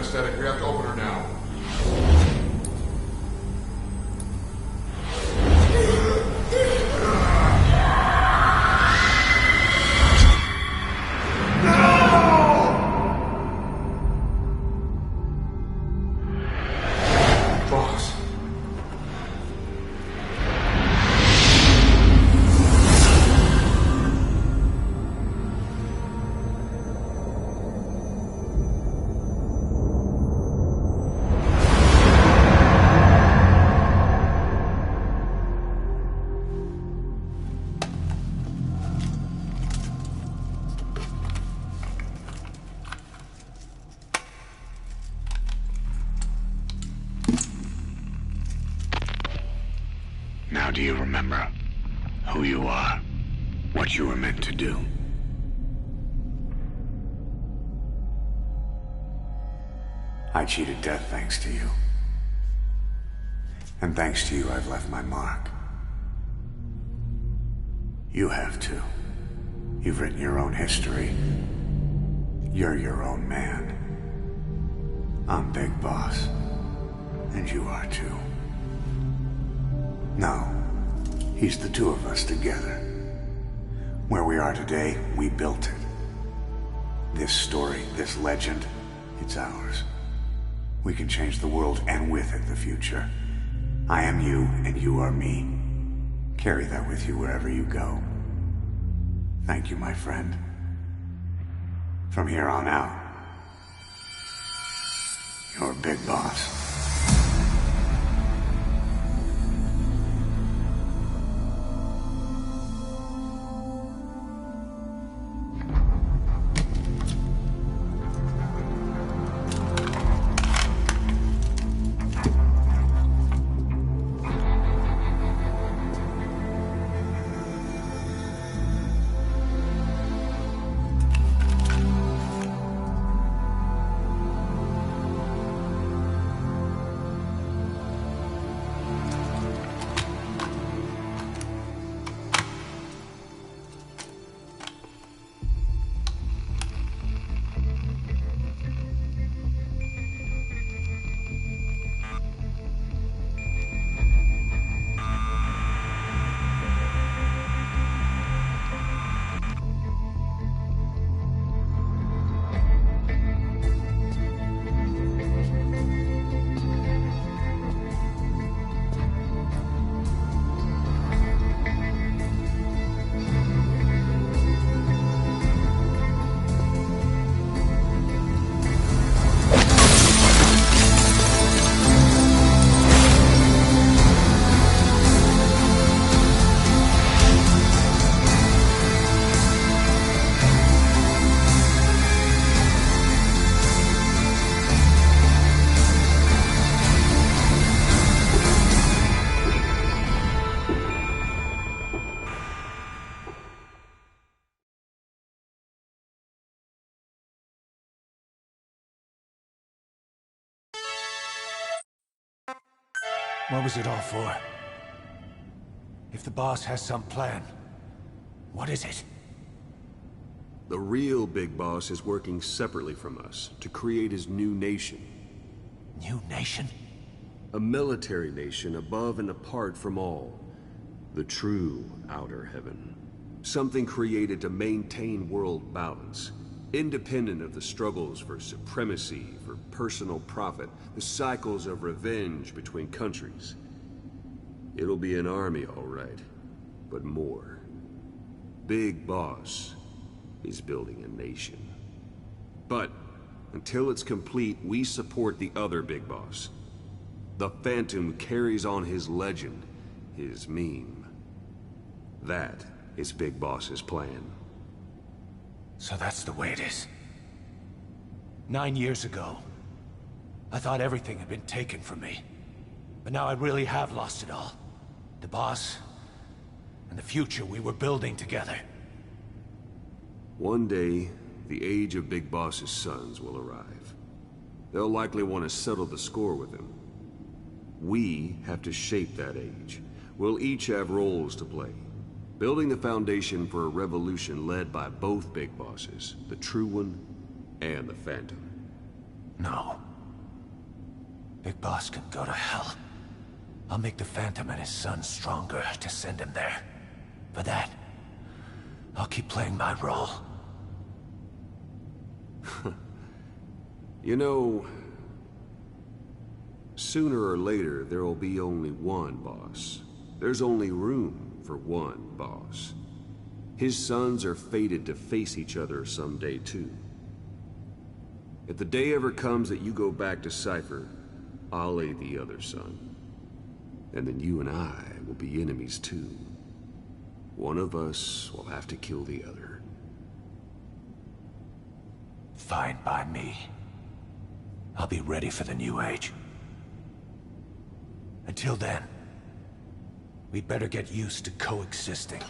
Q: anesthetic. We have to open her now. Boss.
L: Now do you remember who you are? What you were meant to do? I cheated death thanks to you. And thanks to you, I've left my mark. You have too. You've written your own history. You're your own man. I'm Big Boss. And you are too. No. He's the two of us together. Where we are today, we built it. This story, this legend, it's ours. We can change the world, and with it, the future. I am you, and you are me. Carry that with you wherever you go. Thank you, my friend. From here on out, Or Big Boss.
H: What was it all for? If the boss has some plan, what is it?
F: The real Big Boss is working separately from us to create his new nation.
H: New nation?
F: A military nation above and apart from all. The true outer heaven. Something created to maintain world balance. Independent of the struggles for supremacy, for personal profit, the cycles of revenge between countries. It'll be an army, all right, but more. Big Boss is building a nation. But until it's complete, we support the other Big Boss. The Phantom carries on his legend, his meme. That is Big Boss's plan.
H: So that's the way it is. 9 years ago, I thought everything had been taken from me. But now I really have lost it all. The boss, and the future we were building together.
F: One day, the age of Big Boss's sons will arrive. They'll likely want to settle the score with him. We have to shape that age. We'll each have roles to play. Building the foundation for a revolution led by both Big Bosses, the True One and the Phantom.
H: No. Big Boss can go to hell. I'll make the Phantom and his son stronger to send him there. For that, I'll keep playing my role.
F: You know, sooner or later there will be only one boss. There's only room for one boss. His sons are fated to face each other someday too. If the day ever comes that you go back to Cypher, I'll aid the other son. And then you and I will be enemies too. One of us will have to kill the other.
H: Fine by me. I'll be ready for the new age. Until then, we'd better get used to coexisting.